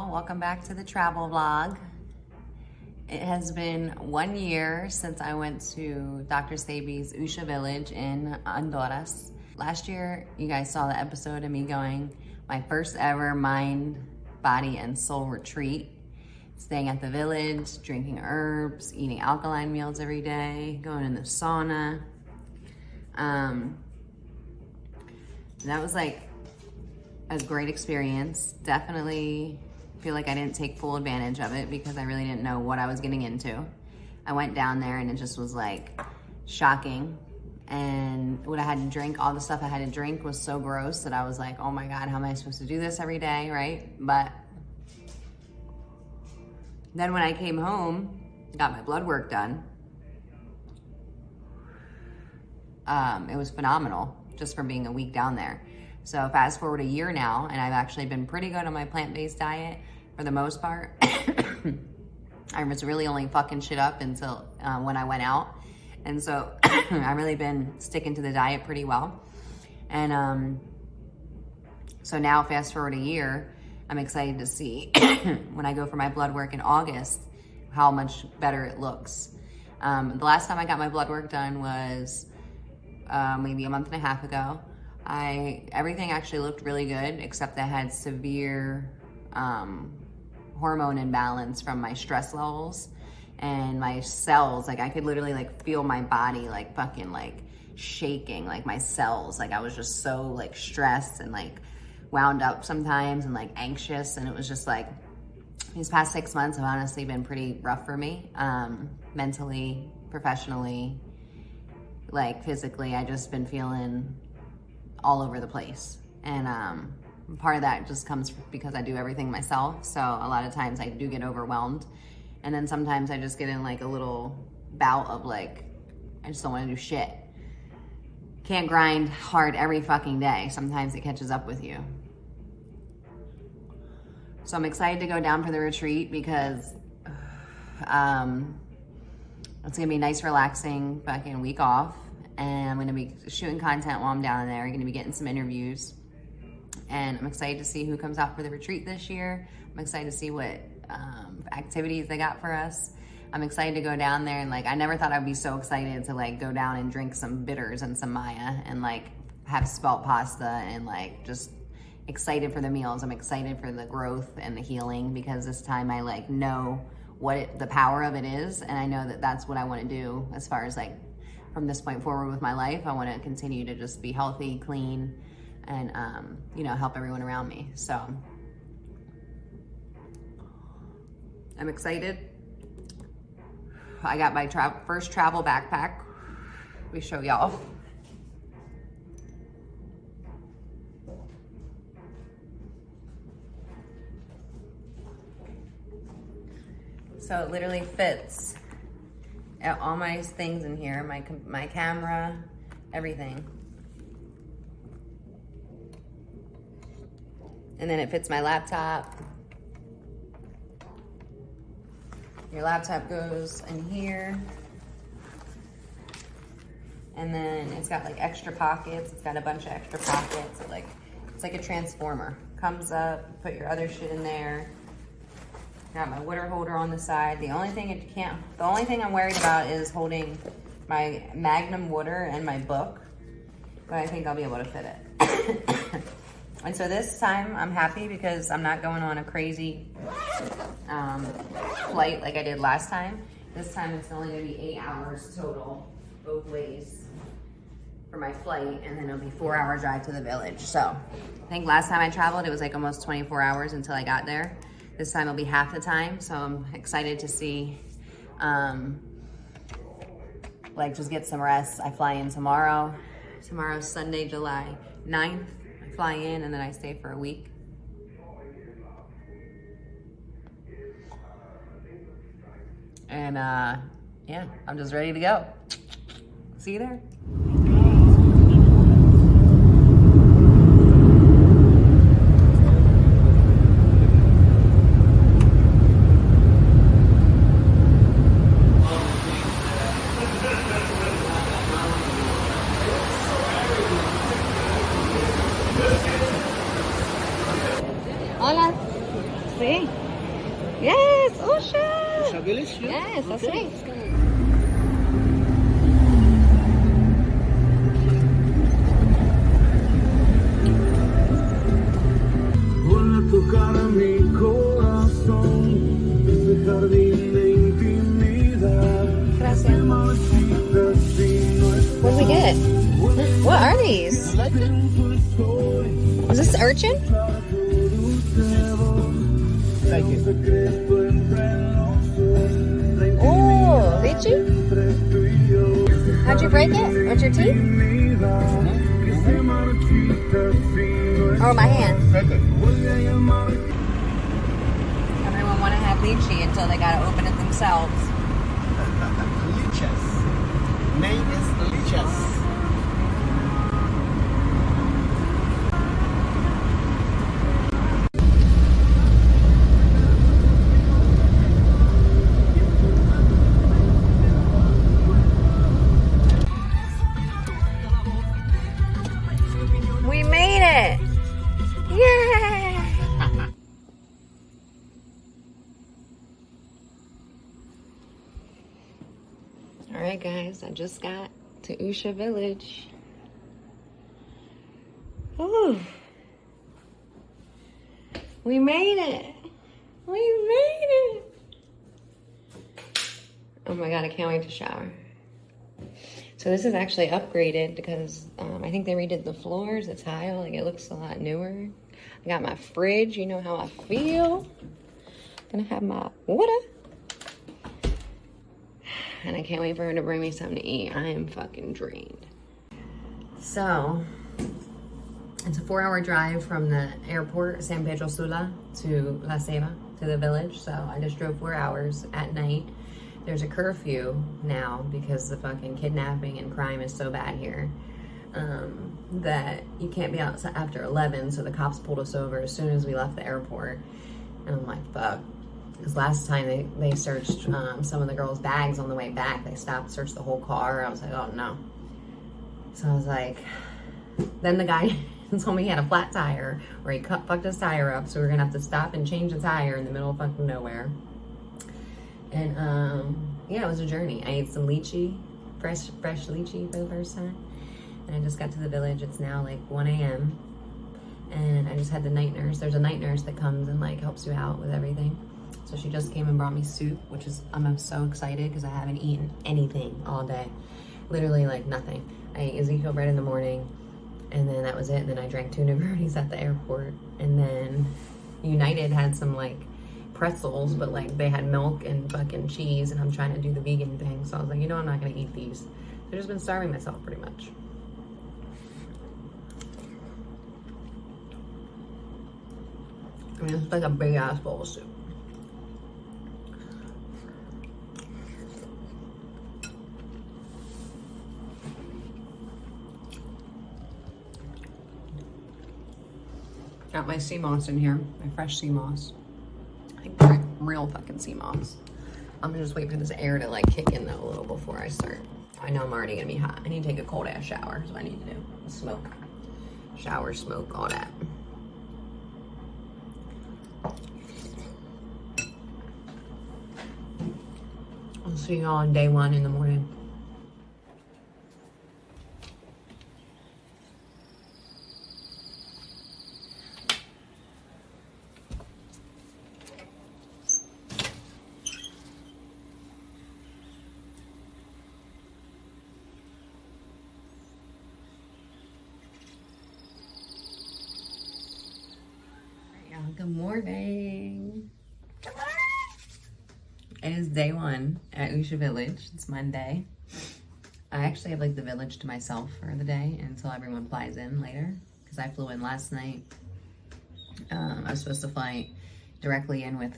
y'all, welcome back to the travel vlog. It has been 1 year since I went to Dr. Sebi's Usha Village in Honduras. Last year, you guys saw the episode of me going my first ever mind, body, and soul retreat. Staying at the village, drinking herbs, eating alkaline meals every day, going in the sauna. That was like a great experience. Definitely feel like I didn't take full advantage of it because I really didn't know what I was getting into. I went down there and it just was like shocking. And what I had to drink, all the stuff I had to drink was so gross that I was like, oh my God, how am I supposed to do this every day, right? But then when I came home, got my blood work done, it was phenomenal just from being a week down there. So fast forward a year now, and I've actually been pretty good on my plant-based diet for the most part. I was really only fucking shit up until when I went out. And so I've really been sticking to the diet pretty well. And so now fast forward a year, I'm excited to see when I go for my blood work in August, how much better it looks. The last time I got my blood work done was maybe a month and a half ago. Everything actually looked really good, except I had severe hormone imbalance from my stress levels and my cells. Like I could literally like feel my body like fucking like shaking, like my cells. Like I was just so like stressed and like wound up sometimes and like anxious. And it was just like, these past 6 months have honestly been pretty rough for me, mentally, professionally, like physically. I just been feeling all over the place. And part of that just comes because I do everything myself. So a lot of times I do get overwhelmed. And then sometimes I just get in like a little bout of like, I just don't want to do shit. Can't grind hard every fucking day. Sometimes it catches up with you. So I'm excited to go down for the retreat because it's gonna be a nice, relaxing fucking week off. And I'm gonna be shooting content while I'm down there. I'm gonna be getting some interviews. And I'm excited to see who comes out for the retreat this year. I'm excited to see what activities they got for us. I'm excited to go down there and like, I never thought I'd be so excited to like go down and drink some bitters and some Maya and like have spelt pasta and like just excited for the meals. I'm excited for the growth and the healing because this time I like know what the power of it is. And I know that that's what I want to do as far as like from this point forward with my life. I want to continue to just be healthy, clean, and you know, help everyone around me. So I'm excited. I got my first travel backpack. We show y'all. So it literally fits all my things in here, my camera, everything. And then it fits my laptop. Your laptop goes in here. And then it's got like extra pockets. It's got a bunch of extra pockets. It's like a transformer. Comes up, put your other shit in there. Got my water holder on the side. The only thing I'm worried about is holding my Magnum water and my book, but I think I'll be able to fit it. And so this time I'm happy because I'm not going on a crazy flight like I did last time. This time it's only gonna be 8 hours total, both ways for my flight, and then it'll be 4-hour drive to the village. So I think last time I traveled, it was like almost 24 hours until I got there. This time it'll be half the time, so I'm excited to see, like just get some rest. I fly in tomorrow. Tomorrow's Sunday, July 9th. I fly in and then I stay for a week. And yeah, I'm just ready to go. See you there. Hola. See? Yes, Usha! Usha Village? Yes, that's Okay, right. let's go. Vuelve a tocar mi corazón, ese jardín de intimidad. Gracias. What did we get? What are these? You like it? Is this urchin? Thank you. Oh, lychee? How'd you break it? With your teeth? Or my hand? Everyone want to have lychee until they got to open it themselves. Lichas. Name is Lichas. We made it! Yay! Alright guys, I just got to Usha Village. Ooh. We made it! We made it! Oh my god, I can't wait to shower. So this is actually upgraded because I think they redid the floors, the tile, like it looks a lot newer. I got my fridge, you know how I feel. Gonna have my water. And I can't wait for her to bring me something to eat. I am fucking drained. So, it's a 4-hour drive from the airport, San Pedro Sula, to La Ceiba, to the village. So I just drove 4 hours at night. There's a curfew now because the fucking kidnapping and crime is so bad here that you can't be out after 11. So the cops pulled us over as soon as we left the airport. And I'm like, fuck. Because last time they searched some of the girls' bags on the way back. They stopped, searched the whole car. I was like, oh no. So I was like, then the guy told me he had a flat tire, or he fucked his tire up. So we we're gonna have to stop and change the tire in the middle of fucking nowhere. And yeah, it was a journey. I ate some lychee, fresh lychee for the first time. And I just got to the village. It's now like 1 a.m. And I just had the night nurse. There's a night nurse that comes and like helps you out with everything. So she just came and brought me soup, which is, I'm so excited because I haven't eaten anything all day. Literally like nothing. I ate Ezekiel bread in the morning and then that was it. And then I drank 2 Negronis at the airport. And then United had some like pretzels, but like they had milk and fucking cheese, and I'm trying to do the vegan thing. So I was like, you know, I'm not gonna eat these. So I've just been starving myself pretty much. I mean, it's like a big ass bowl of soup. Got my sea moss in here, my fresh sea moss. Like real fucking sea moss. I'm gonna just wait for this air to like kick in though a little before I start. I know I'm already gonna be hot. I need to take a cold ass shower, is what I need to do. Smoke. Shower, smoke, all that. I'll see y'all on day 1 in the morning. Good morning. It is day 1 at Usha Village. It's Monday. I actually have like the village to myself for the day until everyone flies in later because I flew in last night. I was supposed to fly directly in with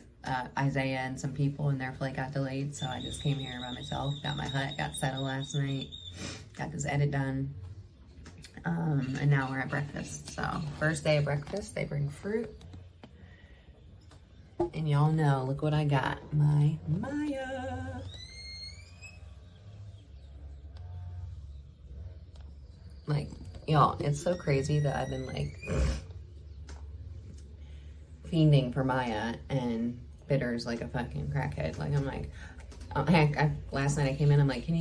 Isaiah and some people, and their flight got delayed, so I just came here by myself, got my hut, got settled last night, got this edit done, and now we're at breakfast. So first day of breakfast, they bring fruit. And y'all know, look what I got. My Maya. Like, y'all, it's so crazy that I've been like fiending for Maya, and Bitter's like a fucking crackhead. Like, I'm like, last night I came in, I'm like, can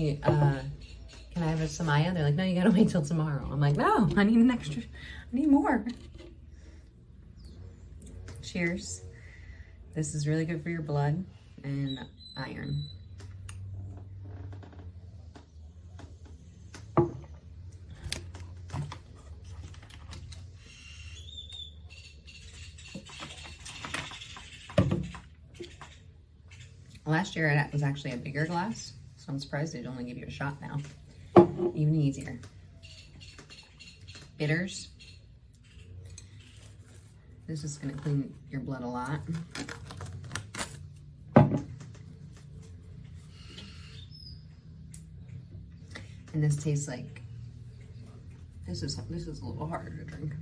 I have some Maya? They're like, no, you gotta wait till tomorrow. I'm like, no, I need I need more. Cheers. This is really good for your blood and iron. Last year it was actually a bigger glass, so I'm surprised they'd only give you a shot now. Even easier. Bitters. This is gonna clean your blood a lot. And this tastes like, this is a little harder to drink.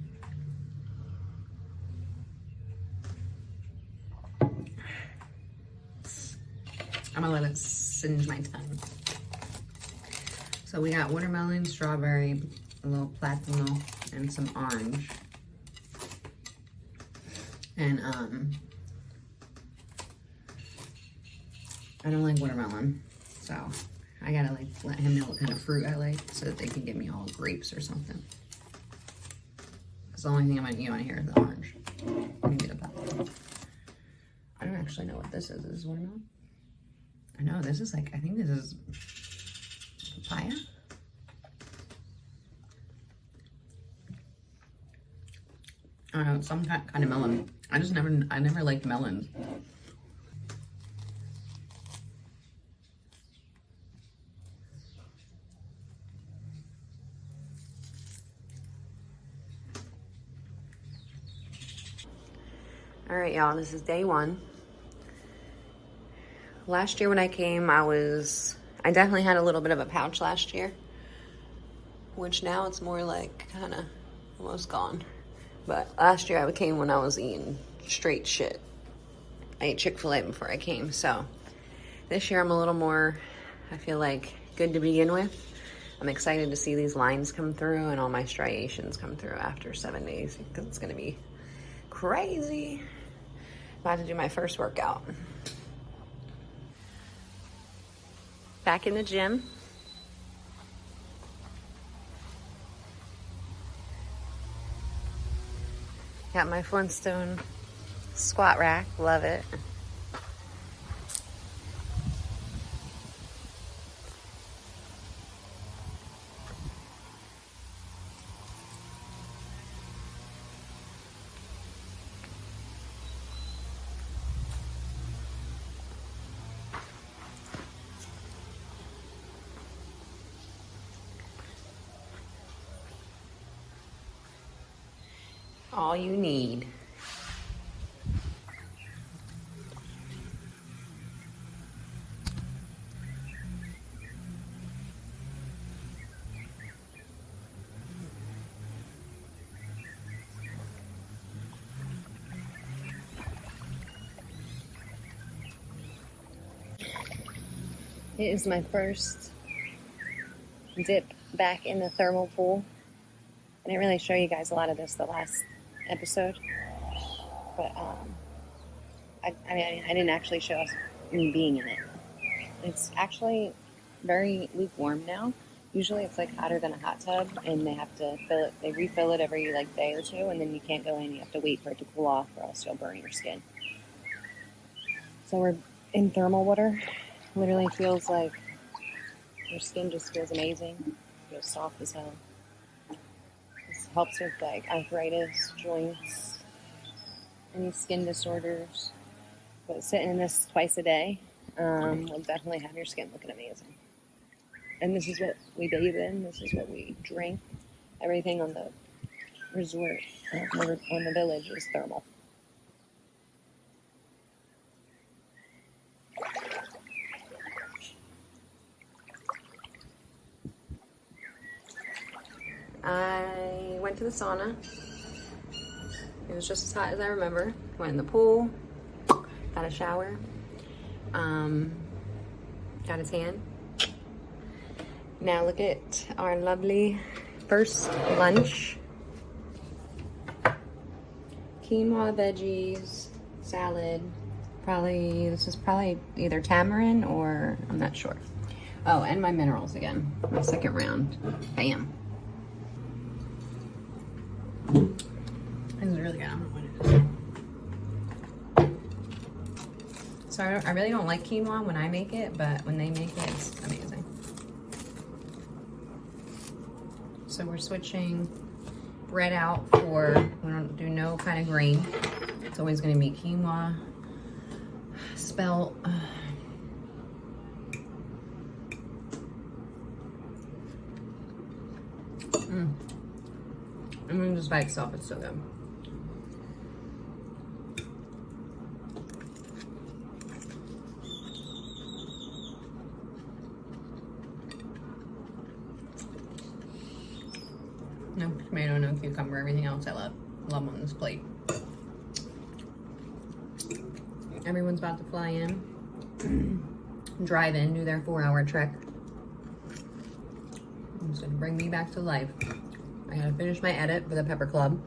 I'm gonna let it singe my tongue. So we got watermelon, strawberry, a little platinum, and some orange. And I don't like watermelon, so I gotta like let him know what kind of fruit I like so that they can give me all grapes or something. Because the only thing you want to hear is the orange. Let me get a platinum. I don't actually know what this is. Is this watermelon? I know, this is like, I think this is papaya. I don't know, some kind of melon. I never liked melons. All right, y'all, this is day one. Last year when I came, I definitely had a little bit of a pouch last year, which now it's more like kind of almost gone. But last year I came when I was eating straight shit. I ate Chick-fil-A before I came, so this year I'm a little more, I feel like, good to begin with. I'm excited to see these lines come through and all my striations come through after 7 days, because it's gonna be crazy. I'm about to do my first workout. Back in the gym. Got my Flintstone squat rack, love it. All you need. It is my first dip back in the thermal pool. I didn't really show you guys a lot of this the last episode, but I didn't actually show us me being in it. It's actually very lukewarm now. Usually it's like hotter than a hot tub, and they have to fill it. They refill it every like day or two, and then you can't go in. You have to wait for it to cool off, or else you'll burn your skin. So we're in thermal water. Literally feels like your skin just feels amazing. It feels soft as hell. Helps with like arthritis, joints, any skin disorders. But sitting in this twice a day will definitely have your skin looking amazing. And this is what we bathe in. This is what we drink. Everything on the resort, on the village, is thermal. I went to the sauna. It was just as hot as I remember. Went in the pool, got a shower, got a tan. Now look at our lovely first lunch. quinoa, veggies, salad. This is probably either tamarind or I'm not sure. Oh, and my minerals again. My second round. Bam. This is really good. I don't know what it is. So I really don't like quinoa when I make it, but when they make it, it's amazing. So we're switching bread out for, we don't do no kind of grain. It's always gonna be quinoa, spelt. I mean, just by itself, it's so good. No tomato, no cucumber, everything else I love on this plate. Everyone's about to fly in, drive in, do their 4-hour trek. It's gonna bring me back to life. I gotta finish my edit for the Pepper Club.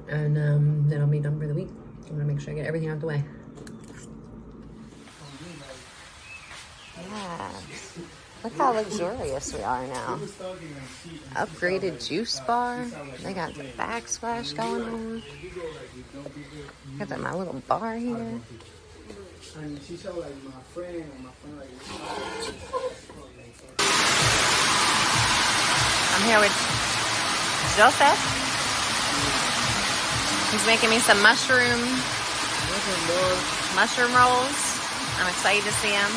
And then I'll be done for the week. I'm gonna make sure I get everything out the way. Yeah. Look how luxurious we are now. Upgraded juice bar. They got the backsplash going on. Got my little bar here. I'm here with Joseph. He's making me some mushroom rolls. I'm excited to see him.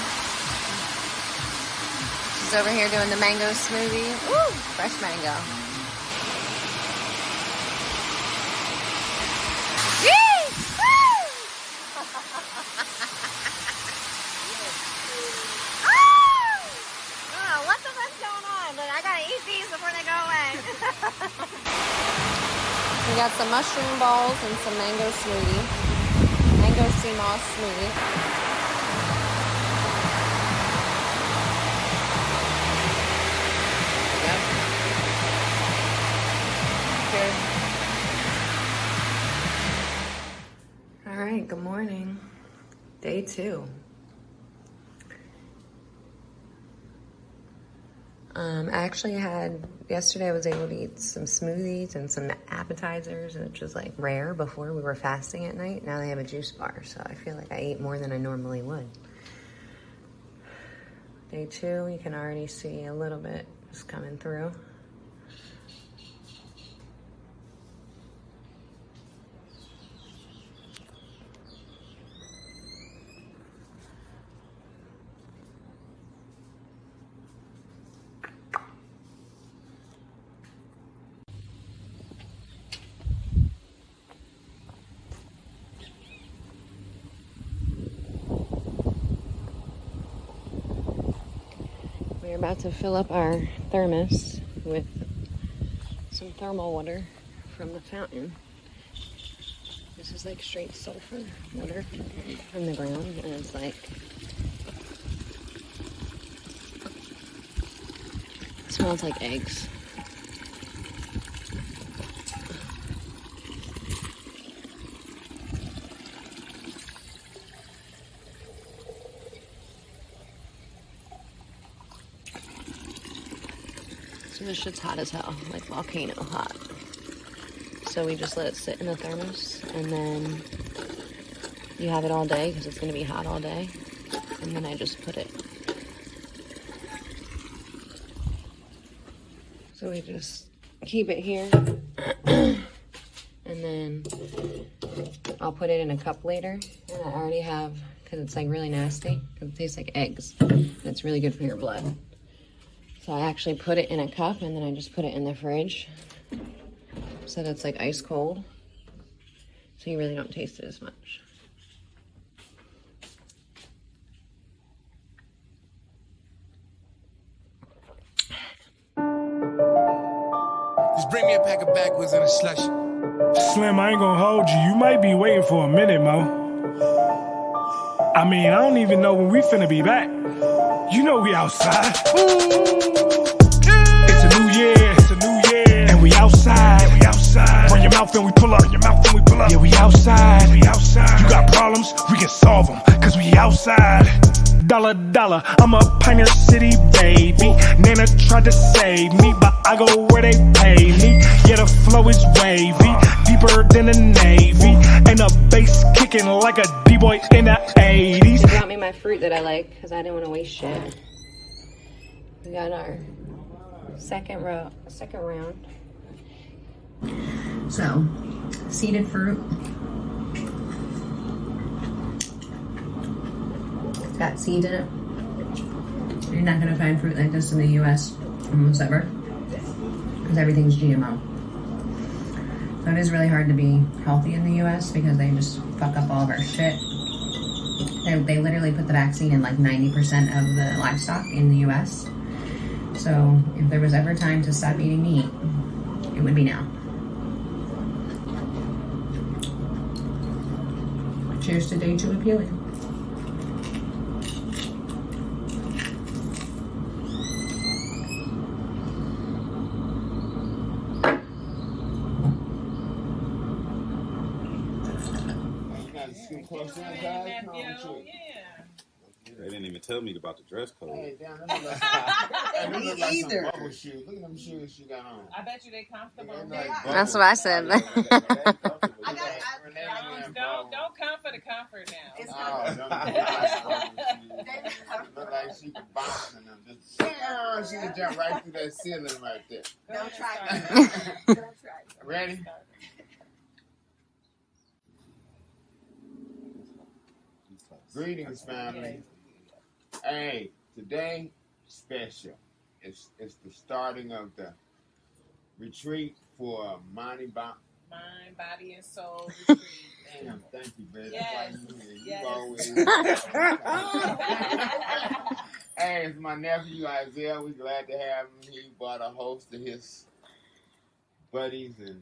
She's over here doing the mango smoothie. Woo! Fresh mango. Yee! Woo! Oh, what the fuck's going on? But I gotta eat these before they go away. We got some mushroom balls and some mango smoothie. Mango sea moss smoothie. All right, good morning. Day 2. Yesterday I was able to eat some smoothies and some appetizers, which was like rare before we were fasting at night. Now they have a juice bar, so I feel like I ate more than I normally would. Day 2, you can already see a little bit just coming through. We're about to fill up our thermos with some thermal water from the fountain. This is like straight sulfur water from the ground, and it's like, it smells like eggs. This shit's hot as hell, like volcano hot. So we just let it sit in the thermos, and then you have it all day because it's gonna be hot all day. And then I just put it. So we just keep it here, and then I'll put it in a cup later. And I already have, because it's like really nasty, because it tastes like eggs, and it's really good for your blood. So I actually put it in a cup, and then I just put it in the fridge so that it's like ice cold. So you really don't taste it as much. Just bring me a pack of backwoods and a slush. Slim, I ain't gonna hold you. You might be waiting for a minute, Mo. I mean, I don't even know when we finna be back. You know we outside. It's a new year, and we outside. Yeah, we outside. Run your mouth and we pull up. Run your mouth and we pull up. Yeah, we outside. We outside. You got problems, we can solve them, cause we outside. Dollar, dollar, I'm a Pioneer City baby. Nana tried to save me, but I go where they pay me. Yeah, the flow is wavy, deeper than the Navy. And the bass kicking like a D-boy in the 80s. They brought me my fruit that I like, because I didn't want to waste shit. We got our second round. So, seeded fruit. It's got seeds in it. You're not gonna find fruit like this in the US almost ever, because everything's GMO. So it is really hard to be healthy in the US because they just fuck up all of our shit. They literally put the vaccine in like 90% of the livestock in the US. So if there was ever time to stop eating meat, it would be now. Cheers to day 2 of healing. They didn't even tell me about the dress code. Hey, damn, that look like Me some either. bubble shoes. Look at them shoes she got on. I bet you they comfortable. That's what I said. Don't come for the comfort now. Oh, look like she could bounce in them. Just, she could jump right through that ceiling right there. Don't try it. Don't try it. Ready? Greetings, family. Hey, today special. It's the starting of the retreat for mind, body, and soul retreat. Damn, thank you, baby. Yes. You always. Hey, it's my nephew Isaiah. We're glad to have him. He brought a host of his buddies and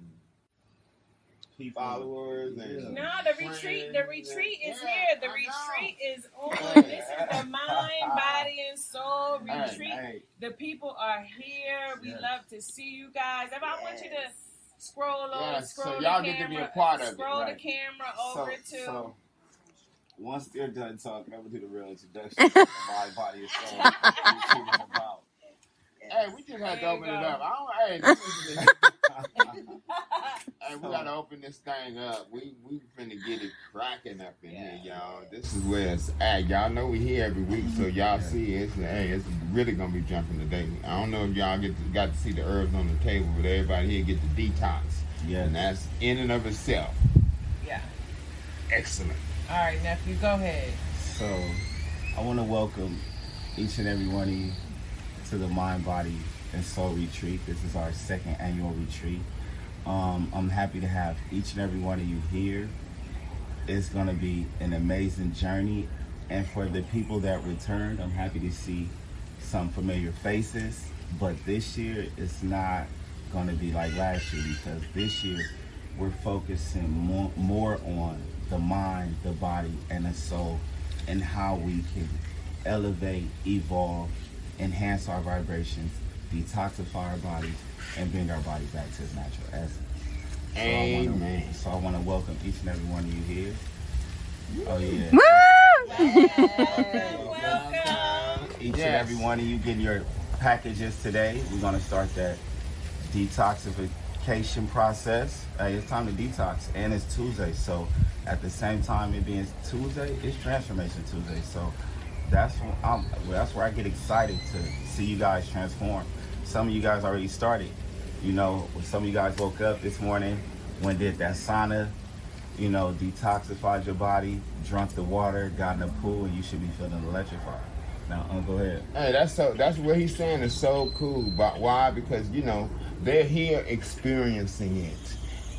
followers and no, the retreat is here. The retreat is on. This is the mind, body, and soul retreat. Hey. The people are here. We love to see you guys. If I want you to scroll over, so y'all get to be a part of it. Scroll the camera over to. So once they're done talking, I'm gonna do the real introduction of my body and soul. Retreat is about. Hey, we just had to open it up. Hey, we gotta open this thing up. We finna get it cracking up in here, y'all. This is where it's at. Y'all know we here every week, so y'all see it's really gonna be jumping today. I don't know if y'all got to see the herbs on the table, but everybody here get the detox. Yeah, and that's in and of itself. Yeah. Excellent. All right, nephew, go ahead. So, I want to welcome each and every one of you to the Mind, Body, and Soul Retreat. This is our second annual retreat. I'm happy to have each and every one of you here. It's going to be an amazing journey. And for the people that returned, I'm happy to see some familiar faces. But this year, it's not going to be like last year, because this year we're focusing more on the mind, the body, and the soul, and how we can elevate, evolve, enhance our vibrations, detoxify our bodies, and bring our body back to its natural essence. Amen. So I want to welcome each and every one of you here. Oh yeah. Welcome. Each and every one of you getting your packages today. We're going to start that detoxification process. It's time to detox, and it's Tuesday. So at the same time it being Tuesday, it's Transformation Tuesday. So that's where I get excited to see you guys transform. Some of you guys already started. You know, some of you guys woke up this morning, went did that sauna, you know, detoxified your body, drunk the water, got in the pool, and you should be feeling electrified. Now, go ahead. Hey, that's what he's saying is so cool. But why? Because, you know, they're here experiencing it.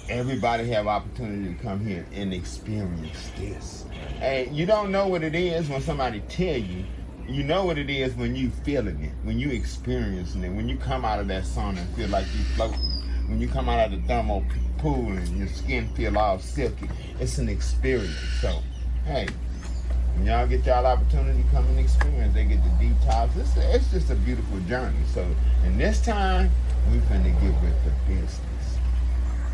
Everybody have opportunity to come here and experience this. Hey, you don't know what it is when somebody tell you. You know what it is when you feeling it, when you experiencing it, when you come out of that sauna and feel like you floating, when you come out of the thermal pool and your skin feel all silky. It's an experience. So, hey, when y'all get y'all opportunity to come and experience, they get the detox. It's just a beautiful journey. So, in this time, we finna get with the business.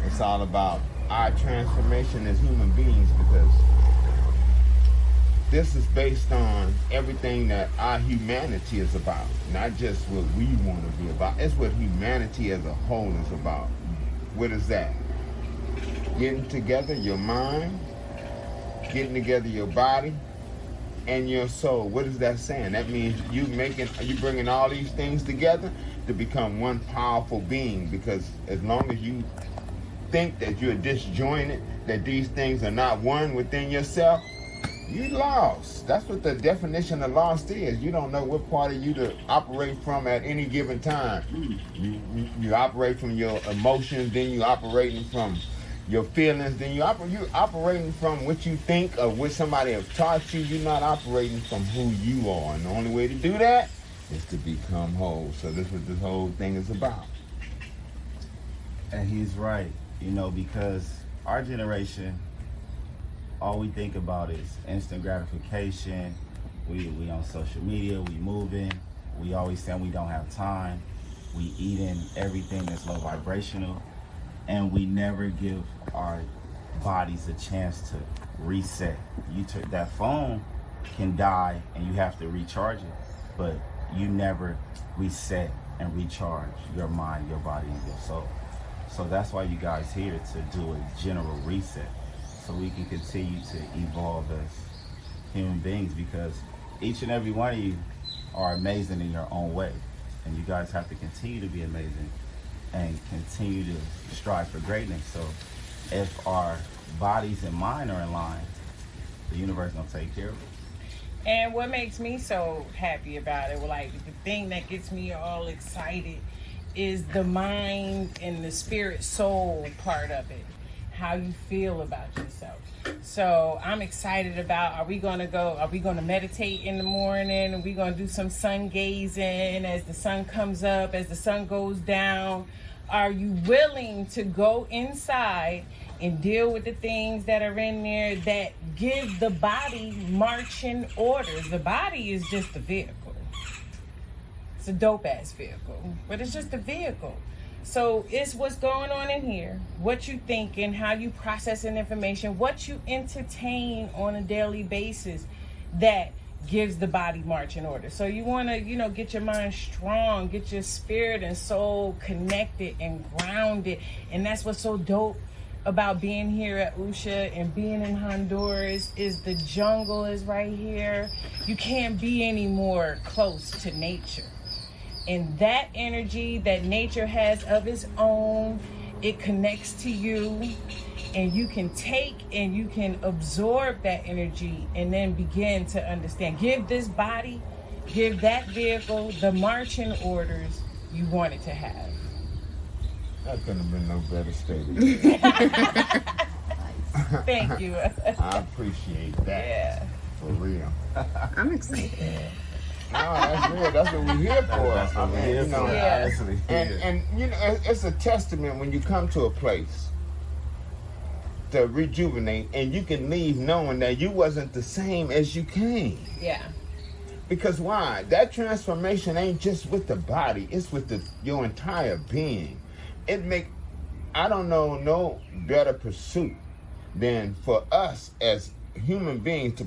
It's all about our transformation as human beings, because this is based on everything that our humanity is about, not just what we want to be about. It's what humanity as a whole is about. What is that? Getting together your mind, getting together your body, and your soul. What is that saying? That means you bringing all these things together to become one powerful being, because as long as you think that you're disjointed, that these things are not one within yourself, you lost. That's what the definition of lost is. You don't know what part of you to operate from at any given time. You operate from your emotions, then you operating from your feelings, then you operating from what you think or what somebody has taught you. You're not operating from who you are. And the only way to do that is to become whole. So this is what this whole thing is about. And he's right, because our generation, all we think about is instant gratification. We on social media, we moving. We always saying we don't have time. We eating everything that's low vibrational. And we never give our bodies a chance to reset. That phone can die and you have to recharge it, but you never reset and recharge your mind, your body, and your soul. So that's why you guys here, to do a general reset, so we can continue to evolve as human beings, because each and every one of you are amazing in your own way, and you guys have to continue to be amazing and continue to strive for greatness. So if our bodies and mind are in line, the universe gonna take care of it. And what makes me so happy about it, like the thing that gets me all excited, is the mind and the spirit soul part of it. How you feel about yourself. So I'm excited about, are we gonna meditate in the morning? Are we gonna do some sun gazing as the sun comes up, as the sun goes down? Are you willing to go inside and deal with the things that are in there that give the body marching orders? The body is just a vehicle. It's a dope ass vehicle, but it's just a vehicle. So it's what's going on in here, what you thinking, how you processing information, what you entertain on a daily basis that gives the body marching orders. So you want to, get your mind strong, get your spirit and soul connected and grounded. And that's what's so dope about being here at Usha and being in Honduras, is the jungle is right here. You can't be any more close to nature. And that energy that nature has of its own, it connects to you, and you can take and you can absorb that energy and then begin to understand. Give this body, give that vehicle the marching orders you want it to have. That couldn't have been no better statement. Thank you. I appreciate that. Yeah. For real. I'm excited. No, that's real. That's what we're here for. That's what we're here for. Yeah. Honestly. And it's a testament when you come to a place to rejuvenate, and you can leave knowing that you wasn't the same as you came. Yeah. Because why? That transformation ain't just with the body, it's with your entire being. I don't know no better pursuit than for us as human beings to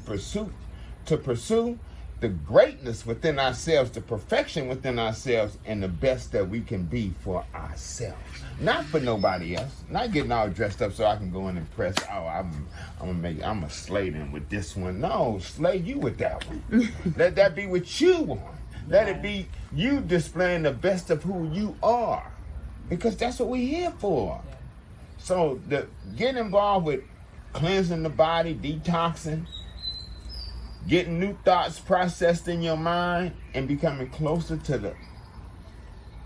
pursue the greatness within ourselves, the perfection within ourselves, and the best that we can be for ourselves. Not for nobody else. Not getting all dressed up so I can go and impress. Oh, I'm gonna slay them with this one. No, slay you with that one. Let that be what you want. Let it be you displaying the best of who you are, because that's what we're here for. So get involved with cleansing the body, detoxing, getting new thoughts processed in your mind, and becoming closer to the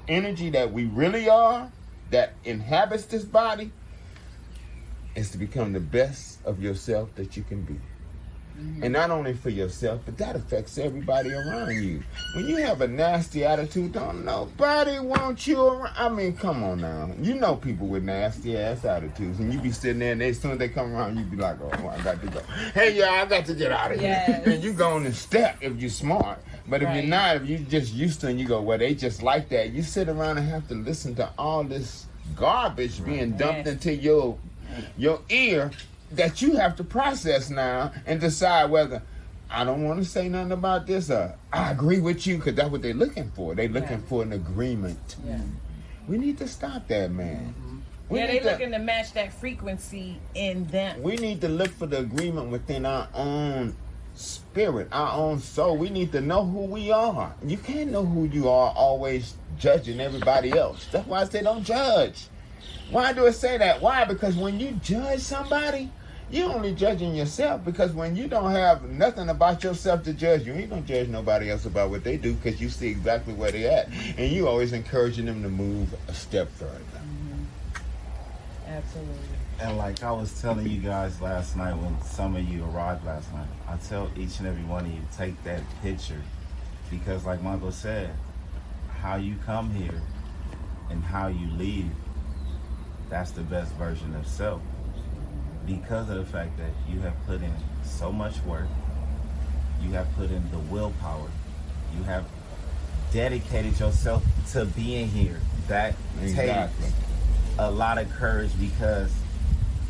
energy that we really are, that inhabits this body, is to become the best of yourself that you can be. And not only for yourself, but that affects everybody around you. When you have a nasty attitude, don't nobody want you around. I mean, come on now. You know people with nasty ass attitudes, and you be sitting there, and as soon as they come around, you be like, oh, I got to go. Hey, y'all, I got to get out of here. Yes. And you go on and step if you're smart. But if you're not, if you just used to, and you go, well, they just like that, you sit around and have to listen to all this garbage being dumped into your ear that you have to process now and decide whether I don't want to say nothing about this or I agree with you, because that's what they're looking for. They're looking for an agreement. Yeah. We need to stop that, man. They're looking to match that frequency in them. We need to look for the agreement within our own spirit, our own soul. We need to know who we are. You can't know who you are always judging everybody else. That's why I say don't judge. Why do I say that? Why? Because when you judge somebody, you're only judging yourself, because when you don't have nothing about yourself to judge, you ain't gonna judge nobody else about what they do, because you see exactly where they at. And you always encouraging them to move a step further. Absolutely. And like I was telling you guys last night when some of you arrived last night, I tell each and every one of you, take that picture, because like Mongo said, how you come here and how you leave, that's the best version of self. Because of the fact that you have put in so much work, you have put in the willpower, you have dedicated yourself to being here. That takes a lot of courage, because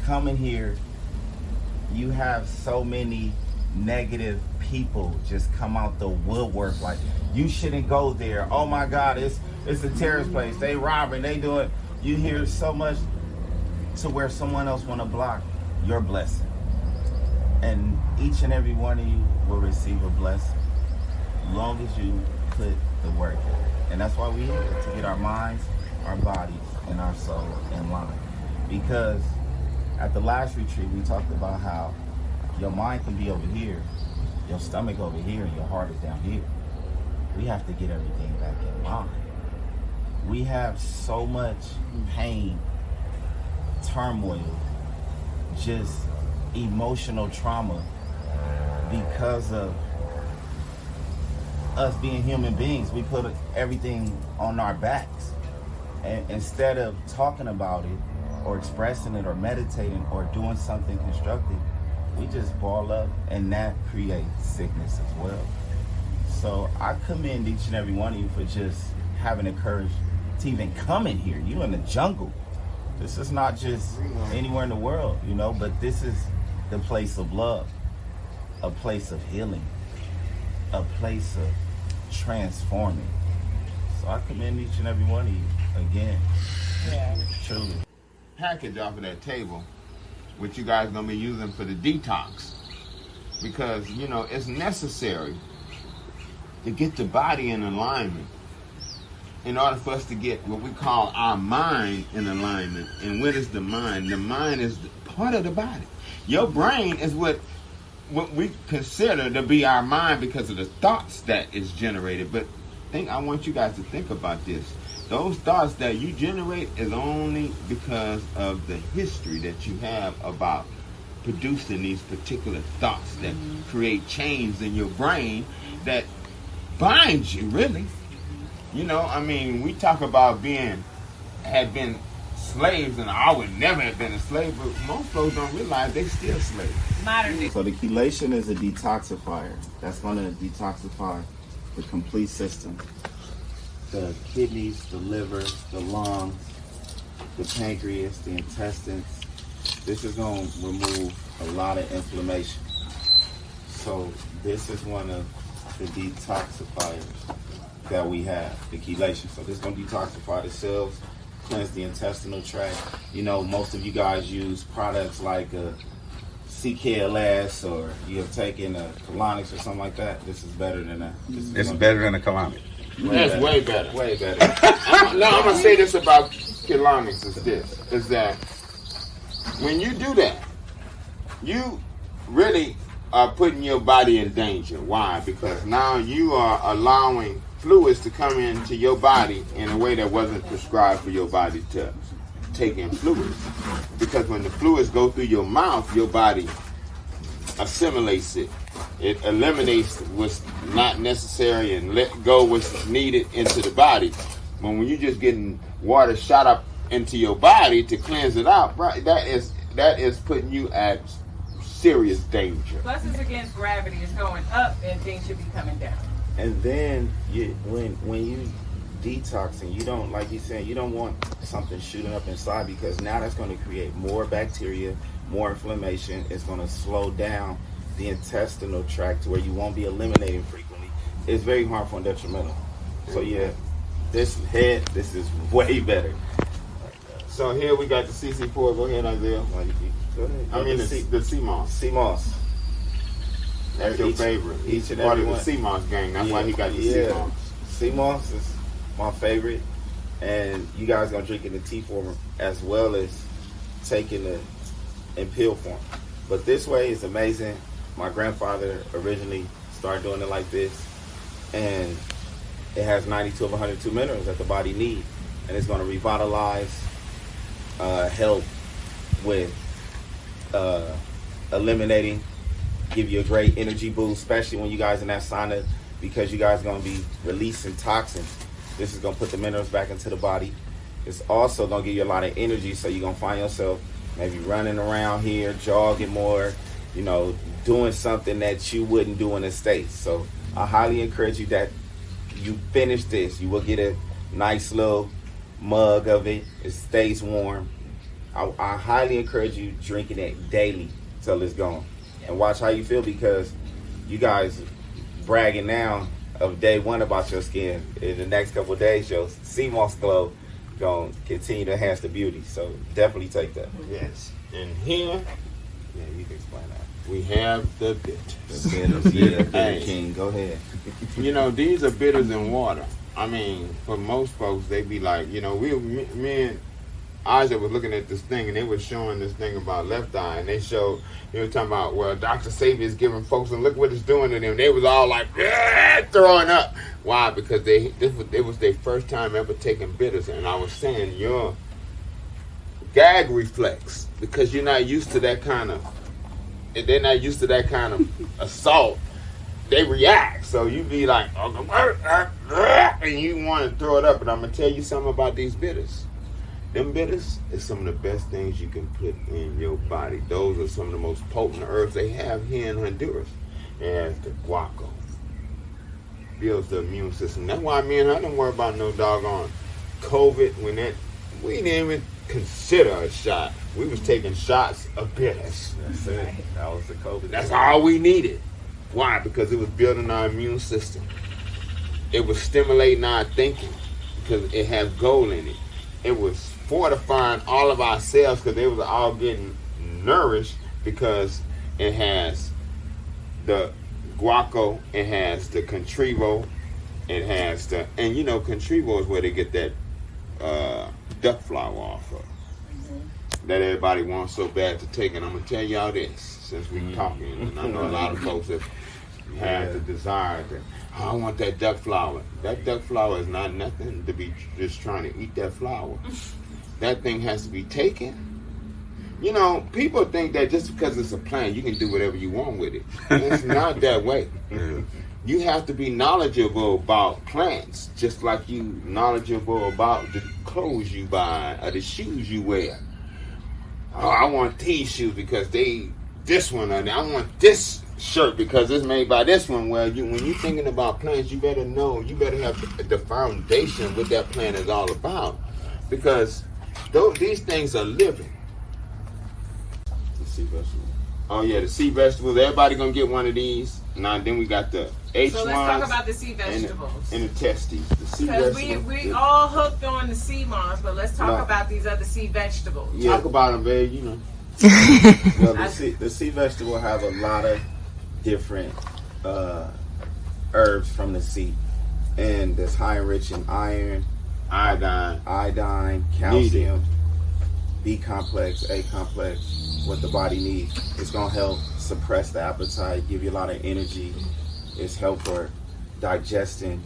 coming here, you have so many negative people just come out the woodwork like, you shouldn't go there. Oh my God, it's a terrorist place. They robbing, they doing. You hear so much to where someone else want to block your blessing. And each and every one of you will receive a blessing, long as you put the work in. And that's why we're here, to get our minds, our bodies, and our soul in line. Because at the last retreat, we talked about how your mind can be over here, your stomach over here, and your heart is down here. We have to get everything back in line. We have so much pain, turmoil, just emotional trauma because of us being human beings. We put everything on our backs. And instead of talking about it or expressing it or meditating or doing something constructive, we just ball up, and that creates sickness as well. So I commend each and every one of you for just having the courage to even come in here. You in the jungle. This is not just anywhere in the world, you know, but this is the place of love, a place of healing, a place of transforming. So I commend each and every one of you again. Yeah. Truly. Package off of that table, which you guys gonna be using for the detox, because you know it's necessary to get the body in alignment in order for us to get what we call our mind in alignment. And what is the mind? The mind is part of the body. Your brain is what we consider to be our mind because of the thoughts that is generated. But I want you guys to think about this. Those thoughts that you generate is only because of the history that you have about producing these particular thoughts that create chains in your brain that binds you, really. You know, I mean, we talk about had been slaves, and I would never have been a slave, but most folks don't realize they still slaves. Modern day. So the chelation is a detoxifier. That's going to detoxify the complete system. The kidneys, the liver, the lungs, the pancreas, the intestines. This is going to remove a lot of inflammation. So this is one of the detoxifiers that we have, the chelation. So this is going to detoxify the cells, cleanse the intestinal tract. You know, most of you guys use products like CKLS, or you have taken a colonics or something like that. This is better than that. It's better than a colonic. That's way better. Way better. I'm going to say this about colonics is that when you do that, you really are putting your body in danger. Why? Because now you are allowing fluids to come into your body in a way that wasn't prescribed for your body to take in fluids. Because when the fluids go through your mouth, your body assimilates it. It eliminates what's not necessary and let go what's needed into the body. But when you're just getting water shot up into your body to cleanse it out, right, that is putting you at serious danger. Plus, it's against gravity. It's going up, and things should be coming down. And then when you detoxing. You don't, like you said, you don't want something shooting up inside, because now that's going to create more bacteria, more inflammation. It's going to slow down the intestinal tract to where you won't be eliminating frequently. It's very harmful and detrimental. So yeah, this is way better. So here we got the CC4. Go ahead, Isaiah. Go ahead. I mean the sea moss. Sea moss. That's your favorite. Each and part every of the one. sea moss gang. That's why he got the sea moss. Sea moss is my favorite, and you guys gonna drink it in tea form as well as taking it in pill form. But this way is amazing. My grandfather originally started doing it like this, and it has 92 of 102 minerals that the body needs, and it's going to revitalize, help with eliminating, give you a great energy boost, especially when you guys in that sauna, because you guys are going to be releasing toxins. This is going to put the minerals back into the body. It's also going to give you a lot of energy, so you're going to find yourself maybe running around here, jogging more, you know, doing something that you wouldn't do in the States. So I highly encourage you that you finish this. You will get a nice little mug of it. It stays warm. I highly encourage you drinking it daily till it's gone. And watch how you feel, because you guys bragging now of day one about your skin. In the next couple of days, your sea moss glow going to continue to enhance the beauty. So definitely take that. Yes. And here Yeah, you can explain that. we have the bit. The bitters, yeah, bitter Hey. king. Go ahead. You know, these are bitters in water. I mean, for most folks, they be like, you know, me and Isaac was looking at this thing, and they were showing this thing about left eye, and they were talking about, well, Dr. Sebi is giving folks, and look what it's doing to them. They was all like, throwing up. Why? Because it was their first time ever taking bitters, and I was saying, your gag reflex, because you're not used to that kind of, they're not used to that kind of assault. They react, so you be like, and you want to throw it up. And I'm gonna tell you something about these bitters. Them bitters is some of the best things you can put in your body. Those are some of the most potent herbs they have here in Honduras. It has the guaco. Builds the immune system. That's why me and her don't worry about no doggone COVID. We didn't even consider a shot. We was taking shots of bitters. That's it. That was the COVID. That's all we needed. Why? Because it was building our immune system. It was stimulating our thinking because it has gold in it. It was fortifying all of our cells because they was all getting nourished because it has the guaco, it has the contrivo, it has the, and you know, contrivo is where they get that duck flower off of. That everybody wants so bad to take. And I'm going to tell y'all this, since we're talking, and I know a lot of folks have had the desire that, I want that duck flower. That duck flower is not nothing to be just trying to eat that flower. That thing has to be taken. You know, people think that just because it's a plant, you can do whatever you want with it. It's not that way. You have to be knowledgeable about plants, just like you knowledgeable about the clothes you buy or the shoes you wear. Oh, I want these shoes because this one, or I want this shirt because it's made by this one. Well, when you're thinking about plants, you better know, you better have the foundation of what that plant is all about, because these things are living. The sea vegetable. Oh yeah, the sea vegetables. Everybody gonna get one of these. Now then we got the H1s. So let's talk about the sea vegetables. And the testes. The sea Because vegetables. we all hooked on the sea moss, but let's talk about these other sea vegetables. Yeah. Talk about them, babe. You know. Well, the sea vegetable have a lot of different herbs from the sea, and that's high enriched in iron, Iodine, calcium, B complex, A complex, what the body needs. It's gonna help suppress the appetite, give you a lot of energy. It's help for digesting,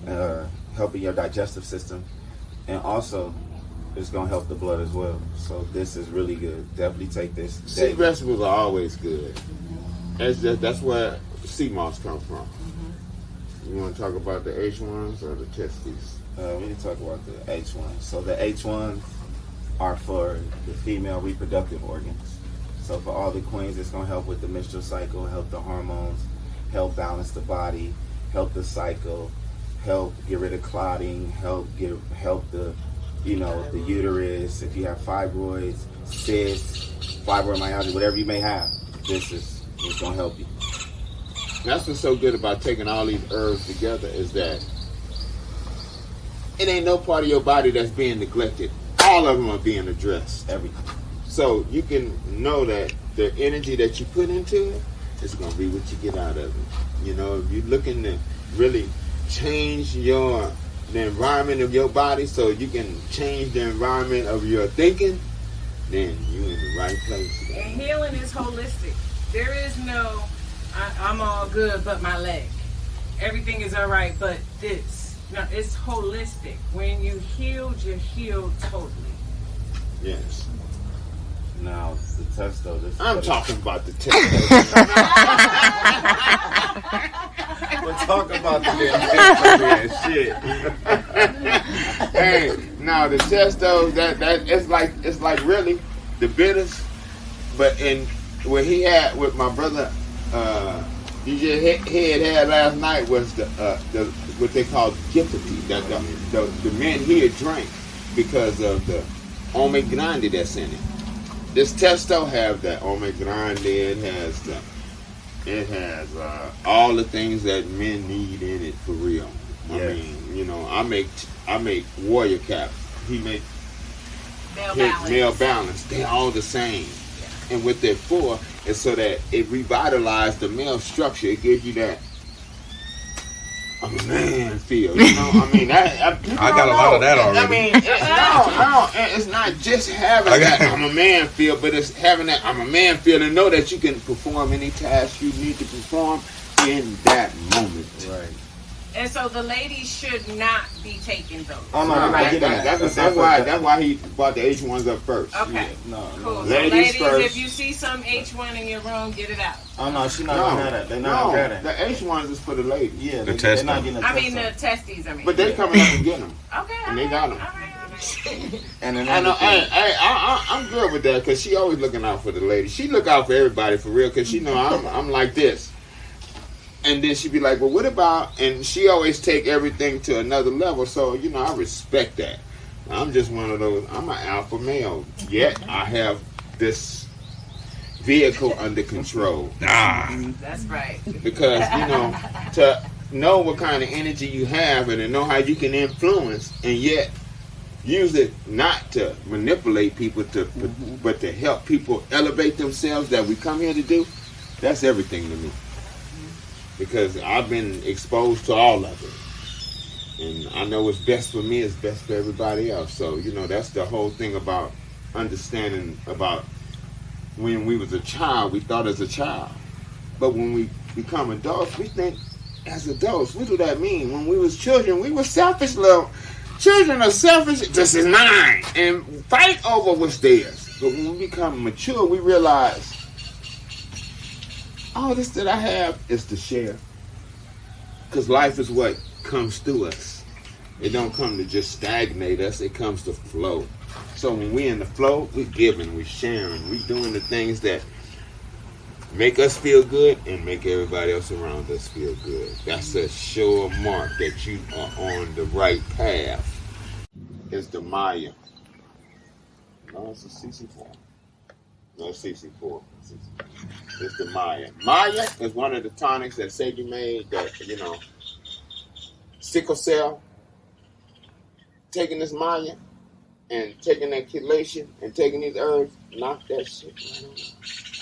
helping your digestive system, and also it's gonna help the blood as well. So this is really good. Definitely take this. Sea daily. vegetables are always good. That's where sea moss come from. You want to talk about the H1s or the testes? We need to talk about the H1. So the H1 are for the female reproductive organs. So for all the queens, it's going to help with the menstrual cycle, help the hormones, help balance the body, help the cycle, help get rid of clotting, help the the uterus. If you have fibroids, cysts, fibromyalgia, whatever you may have, it's gonna help you. That's what's so good about taking all these herbs together is that it ain't no part of your body that's being neglected. All of them are being addressed. Everything. So you can know that the energy that you put into it is going to be what you get out of it. You know, if you're looking to really change the environment of your body so you can change the environment of your thinking, then you're in the right place. And healing is holistic. There is no, I'm all good but my leg. Everything is all right but this. No, it's holistic. When you healed, you're healed totally. Yes. Now, the testo. I'm talking about the testo. We'll talk about the damn shit. Hey, now the testo, that it's like really the bitters, but what he had with my brother DJ Head had last night was the what they call gifty, that the men here drank because of the omega grande that's in it. This testo have that omega grande. It has all the things that men need in it for real. Yes. I mean, you know, I make warrior cap. He make male balance. They all the same. Yeah. And what they're for is so that it revitalizes the male structure. It gives you that I'm a man feel. You know, I mean, I got a lot of that already. I mean, it's not just having that I'm a man feel, but it's having that I'm a man feel and know that you can perform any task you need to perform in that moment. Right. And so the ladies should not be taking those. Oh no, you're not getting that. That's why he bought the H1s up first. Okay. Yeah, no. Cool. Ladies so ladies, first. if you see some H1 in your room, get it out. Oh no, she's not gonna have that. They're not gonna have that. The H1s is for the ladies. Yeah, the they're not getting the I mean testo. the testes. I mean. But they coming up and getting them. Okay. And they got them. All right. And then I know, I'm good with that because she always looking out for the ladies. She look out for everybody for real because she know I'm like this. And then she be like, well, what about, and she always take everything to another level. So, you know, I respect that. I'm just one of those, I'm an alpha male. Yet I have this vehicle under control. That's right. Because, you know, to know what kind of energy you have and to know how you can influence and yet use it not to manipulate people, but to help people elevate themselves that we come here to do, that's everything to me. Because I've been exposed to all of it. And I know what's best for me is best for everybody else. So, you know, that's the whole thing about understanding about when we was a child, we thought as a child. But when we become adults, we think as adults. What do that mean? When we was children, we were selfish little. Children are selfish. This is mine. And fight over what's theirs. But when we become mature, we realize all this that I have is to share. Because life is what comes through us. It don't come to just stagnate us. It comes to flow. So when we in the flow, we giving, we sharing, we doing the things that make us feel good and make everybody else around us feel good. That's a sure mark that you are on the right path. It's the Maya. No, it's a CC4. No, CC4. It's the Maya. Maya is one of the tonics that Sebi made that, you know, sickle cell, taking this Maya and taking that chelation and taking these herbs, knock that shit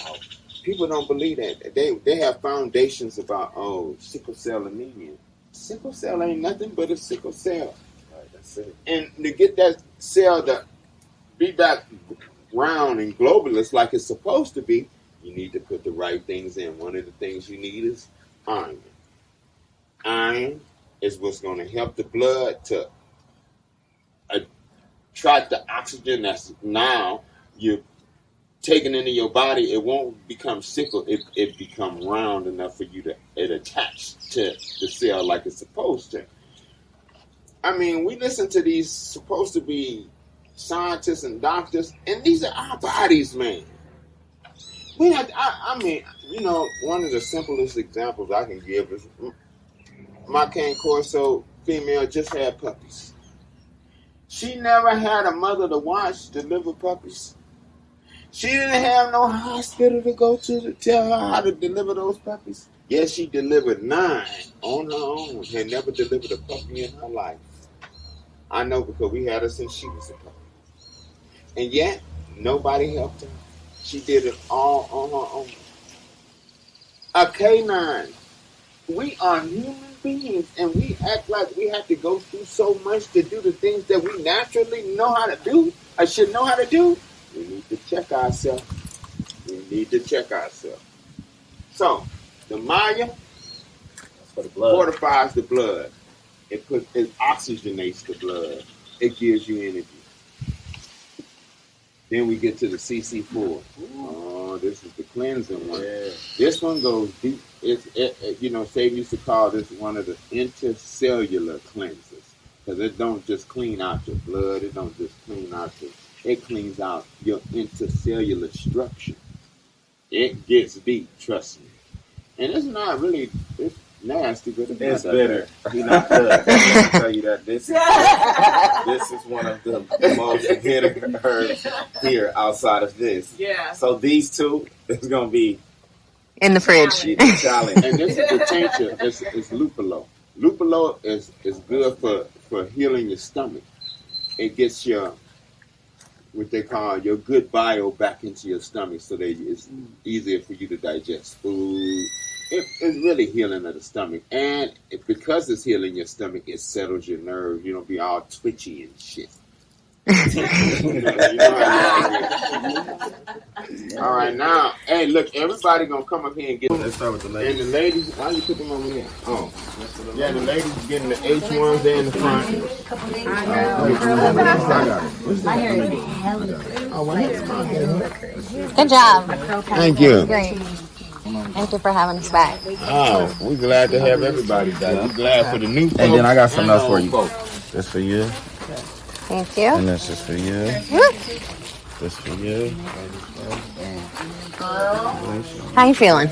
out. People don't believe that. They have foundations about, sickle cell anemia. Sickle cell ain't nothing but a sickle cell. Right, that's it. And to get that cell to be back round and globalist like it's supposed to be, you need to put the right things in. One of the things you need is iron. Iron is what's going to help the blood to attract the oxygen that's now you're taking into your body. It won't become sickle. It become round enough for you to it attach to the cell like it's supposed to. I mean, we listen to these supposed to be scientists and doctors, and these are our bodies, man. I mean, you know, one of the simplest examples I can give is my cane corso female just had puppies. She never had a mother to watch deliver puppies. She didn't have no hospital to go to tell her how to deliver those puppies. Yes, she delivered 9 on her own. Had never delivered a puppy in her life. I know because we had her since she was a puppy. And yet, nobody helped her. She did it all on her own. A canine. We are human beings, and we act like we have to go through so much to do the things that we naturally know how to do, or should know how to do. We need to check ourselves. We need to check ourselves. So, the Maya For the blood. fortifies the blood. It oxygenates the blood. It gives you energy. Then we get to the CC4. Oh, this is the cleansing one. Yeah. This one goes deep. Sebi used to call this one of the intercellular cleansers because it don't just clean out your blood. It don't just clean out it cleans out your intercellular structure. It gets deep, trust me. And it's not really it's nasty, but It's bitter. He not good. I tell you that this is one of the most bitter herbs here outside of this. Yeah. So these two is gonna be In the fridge. the challenge. And this is the tincture. It's lupulo. Lupulo is good for healing your stomach. It gets your what they call your good bile back into your stomach, so that it's easier for you to digest food. It's really healing of the stomach, and because it's healing your stomach, it settles your nerves. You don't be all twitchy and shit. All right, now, hey, look, everybody gonna come up here and get. Let's start with the lady. And the ladies, why you put them over there? Oh, yeah, the ladies getting the H1s there in the front. Good job. Thank you. Great. Thank you for having us back. Oh, we're glad to have everybody back. We're glad for the new folks. And then I got something else for you. folks. This for you, Thank you. and this is for you. This for you. How you feeling?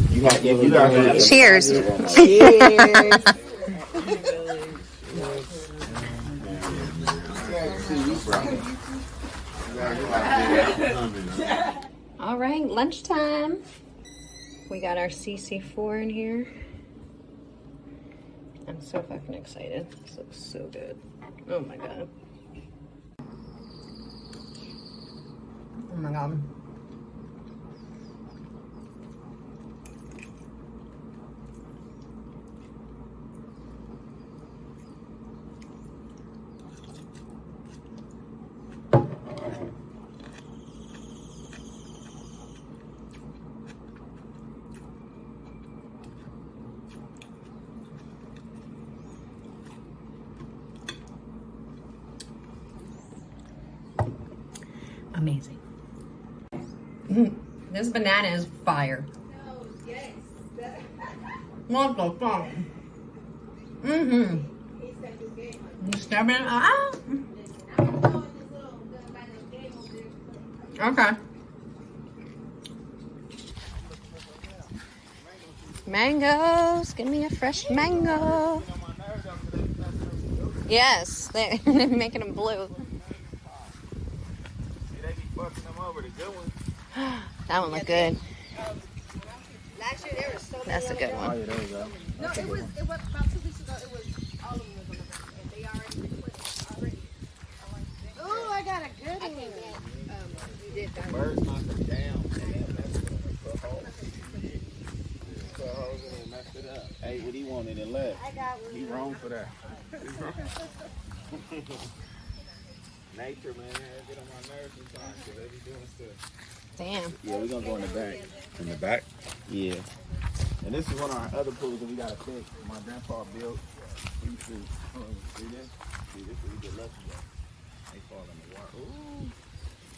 You guys Cheers. All right, lunchtime. We got our CC4 in here. I'm so fucking excited. This looks so good. Oh my god. Oh my god. Amazing. This banana is fire. What the fuck? Mm-hmm. You stabbing it? Ah. Okay. Mangoes. Give me a fresh mango. Yes, they're making them blue. That one looked good. Last year there was so many. That's a good one. Oh, yeah, there we go. No, it was about 2 weeks ago. It was all of them was on the list, and they already put already. Oh, I got a good one. You did that. Birds knocked it down. Put holes in it and messed it up. Hey, what he wanted and left. I got one. He wrong for that. Nature, man, they get on my nerves sometimes because they be doing stuff. Damn. Yeah, we're gonna go in the back. In the back? Yeah. And this is one of our other pools that we gotta fix. My grandpa built. You see this? See, this is where we get lucky at. They fall in the water. Ooh.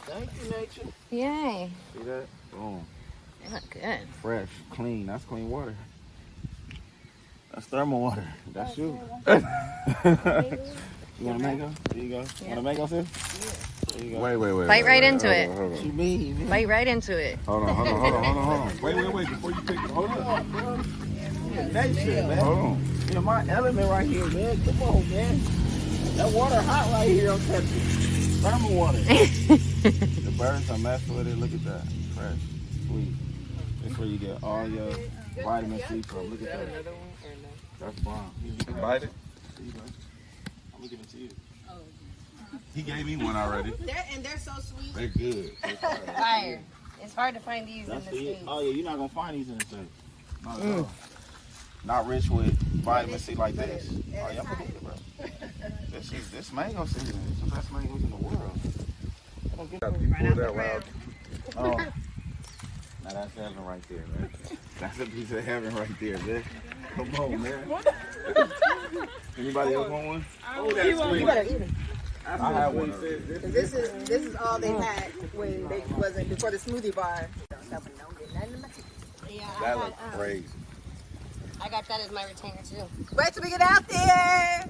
Thank you, nature. Yay. See that? Boom. They look good. Fresh, clean. That's clean water. That's thermal water. That's you. You want a mango? There you go. Want a mango, sis? There you go. Wait. Bite right into it. What you mean? Bite right into it. Hold on. Wait. Before you pick it, hold on. Nation, man. Hold on. Yeah, my element right here, man. Come on, man. That water hot right here. I'm touching. Thermal water. The birds are messing with it. Look at that. Fresh, sweet. That's where you get all your vitamin C from. Look at that. That's bomb. You bite it? There you go. I'm gonna give it to you. He gave me one already. They're so sweet. They're good. Fire. It's hard to find these in the States. Oh yeah, you're not gonna find these in the States. Not at all. Not rich with vitamin C like this. Oh yeah, I believe it, bro. This mango season is the best mangoes in the world. You pull that wild. Oh. Now that's heaven right there, man. That's a piece of heaven right there, man. Come on, man. Anybody else want one? You better eat it. I have one. This is all they had when they wasn't before the smoothie bar. Yeah, That looks crazy. I got that as my retainer too. Wait till we get out there.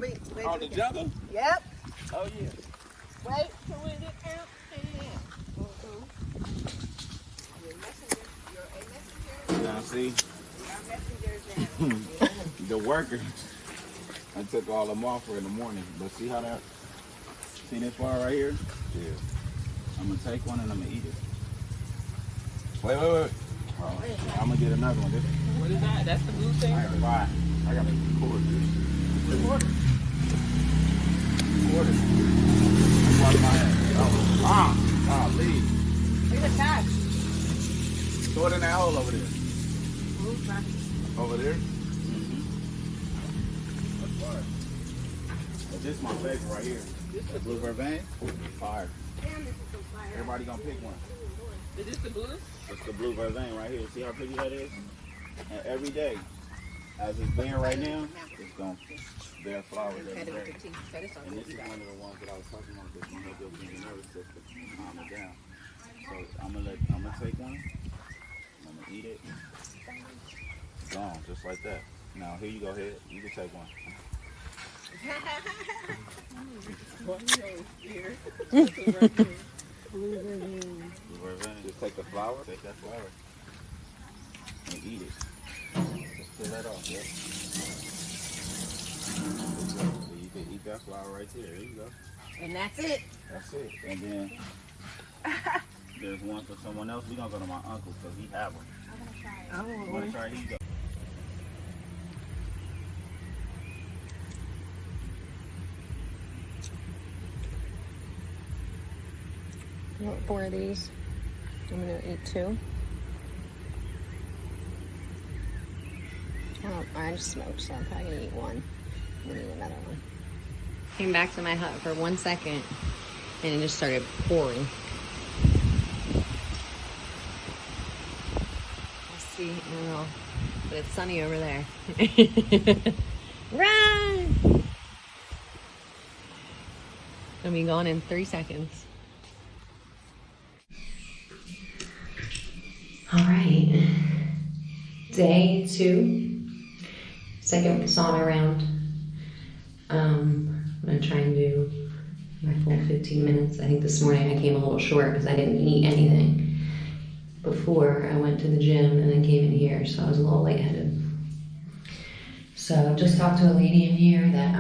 Wait Oh, the jungle? Yep. Oh, yeah. Wait till we get out there. Now, see, We are messengers now. the workers, I took all them off for in the morning. But see how that, see this bar right here? Yeah. I'm going to take one and I'm going to eat it. Wait. Oh, I'm going to get another one. What is that? That's the blue thing? I got to buy. I got to record this. Record it. That's why my head. Leave. Look at that. Throw it in that hole over there. Over there? That's fire. But this is my favorite right here. The blue vervain. Fire. Everybody gonna pick one. Is this the blue? It's the blue vervain right here. See how pretty that is? And every day, as it's being right now, it's gonna bear flowers every day. And this is one of the ones that I was talking about that's gonna help your nervous system calm it down. So I'm gonna take one. I'm gonna eat it. Gone, just like that. Now here you go, head. You can take one. Blue vervain. Just take the flower. Take that flower and eat it. Just peel that off. Yep. So you can eat that flower right there. There you go. And that's it. That's it. And then there's one for someone else. We're gonna go to my uncle because he have them. You wanna try it? Here you go. I want 4 of these. I'm gonna eat 2. I just smoked, so I'm probably gonna eat 1. I'm gonna eat another one. Came back to my hut for 1 second, and it just started pouring. Let's see, I don't know, but it's sunny over there. Run! Gonna be gone in 3 seconds. All right, day 2, second sauna round. I'm gonna try and do my full 15 minutes. I think this morning I came a little short because I didn't eat anything before I went to the gym and then came in here, so I was a little lightheaded. So just talked to a lady in here that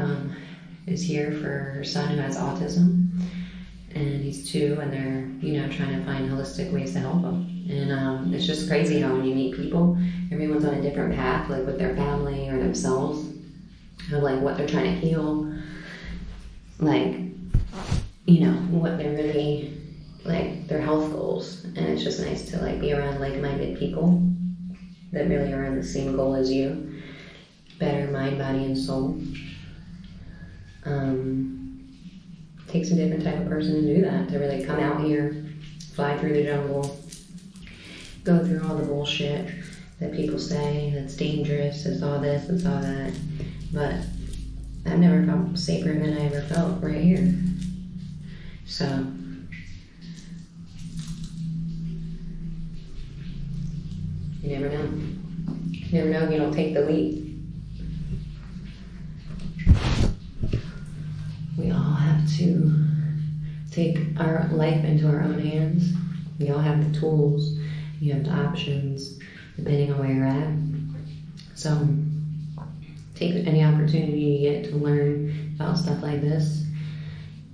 is here for her son who has autism, and he's 2, and they're trying to find holistic ways to help him. And it's just crazy how when you meet people, everyone's on a different path, like with their family or themselves, or like what they're trying to heal, like, what they're really, like their health goals. And it's just nice to like be around like-minded people that really are on the same goal as you. Better mind, body, and soul. Takes a different type of person to do that, to really come out here, fly through the jungle, go through all the bullshit that people say that's dangerous, it's all this, it's all that. But I've never felt safer than I ever felt right here. So you never know. You never know if you don't take the leap. We all have to take our life into our own hands. We all have the tools You have options depending on where you're at. So take any opportunity you get to learn about stuff like this.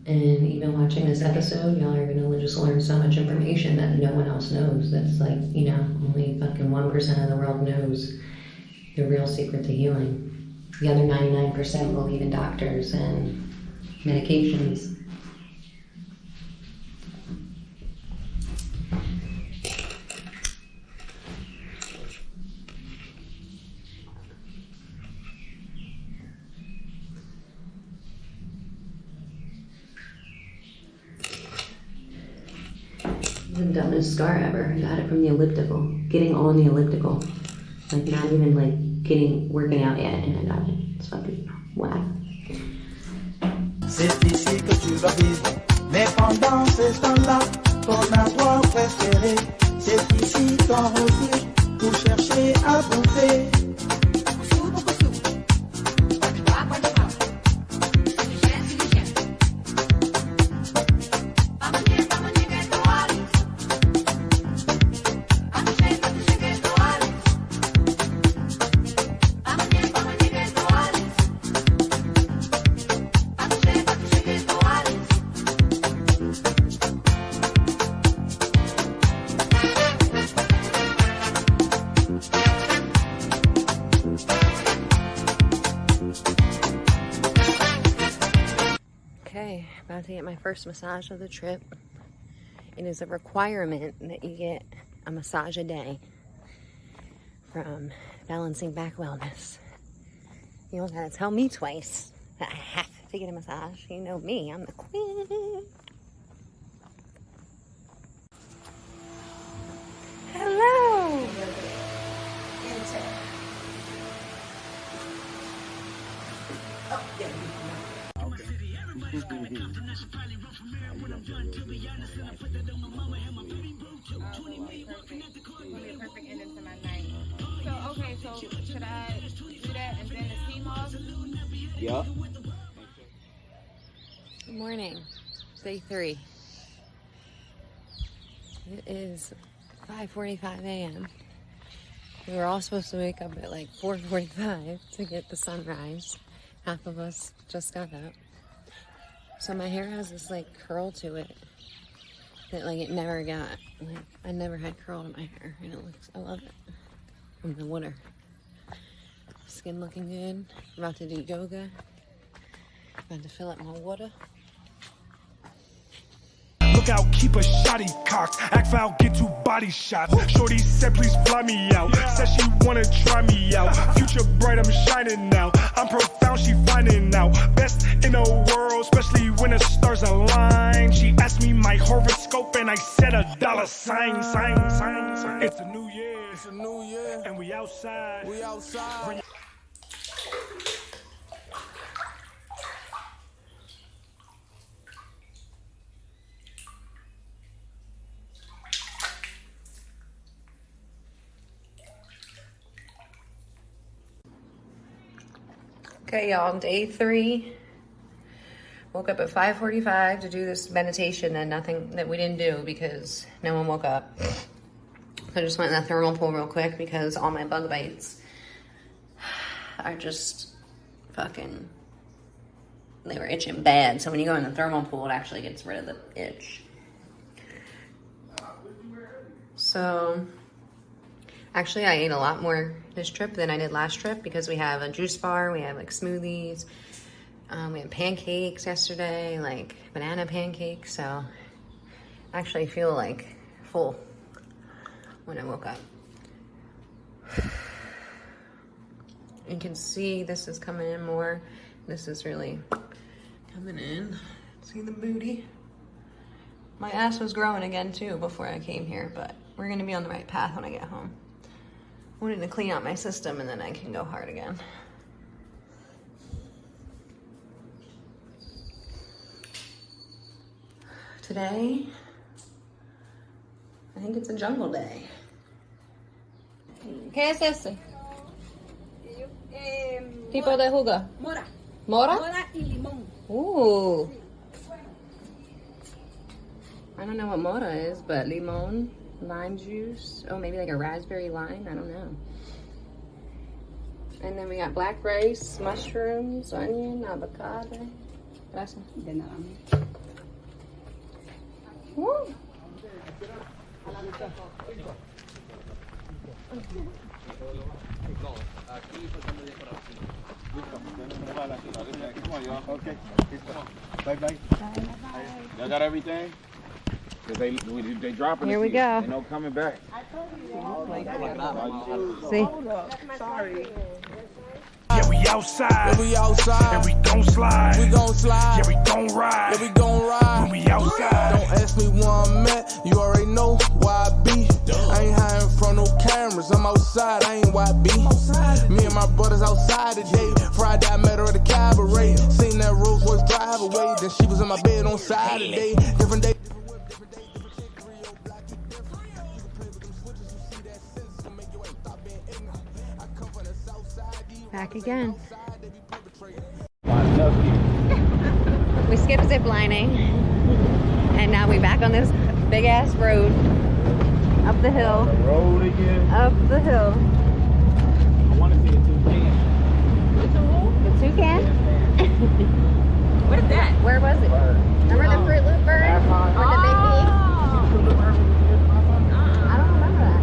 And even watching this episode, y'all are gonna just learn so much information that no one else knows. That's like, you know, only fucking 1% of the world knows the real secret to healing. The other 99% believe in doctors and medications. The dumbest scar ever. I got it from the elliptical. Getting on the elliptical. Like not even like working out yet, and I got it. It's fucking whack. C'est ici que tu vas vivre. Mais pendant ce temps-là, ton endroit préféré, c'est ici qu'on revient pour chercher à bouffer. Okay, about to get my first massage of the trip. It is a requirement that you get a massage a day from Balancing Back Wellness. You don't gotta tell me twice that I have to get a massage. You know me, I'm the queen. Hello! Perfect ending to my night. So, okay, so should I do that and then the steam off? Yeah. Good morning, day 3. It is 5:45 a.m. We were all supposed to wake up at like 4:45 to get the sunrise. Half of us just got up. So my hair has this like curl to it that like it never got. Like I never had curl in my hair, and it looks, I love it. From the water. Skin looking good. About to do yoga. About to fill up my water. Look out, keep a shotty cocked. Act foul, get 2 body shots. Shorty said, please fly me out. Said she wanna try me out. Future bright, I'm shining now. I'm profound, she finding out. Best in the world, especially when the stars align. She asked me my horoscope, and I said $, sign. It's a new year, and we outside. Okay, y'all, day 3. Woke up at 5:45 to do this meditation and nothing that we didn't do because no one woke up. So I just went in the thermal pool real quick because all my bug bites are just fucking, they were itching bad. So when you go in the thermal pool, it actually gets rid of the itch. So actually, I ate a lot more this trip than I did last trip because we have a juice bar, we have like smoothies, we had pancakes yesterday, like banana pancakes. So I actually feel like full when I woke up. You can see this is coming in more. This is really coming in. See the booty? My ass was growing again too before I came here, but we're gonna be on the right path when I get home. I wanted to clean out my system and then I can go hard again. Today, I think it's a jungle day. ¿Qué es ese? Tipo de jugo? Mora. Mora? Mora y limón. Ooh. I don't know what mora is, but limon. lime juice. Oh, maybe like a raspberry lime. I don't know. And then we got black rice, mushrooms, onion, avocado. Gracias. De nada. Woo. Come on, y'all. Okay. Bye-bye. Y'all got everything? Cause they dropping. Here we go. Ain't no coming back. See? Sorry. Yeah, we outside. Yeah, we outside. And we gon' slide. We gon' slide. Yeah, we gon' ride. Yeah, we gon' ride. When we outside. Don't ask me where I'm at. You already know why I be. I ain't hiding from no cameras. I'm outside. I ain't why I be. Me and my brothers outside today. Friday I met her at the cabaret. Seen that Rolls Royce drive away. Then she was in my bed on Saturday. Different day. Back again. We skipped zip lining. And now we back on this big ass road. Up the hill. Road again. Up the hill. I want to see a toucan. The toucan? What is that? Where was it? Remember the Fruit Loop bird? Or the big bee? I don't remember that.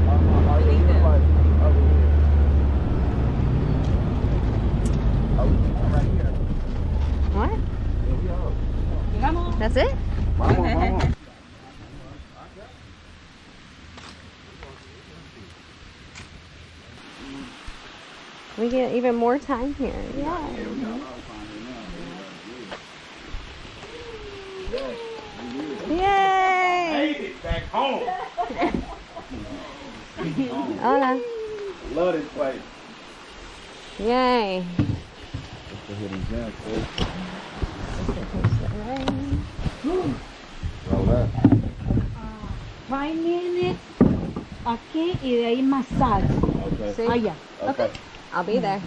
What? That's it? We get even more time here. Yeah. Yay! Made it back home. Hola. Love this place. Yay. It's the hidden gem, Roll up. 5 minutes aquí y de ahí masaje. Okay. See? Allá. Okay. I'll be there.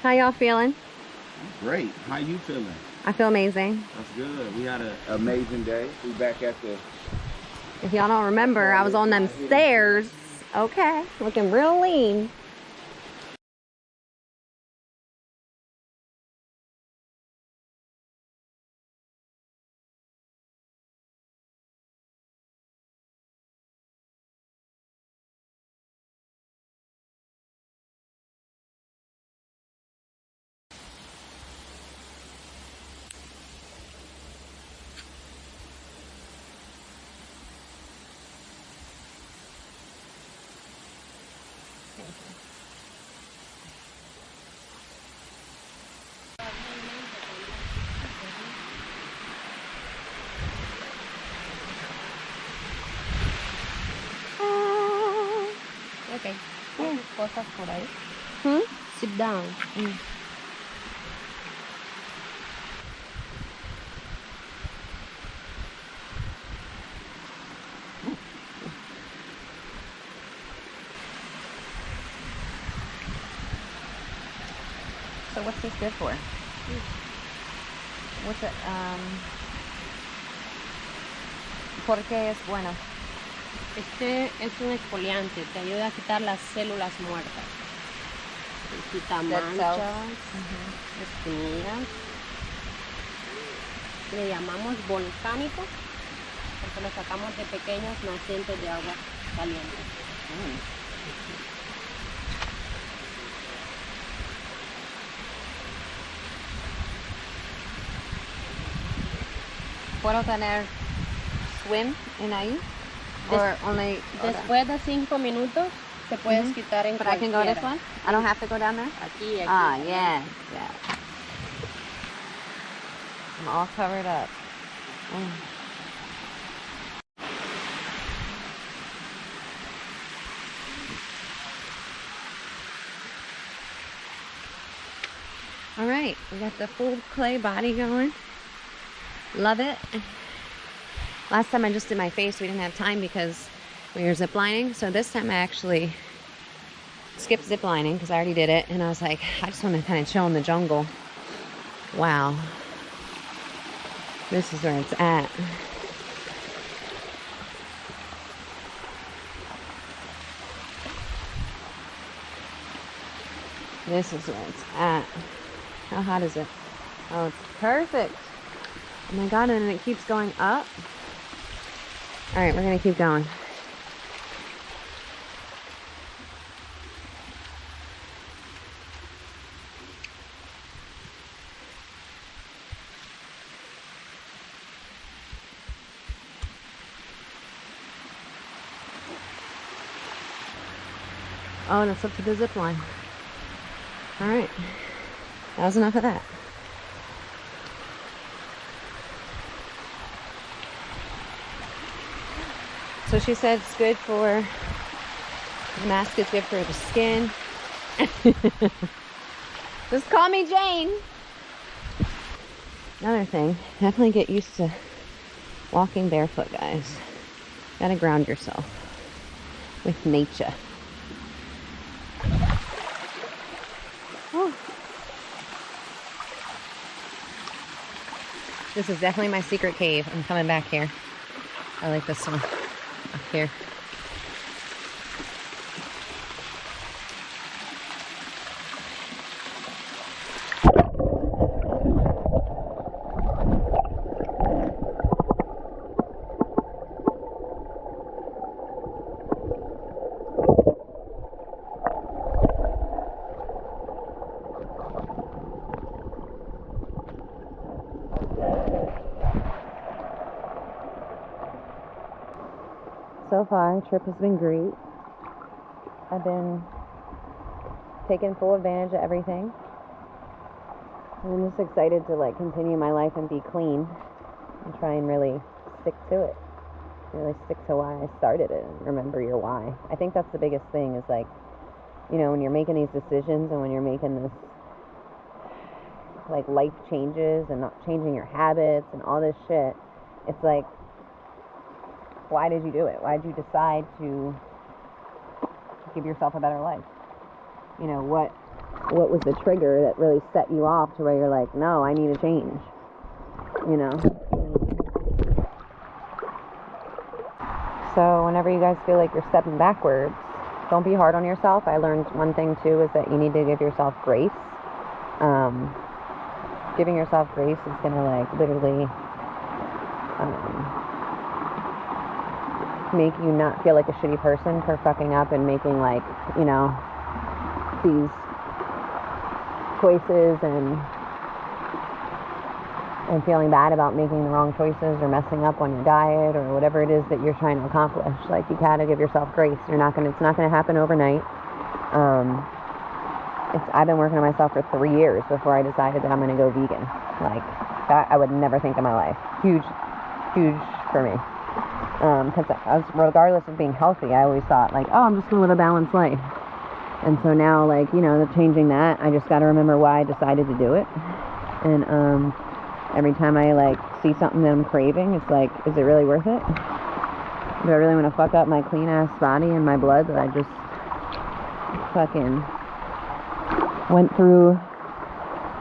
How y'all feeling? Great. How you feeling? I feel amazing. That's good. We had an amazing day. We back at the. If y'all don't remember, I was on them stairs. Okay, looking real lean. Okay. Cosas por ahí. Hmm? Sit down. So what's this good for? What's it, ¿por qué es bueno? Este es un exfoliante, te ayuda a quitar las células muertas. Quita manchas, espinillas. Le llamamos volcánico porque lo sacamos de pequeños nacientes de agua caliente. ¿Puedo tener swim en ahí? Or only Después de 5 minutos te puedes quitar en But I can go this cualquiera. one? I don't have to go down there? Aquí, aquí. Ah, yeah, yeah. I'm all covered up. All right, we got the full clay body going. Love it. Last time I just did my face, we didn't have time because we were ziplining. So this time I actually skipped ziplining because I already did it. And I was like, I just want to kind of chill in the jungle. Wow. This is where it's at. This is where it's at. How hot is it? Oh, it's perfect. Oh my God, and it keeps going up. All right, we're gonna keep going. Oh, and it's up to the zip line. All right, that was enough of that. So she said it's good for, the mask is good for the skin. Just call me Jane. Another thing, definitely get used to walking barefoot, guys. Gotta ground yourself with nature. This is definitely my secret cave. I'm coming back here. I like this one up here. So far, the trip has been great. I've been taking full advantage of everything. I'm just excited to like continue my life and be clean and try and really stick to it. Really stick to why I started it and remember your why. I think that's the biggest thing is like, you know, when you're making these decisions and when you're making this like life changes and not changing your habits and all this shit, it's like, why did you do it? Why did you decide to give yourself a better life? You know, what was the trigger that really set you off to where you're like, no, I need a change, you know? So whenever you guys feel like you're stepping backwards, don't be hard on yourself. I learned one thing too is that you need to give yourself grace. Giving yourself grace is gonna like literally make you not feel like a shitty person for fucking up and making like, you know, these choices and feeling bad about making the wrong choices or messing up on your diet or whatever it is that you're trying to accomplish. Like, you gotta give yourself grace. It's not gonna happen overnight. I've been working on myself for 3 years before I decided that I'm gonna go vegan. Like, that I would never think in my life. Huge for me. Because regardless of being healthy, I always thought like, oh, I'm just gonna live a balanced life. And so now, like, you know, changing that, I just gotta remember why I decided to do it. And every time I like see something that I'm craving, it's like, is it really worth it? Do I really want to fuck up my clean ass body and my blood that I just fucking went through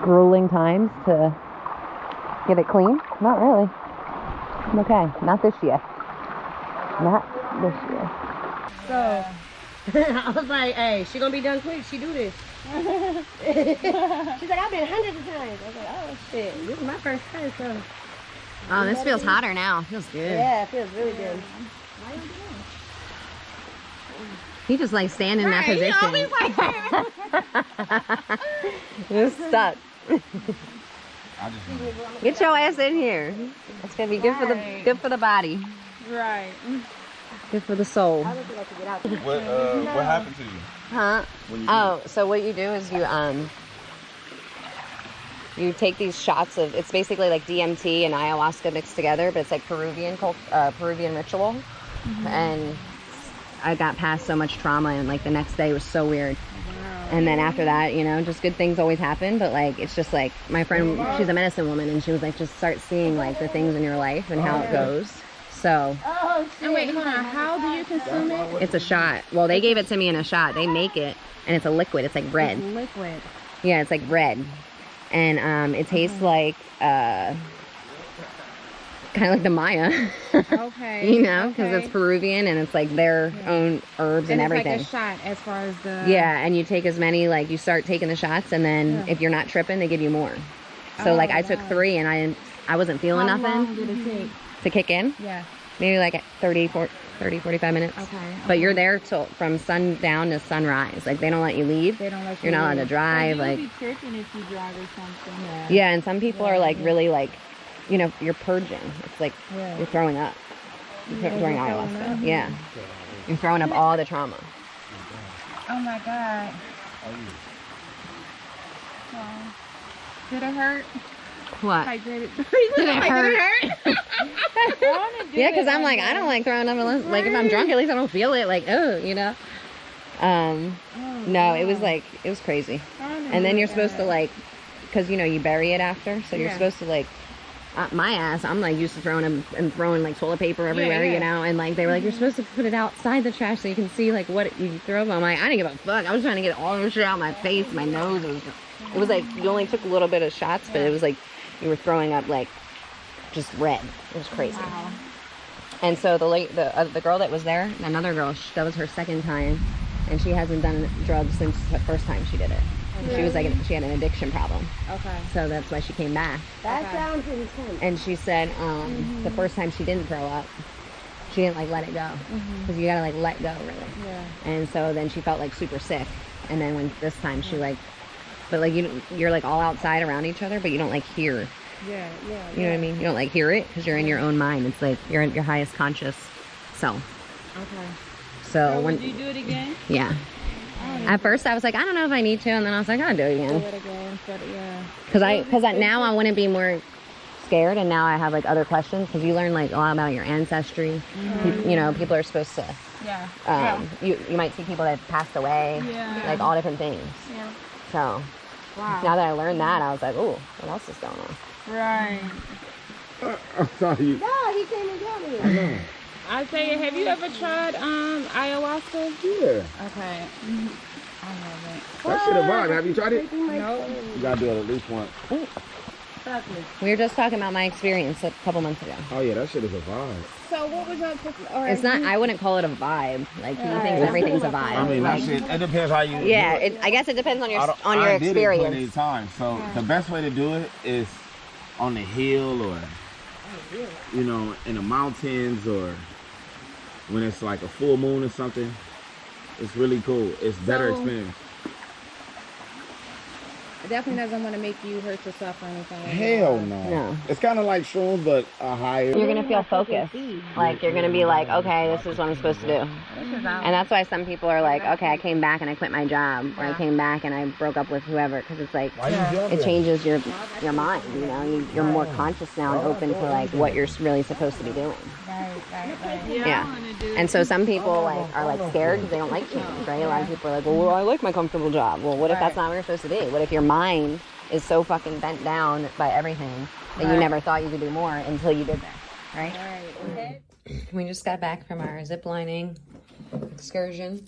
grueling times to get it clean? Not really. I'm okay. Not this year. Not this year. So, I was like, hey, she gonna be done quick. She do this. She's like, I've been hundreds of times. I was like, oh shit, this is my first time, so. Oh, this feels hotter now. It feels good. Yeah, it feels really good. He just like standing in that Right, he position. always like Just stuck. I just Get your ass in here. It's gonna be good for the body. Right. Good for the soul. what happened to you? Huh? Oh, so what you do is you take these shots of, it's basically like DMT and ayahuasca mixed together, but it's like Peruvian ritual. Mm-hmm. And I got past so much trauma, and like the next day was so weird. Wow. And then after that, you know, just good things always happen, but like it's just like my friend, she's a medicine woman, and she was like, just start seeing like the things in your life and how it goes. So. And wait, hold on. How do you consume it? It's a shot. Well, they gave it to me in a shot. They make it, and it's a liquid. It's like bread. It's liquid. Yeah, it's like bread. And it tastes like kind of like the Maya. Okay. You know, because it's Peruvian and it's like their own herbs and everything. It's like a shot as far as the... Yeah, and you take as many, like you start taking the shots, and then if you're not tripping, they give you more. So like I took 3 and I wasn't feeling nothing. How long did it take? To kick in? Yeah. Maybe like 30, 45 minutes. Okay. But you're there till from sundown to sunrise. Like they don't let you leave. They don't let You're not allowed to drive. Like be tripping if you drive or something. yeah, and some people are like really like, you know, you're purging. It's like you're throwing up during ayahuasca. Yeah. You're throwing up all the trauma. Oh my God. Oh. Did it hurt? What? Like, did it hurt? Yeah, because I'm like, I don't like throwing up unless, like, if I'm drunk, at least I don't feel it. Like, oh, you know. No, it was like, it was crazy. And then you're supposed to like, because you know you bury it after, so you're supposed to like. My ass, I'm like used to throwing like toilet paper everywhere, you know, and like they were like, you're supposed to put it outside the trash so you can see like what you throw. I'm like, I didn't give a fuck. I was trying to get all the shit out of my face, my nose. It was like you only took a little bit of shots, but it was like you were throwing up like just red. It was crazy. Wow. And so the girl that was there, another girl, that was her second time, and she hasn't done drugs since the first time she did it. She was like, she had an addiction problem. Okay. So that's why she came back. That sounds intense. And she said the first time she didn't throw up, she didn't like let it go. Because you gotta like let go really. Yeah. And so then she felt like super sick. And then when this time she like, but like you're like all outside around each other, but you don't like hear. Yeah. You know what I mean? You don't like hear it because you're in your own mind. It's like you're in your highest conscious self. Okay. So when did you do it again? Yeah. At first I was like, I don't know if I need to, and then I was like, I'll do it again. Do it again, yeah. Because now I want to be more scared, and now I have like other questions because you learn like a lot about your ancestry. You know, people are supposed to. Yeah. You might see people that passed away. Yeah. Like all different things. Yeah. So. Wow. Now that I learned that, I was like, oh, what else is going on? Right. I'm sorry. No, he came and got me. I know. I tell you, have you ever tried ayahuasca? Yeah. Okay. I haven't. That shit a vibe. Have you tried it? No. You gotta do it at least once. We were just talking about my experience a couple months ago. Oh yeah, that shit is a vibe. So what was your... It's not, I wouldn't call it a vibe. Like, he thinks everything's a vibe. I mean, that shit, it depends how you... Yeah, I guess it depends on your experience. I did it plenty of times. So the best way to do it is on the hill or, you know, in the mountains or when it's like a full moon or something. It's really cool. It's better experience. It definitely doesn't want to make you hurt yourself or anything. Hell no. It's kind of like shrooms, but a higher. You're going to feel focused. Like, you're going to be like, okay, this is what I'm supposed to do. And that's why some people are like, okay, I came back and I quit my job. Or I came back and I broke up with whoever. Because it's like, it changes your mind, you know? You're more conscious now and open to, like, what you're really supposed to be doing. Right. Yeah. And so some people, like, are, like, scared because they don't like change, right? A lot of people are like, well, I like my comfortable job. Well, what if that's not where you're supposed to be? What if your mind is so fucking bent down by everything that you never thought you could do more until you did that, right? We just got back from our zip lining excursion.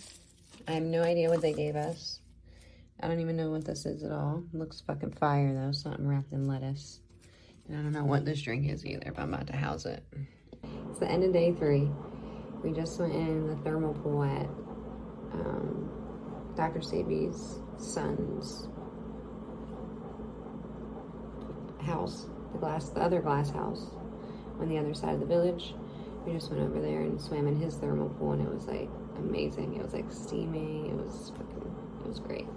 I have no idea what they gave us. I don't even know what this is at all. It looks fucking fire though, something wrapped in lettuce. And I don't know what this drink is either, but I'm about to house it. It's the end of day 3. We just went in the thermal pool at Dr. Sebi's son's house, the other glass house on the other side of the village. We just went over there and swam in his thermal pool, and it was like amazing. It was like steaming. It was great.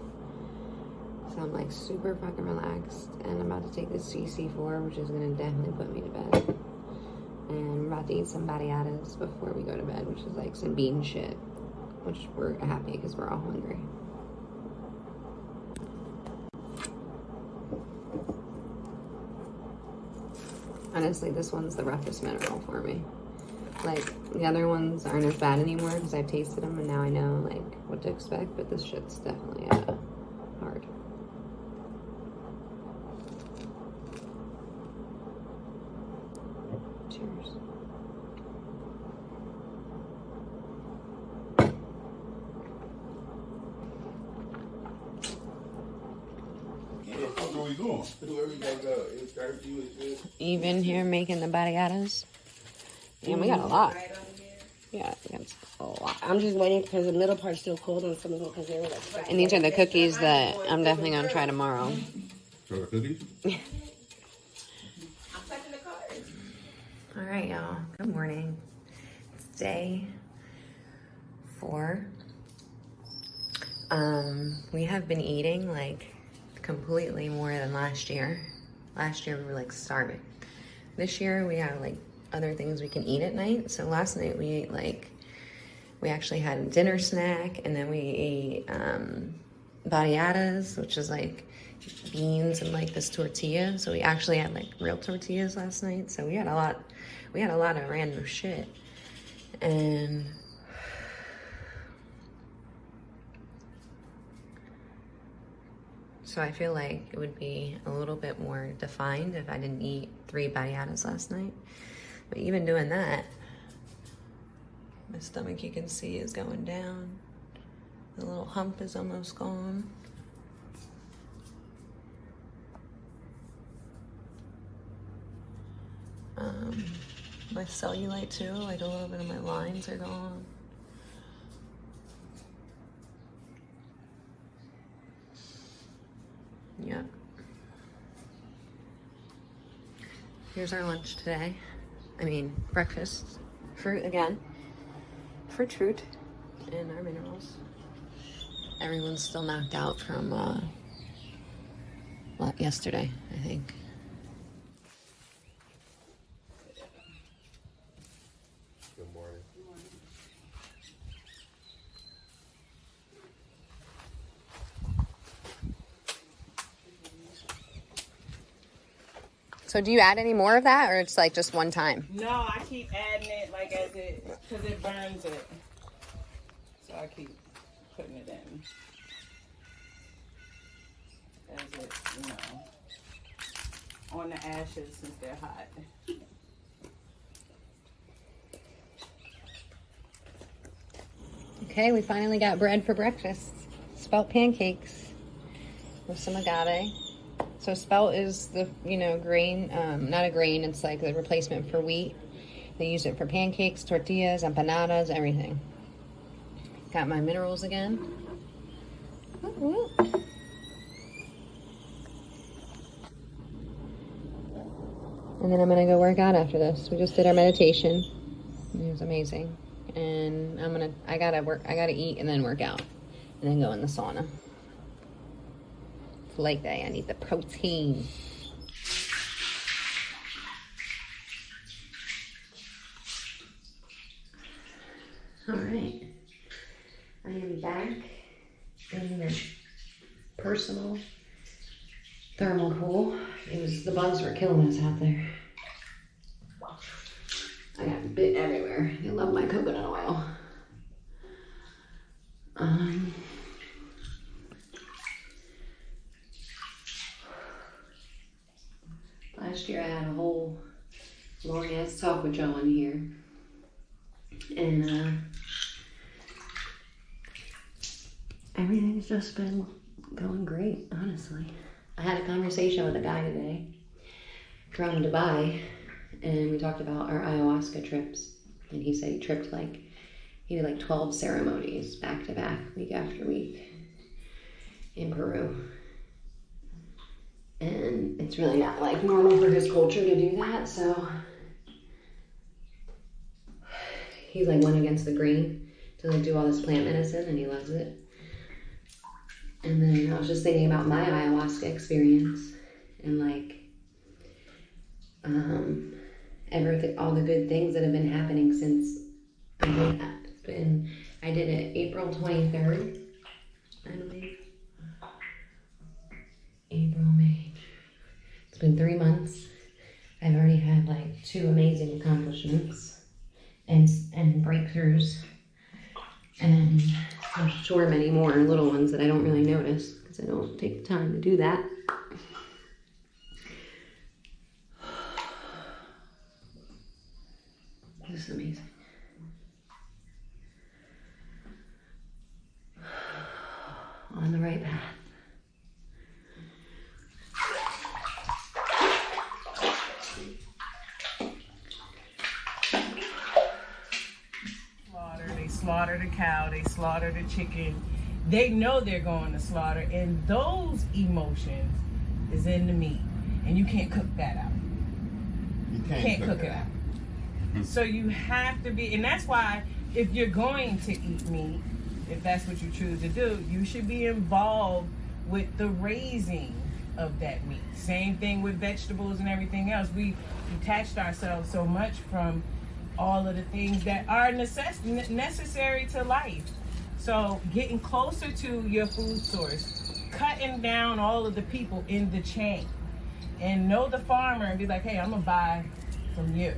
So I'm like super fucking relaxed, and I'm about to take this CC4, which is gonna definitely put me to bed. And we're about to eat some bariatas before we go to bed, which is like some bean shit, which we're happy because we're all hungry. Honestly, this one's the roughest mineral for me. Like, the other ones aren't as bad anymore because I've tasted them and now I know, like, what to expect, but this shit's definitely hard. Cheers. doing? Whoever you got it's curfew is good. Even here making the barriadas. Yeah, we got a lot. Yeah, we got a lot. I'm just waiting because the middle part's still cold and some of them because they were like. And these are the cookies that I'm definitely gonna try tomorrow. So the cookies? All right, y'all. Good morning. It's day 4. We have been eating like completely more than last year. Last year we were like starving. This year we have like other things we can eat at night. So last night we ate like, we actually had a dinner snack, and then we ate barriadas, which is like beans and like this tortilla. So we actually had like real tortillas last night. So we had a lot of random shit. And so I feel like it would be a little bit more defined if I didn't eat 3 barriadas last night. But even doing that, my stomach, you can see, is going down. The little hump is almost gone. My cellulite too, like a little bit of my lines are gone. Yep. Here's our lunch today. I mean, breakfast. Fruit again. Fruit and our minerals. Everyone's still knocked out from yesterday, I think. Good morning. So do you add any more of that, or it's like just one time? No, I keep adding it like as it, because it burns it. So I keep putting it in. As it, you know, on the ashes since they're hot. Okay, we finally got bread for breakfast. Spelt pancakes with some agave. So spelt is the, you know, grain, not a grain, it's like the replacement for wheat. They use it for pancakes, tortillas, empanadas, everything. Got my minerals again. Ooh. And then I'm gonna go work out after this. We just did our meditation. It was amazing. And I gotta eat and then work out. And then go in the sauna. Leg day, I need the protein. All right, I am back in the personal thermal pool. The bugs were killing us out there. I got bit everywhere. They love my coconut oil. Last year I had a whole long ass talk with Joe in here, and everything's just been going great, honestly. I had a conversation with a guy today from Dubai, and we talked about our ayahuasca trips, and he said he did like 12 ceremonies back to back, week after week in Peru. And it's really not like normal for his culture to do that, so he's like went against the grain to like do all this plant medicine, and he loves it. And then I was just thinking about my ayahuasca experience and like everything, all the good things that have been happening since I did that. I did it April 23rd, I believe. April, May. It's been 3 months. I've already had like 2 amazing accomplishments and breakthroughs, and I'm sure many more little ones that I don't really notice because I don't take the time to do that. This is amazing. On the right path. slaughter the cow, they slaughter the chicken. They know they're going to slaughter, and those emotions is in the meat, and you can't cook that out. You can't cook it out. So you have to be, and that's why if you're going to eat meat, if that's what you choose to do, you should be involved with the raising of that meat. Same thing with vegetables and everything else. We detached ourselves so much from all of the things that are necessary to life. So getting closer to your food source, cutting down all of the people in the chain, and know the farmer and be like, hey, I'm gonna buy from you.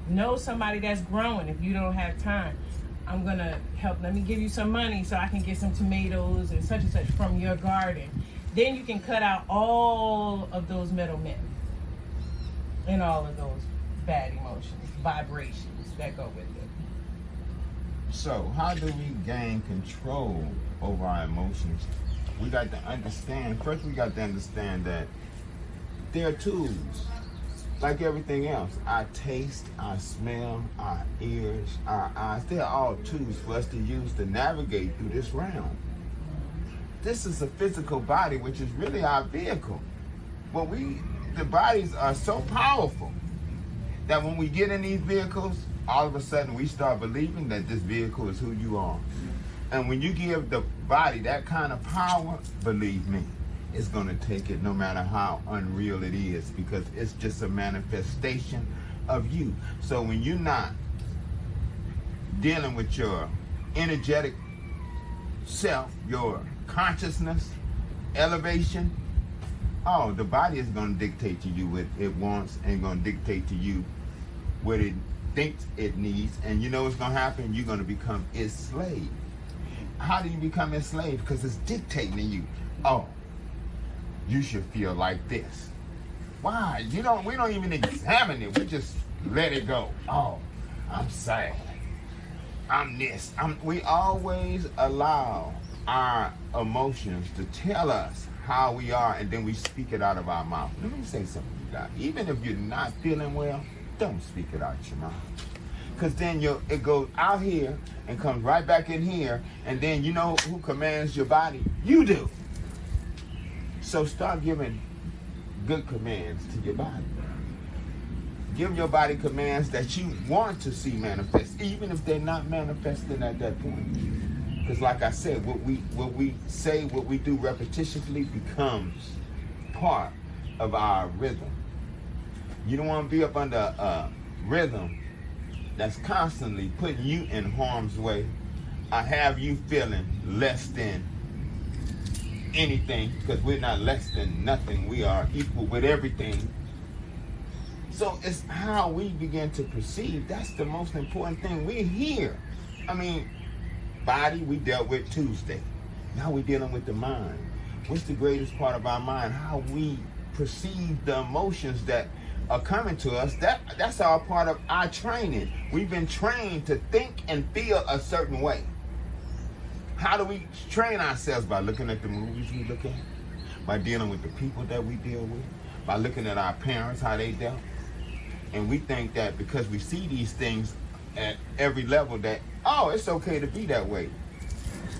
Know somebody that's growing. If you don't have time, I'm gonna help. Let me give you some money so I can get some tomatoes and such from your garden. Then you can cut out all of those middlemen and all of those bad emotions, vibrations that go with it. So how do we gain control over our emotions? We got to understand, first we got to understand that they're tools. Like everything else, our taste, our smell, our ears, our eyes, they're all tools for us to use to navigate through this realm. This is a physical body, which is really our vehicle. But the bodies are so powerful that when we get in these vehicles, all of a sudden we start believing that this vehicle is who you are. And when you give the body that kind of power, believe me, it's going to take it no matter how unreal it is, because it's just a manifestation of you. So when you're not dealing with your energetic self, your consciousness, elevation, the body is going to dictate to you what it wants and going to dictate to you what it thinks it needs. And you know what's going to happen? You're going to become its slave. How do you become its slave? Because it's dictating to you. You should feel like this. Why? We don't even examine it. We just let it go. I'm sad. I'm this. We always allow our emotions to tell us how we are, and then we speak it out of our mouth. Let me say something, you guys. Even if you're not feeling well, don't speak it out your mouth. Because then it goes out here and comes right back in here, and then you know who commands your body? You do. So start giving good commands to your body. Give your body commands that you want to see manifest, even if they're not manifesting at that point. Because like I said, what we say, what we do repetitively becomes part of our rhythm. You don't want to be up under a rhythm that's constantly putting you in harm's way, or have you feeling less than anything, because we're not less than nothing. We are equal with everything. So it's how we begin to perceive. That's the most important thing. We're here. Body we dealt with Tuesday. Now we're dealing with the mind. What's the greatest part of our mind? How we perceive the emotions that are coming to us. That's all part of our training. We've been trained to think and feel a certain way. How do we train ourselves? By looking at the movies we look at, by dealing with the people that we deal with, by looking at our parents, how they dealt. And we think that because we see these things at every level that, it's okay to be that way.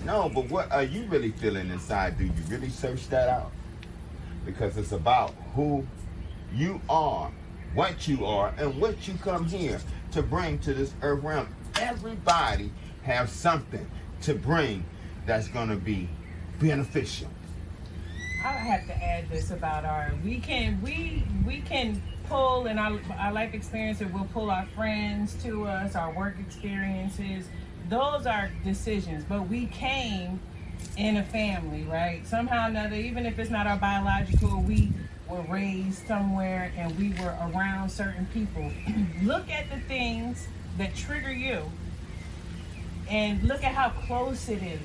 No, but what are you really feeling inside? Do you really search that out? Because it's about who you are, what you are, and what you come here to bring to this earth realm. Everybody has something to bring that's going to be beneficial. I have to add this about we can pull in our life experiences. We'll pull our friends to us, our work experiences. Those are decisions, but we came in a family, right? Somehow or another, even if it's not our biological, we were raised somewhere and we were around certain people. Look at the things that trigger you and look at how close it is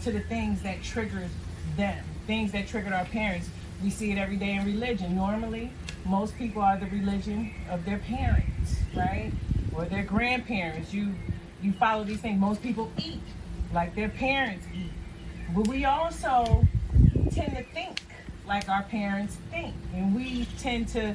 to the things that trigger them, things that triggered our parents. We see it every day in religion. Normally, most people are the religion of their parents, right? Or their grandparents. You follow these things. Most people eat like their parents eat. But we also tend to think like our parents think. And we tend to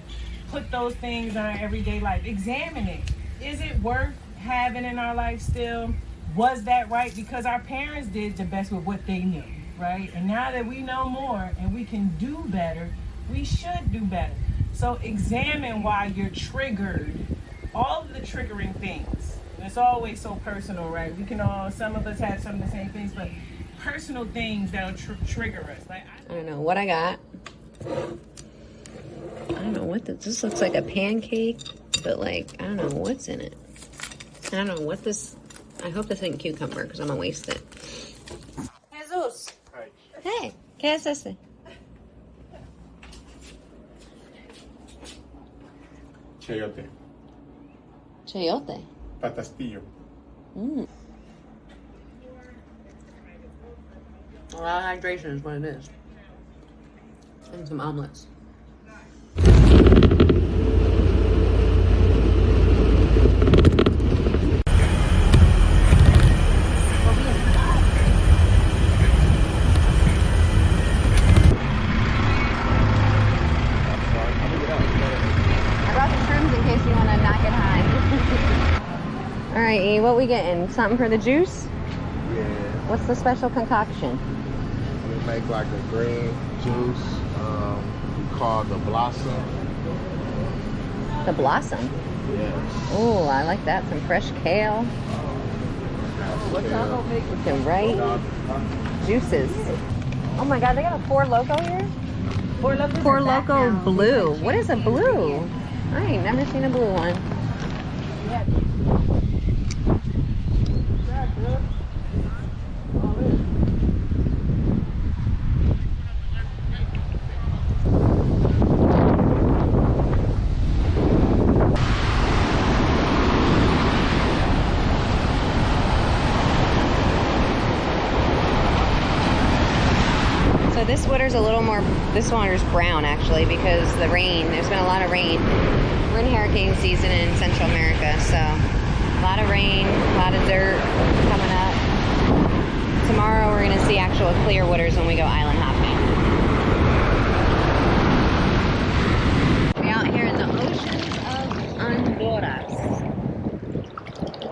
put those things in our everyday life. Examine it. Is it worth having in our life still? Was that right? Because our parents did the best with what they knew, right? And now that we know more and we can do better, we should do better. So examine why you're triggered. All of the triggering things. It's always so personal, right? We can all, some of us have some of the same things, but personal things that'll trigger us. Like I don't know what I got. I don't know what this looks like, a pancake, but like, I don't know what's in it. I don't know what this, I hope this ain't cucumber because I'm gonna waste it. Jesus. Hey, ¿qué es ese? Chayote. Chayote. Patastillo. Mm. A lot of hydration is what it is. And some omelets. All right, E, what we getting? Something for the juice? Yeah. What's the special concoction? We make like a green juice. We call the blossom. The blossom? Yes. Oh, I like that. Some fresh kale. Some right juices. Oh my God, they got a Four Loko here? Four Loko blue. What is a blue? I ain't never seen a blue one. So this water's a little more, this water's brown actually because the rain, there's been a lot of rain. We're in hurricane season in Central America, so a lot of rain, a lot of dirt coming up. Tomorrow we're gonna see actual clear waters when we go island hopping. We're out here in the ocean of Honduras.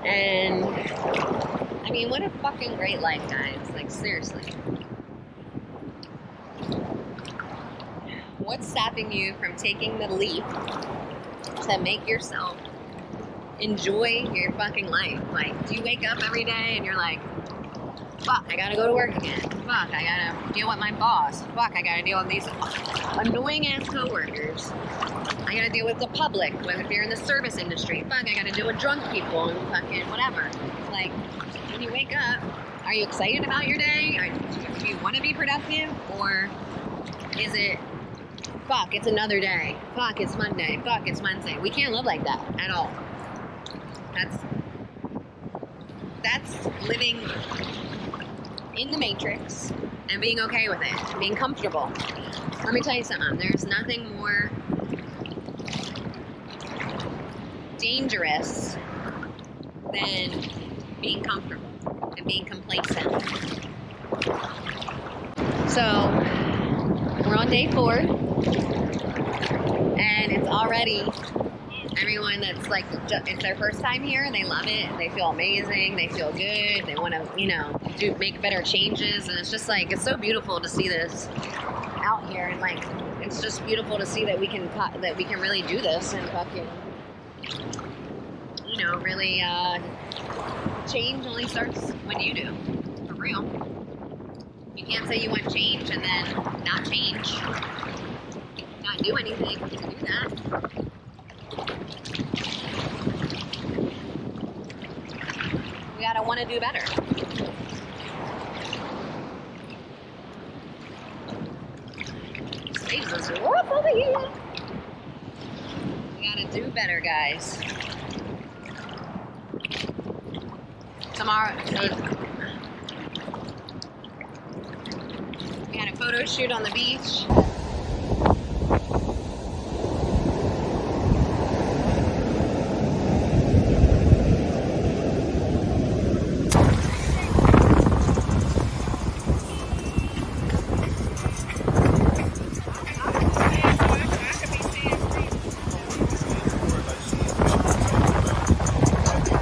And I mean, what a fucking great life, guys. Like, seriously. What's stopping you from taking the leap to make yourself enjoy your fucking life? Like, do you wake up every day and you're like, fuck, I gotta go to work again. Fuck, I gotta deal with my boss. Fuck, I gotta deal with these annoying ass coworkers. I gotta deal with the public, if you're in the service industry. Fuck, I gotta deal with drunk people and fucking whatever. Like, when you wake up, are you excited about your day? Do you want to be productive? Or is it, fuck, it's another day. Fuck, it's Monday. Fuck, it's Wednesday. We can't live like that at all. That's living in the matrix and being okay with it, being comfortable. Let me tell you something. There's nothing more dangerous than being comfortable and being complacent. So, we're on day 4, and it's already everyone that's like, it's their first time here, they love it, they feel amazing, they feel good, they want to, you know, make better changes, and it's just like, it's so beautiful to see this out here, and like, it's just beautiful to see that we can really do this, and fucking, you know, really, change only starts when you do, for real. You can't say you want change and then not change, not do anything to do that. We gotta want to do better. Space is rough over here. We gotta do better, guys. Tomorrow, we had a photo shoot on the beach.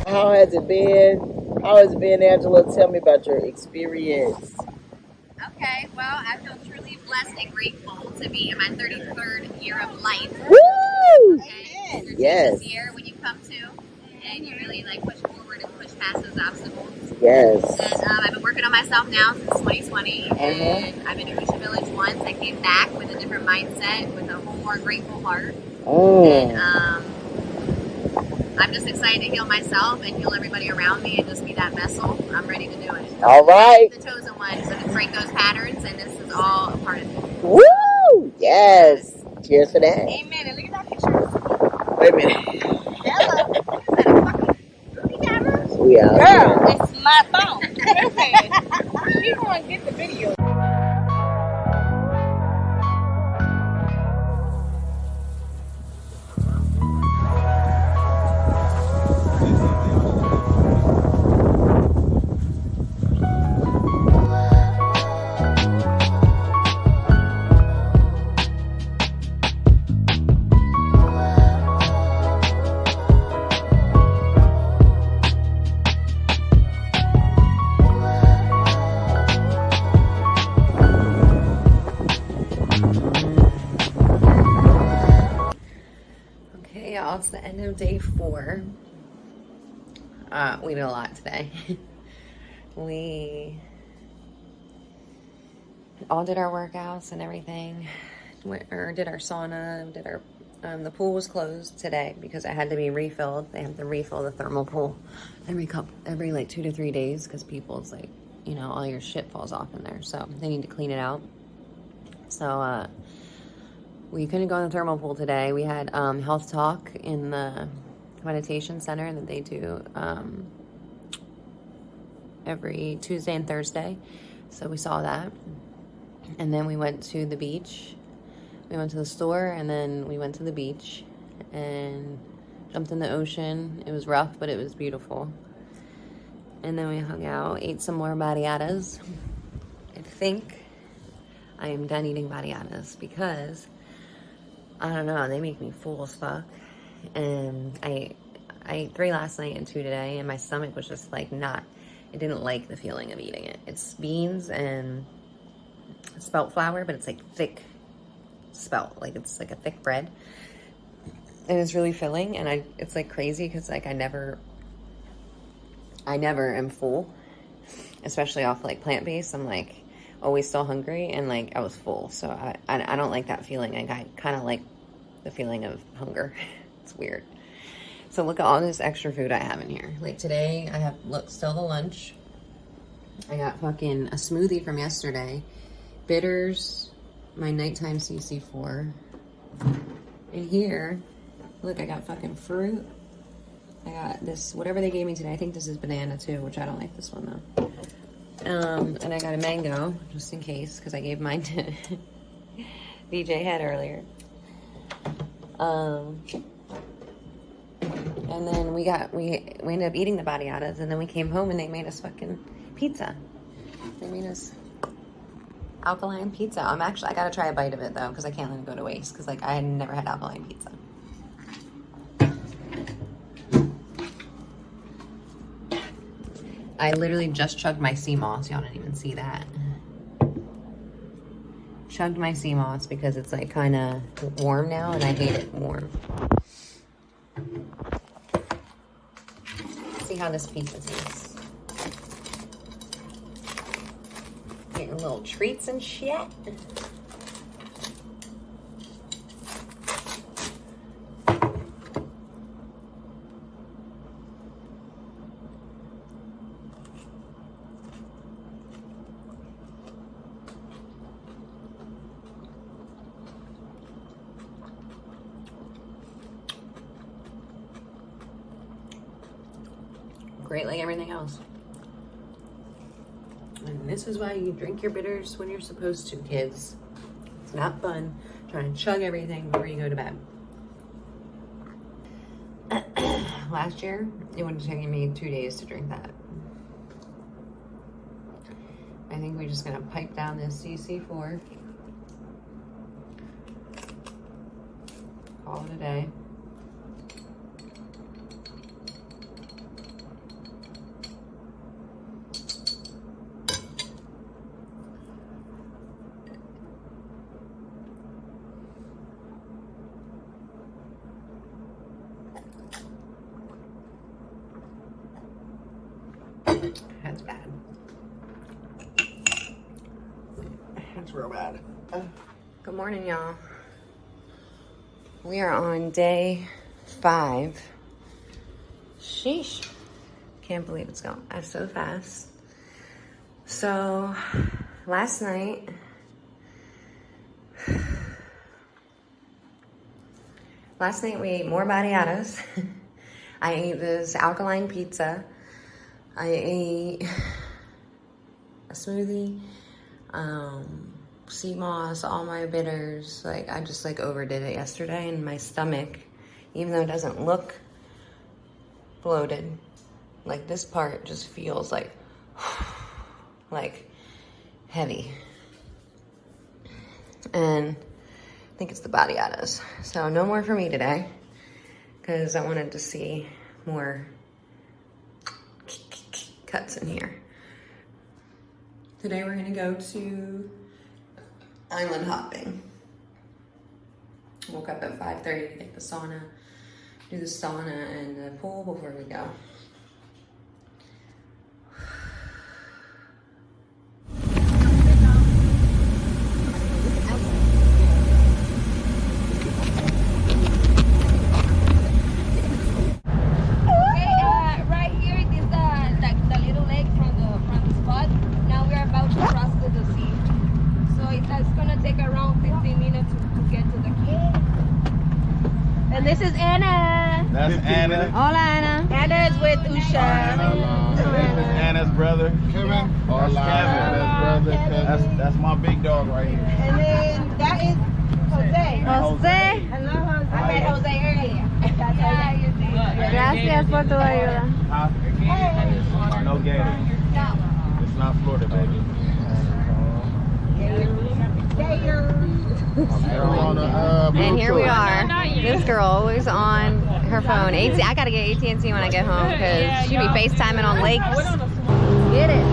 How has it been? How has it been, Angela? Tell me about your experience. Okay, well, I feel truly blessed and grateful to be in my 33rd year of life. Woo! Okay? Yes. This year when you come to, and you really like push forward and push past those obstacles. Yes. And I've been working on myself now since 2020, and I've been to Usha Village once. I came back with a different mindset, with a whole more grateful heart. And I'm just excited to heal myself and heal everybody around me and just be that vessel. I'm ready to do it. All right. I'm the chosen one, so to break those patterns, and this is all a part of it. Woo! Yes. Cheers for that. Amen. And look at that picture. Wait a minute. We are. Girl, it's my phone. We gonna get the video. Okay, y'all, it's the end of day 4. We did a lot today. We all did our workouts and everything. Did our sauna, did our the pool was closed today because it had to be refilled. They have to refill the thermal pool every like 2 to 3 days because people's like, you know, all your shit falls off in there, so they need to clean it out. So we couldn't go in the thermal pool today. We had health talk in the meditation center that they do every Tuesday and Thursday. So we saw that. And then we went to the beach. We went to the store and then we went to the beach and jumped in the ocean. It was rough, but it was beautiful. And then we hung out, ate some more barriadas. I think I am done eating barriadas because I don't know, they make me full as fuck. And I ate 3 last night and 2 today, and my stomach was just like it didn't like the feeling of eating it. It's beans and spelt flour, but it's like thick spelt, like it's like a thick bread. And it's really filling, and it's like crazy because like I never am full, especially off like plant-based. I'm like always still hungry, and like I was full, so I don't like that feeling. I kind of like the feeling of hunger. It's weird. So look at all this extra food I have in here. Like today I have, look, still the lunch. I got fucking a smoothie from yesterday, bitters, my nighttime CC4. In here, look, I got fucking fruit. I got this, whatever they gave me today. I think this is banana too, which I don't like this one though. And I got a mango, just in case, because I gave mine to DJ Head earlier. And then we ended up eating the barriadas, and then we came home and they made us fucking pizza. They made us alkaline pizza. I gotta try a bite of it though, because I can't let it go to waste, because like I had never had alkaline pizza. I literally just chugged my sea moss. Y'all didn't even see that. Chugged my sea moss because it's like kind of warm now, and I hate it warm. See how this pizza tastes. Getting little treats and shit. Great like everything else. And this is why you drink your bitters when you're supposed to, kids. It's not fun trying to chug everything before you go to bed. Last year, it would have taken me 2 days to drink that. I think we're just gonna pipe down this CC4. Call it a day. That's bad. It's real bad. Good morning, y'all. We are on day 5. Sheesh. Can't believe it's going by so fast. So, last night, we ate more batiatas. I ate this alkaline pizza. I ate a smoothie, sea moss, all my bitters. Like, I just like overdid it yesterday, and my stomach, even though it doesn't look bloated, like this part just feels like heavy. And I think it's the batiatas. So no more for me today, because I wanted to see more cuts in here. Today we're gonna go to island hopping. Woke up at 5:30 to get the sauna, do the sauna and the pool before we go. This is Anna. That's Anna. Hola, Anna. Anna is with Usha. This is Anna's brother. Kevin. That's Kevin. That's my big dog right here. And then that is Jose. Jose. Hello, Jose. I met Jose earlier. Gracias por tu ayuda. Huh? No gator. It's not Florida, baby. And here we are. This girl always on her phone. I gotta get AT&T when I get home, because she be FaceTiming on lakes. Get it.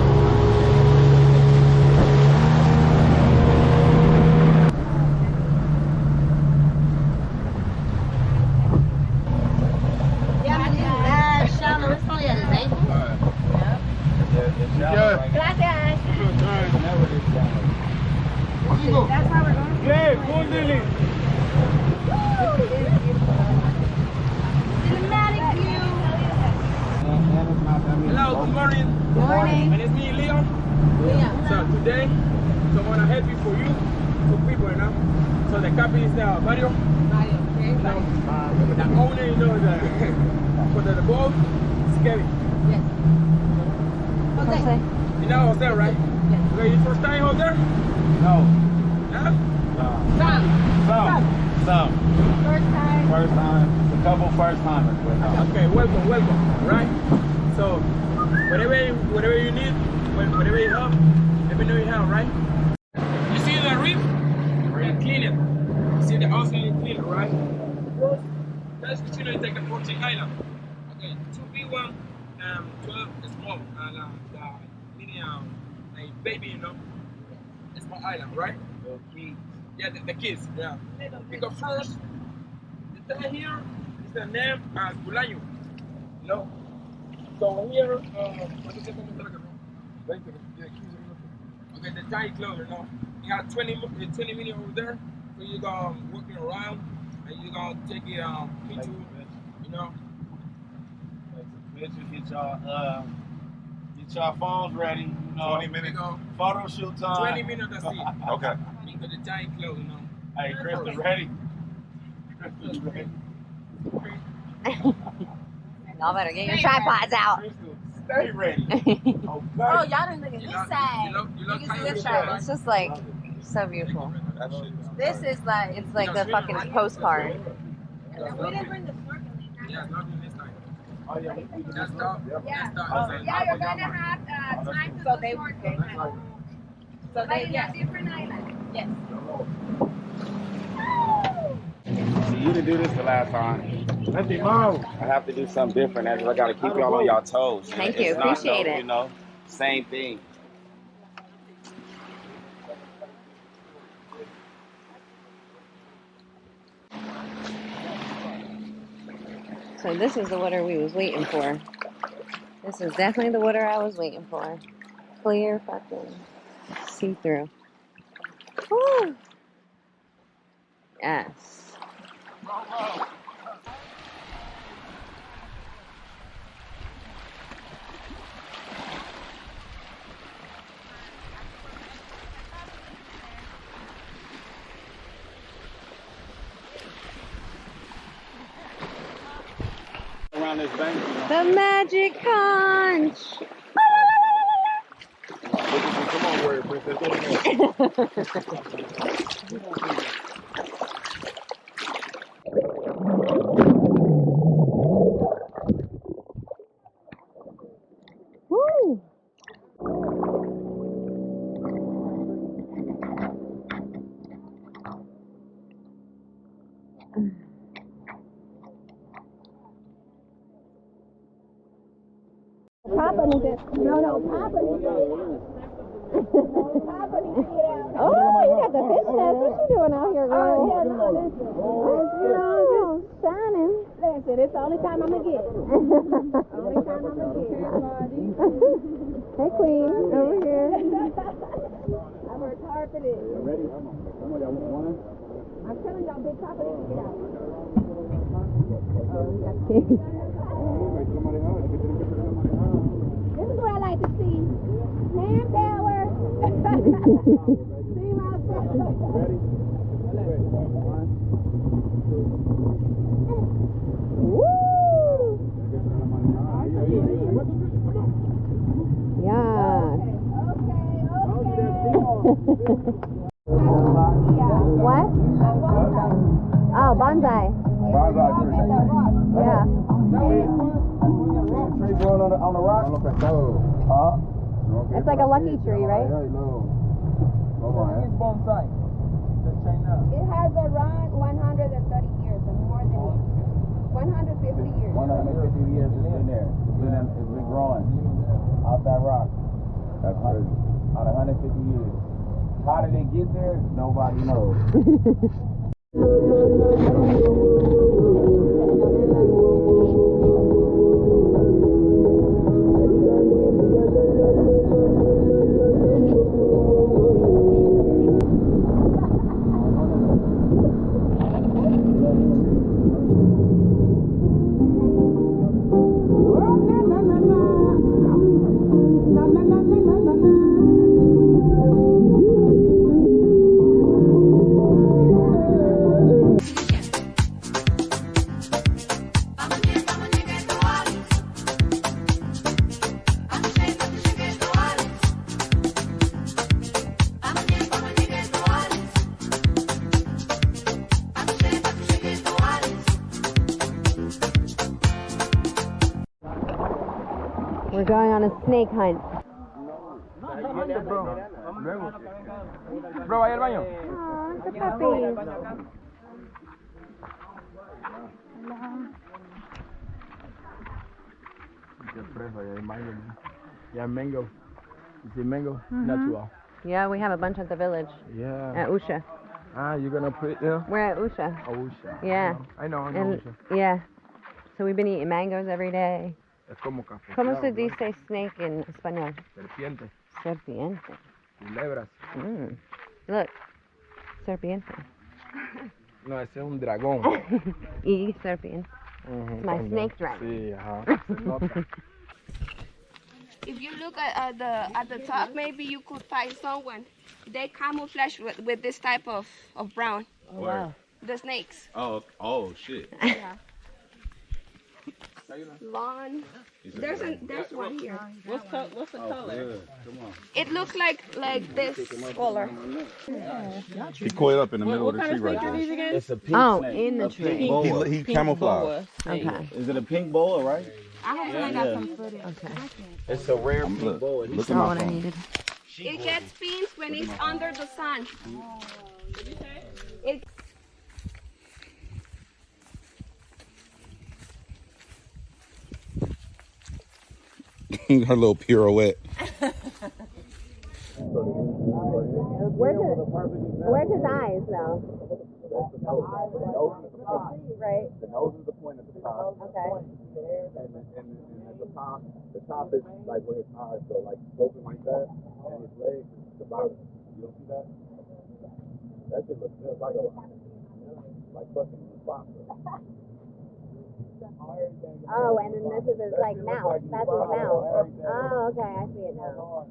That's why we're going. Cinematic view. Hello, good morning. Good morning. My name is me, Leon. So today, so I want to help you for you, for people, you know. So the captain is Mario. The owner, you know, for the boat, Sebi. Yes. Jose. You know Jose, right? Yes. Okay, your first time out there? No. Yeah? Some. First time. First time. A couple first timers. Okay, welcome. Right? So, whatever you need, whatever you have, let me know you have, right? You see the reef? Clean it. You see the outside, you clean it, right? Let's continue to take a 14 island. Okay, 2 big one, 12 is small, and the medium, like baby, you know, it's my island, right? Yeah, the kids, yeah. Because first, the thing here is the name Bulaño, you know? So here, okay, the giant clothes, you know? You got 20 minutes over there, so you go walking around, and you gonna take a picture, you know? Pictures, get y'all phones ready. You know, 20 minutes. Photo shoot time. 20 minutes, that's it. Okay. Because the giant clothes, you know? Hey, Kristen, ready? Kristen, ready? Y'all better get your tripods out. Kristen, stay ready. Okay. Oh, y'all didn't look at this side. You look Look at this side. It's just like so beautiful. This is like. It's like the fucking postcard. We didn't bring the snorkeling. Yeah, not doing this time. Oh, yeah. That's tough. Yeah. That's tough. Yeah, you're gonna have time to go snorkeling. So they, yeah, different islands. Yes. So you didn't do this the last time. I have to do something different. I got to keep y'all on y'all toes. Thank you. It's not Appreciate it. You know, same thing. So this is the water we was waiting for. This is definitely the water I was waiting for. Clear fucking see-through. Woo! Yes. Around this bank, you know. The magic conch! Come on, warrior princess. Woo! Papa needs it. No, Papa needs it. Papa needs to get out. Oh, you got the fish nest. What you doing out here, girl? Oh, yeah, no, listen. Just shining. Listen, it's the only time I'm going to get it. Only time I'm going to get it. Hey, Queen. Over here. I worked hard for this. Ready? Come on, y'all want one? I'm telling y'all, Big Papa needs to get out. This is what I like to see. Hand power. See myself. Ready? Woo! Yeah. What? Oh, bonsai. Yeah. Tree growing on the rock? It's like a lucky tree, right? It's bonsai. It has around 130 years and more than 150 years. 150 years it's been there. It's been growing out that rock. That's crazy. Out of 150 years. How did it get there? Nobody knows. We're going on a snake hunt. Bro, ¿hay el baño? Oh, the puppies. Yeah, mango. You see mango? Natural. Yeah, we have a bunch at the village. Yeah. At Usha. Ah, you're gonna put it there? We're at Usha. Oh, Usha. Yeah. I know And Usha. yeah. So we've been eating mangoes every day. Es como café. ¿Cómo se dice snake in español? Serpiente. Serpiente. Culebras. Mm. Look. Serpiente. No, ese es un dragón. Y serpiente. It's my snake dragon. Sí, ajá. Se nota. If you look at the top, maybe you could find someone. They camouflage with this type of brown. Oh, wow. The snakes. Oh shit. Yeah. Lawn. There's one here. What's the color? Come on. It looks like this color. He coiled up in the middle of the tree right Are now. these again? It's a pink Oh, snake. in the A tree. pink boa. He Pink camouflaged. boa. Okay. Is it a pink boa, right? I hope I got some footage. Okay. It's a rare pink Look, boa. look That's at not my what I phone. needed. It gets pins when it's under the sun. It Her little pirouette. Where's his eyes though? Right. The nose is the point at the top. Okay. and at the top is like where his eyes go, like sloping like that, and his legs is the bottom. You don't see that? That shit looks just like fucking boxer. Oh, and then this is his like mouth. That's his mouth. Oh, okay, I see it now.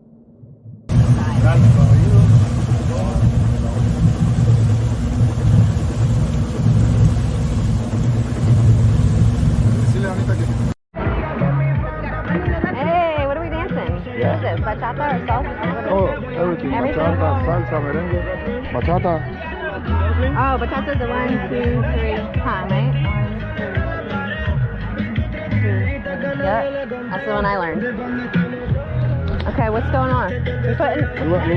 Hey, what are we dancing? What is this? Bachata or salsa? Oh, everything. Bachata, salsa, merengue, bachata. Oh, bachata is the 1, 2, 3 time, right? 1, 2, 3. Yep, that's the one I learned. Okay, what's going on? We're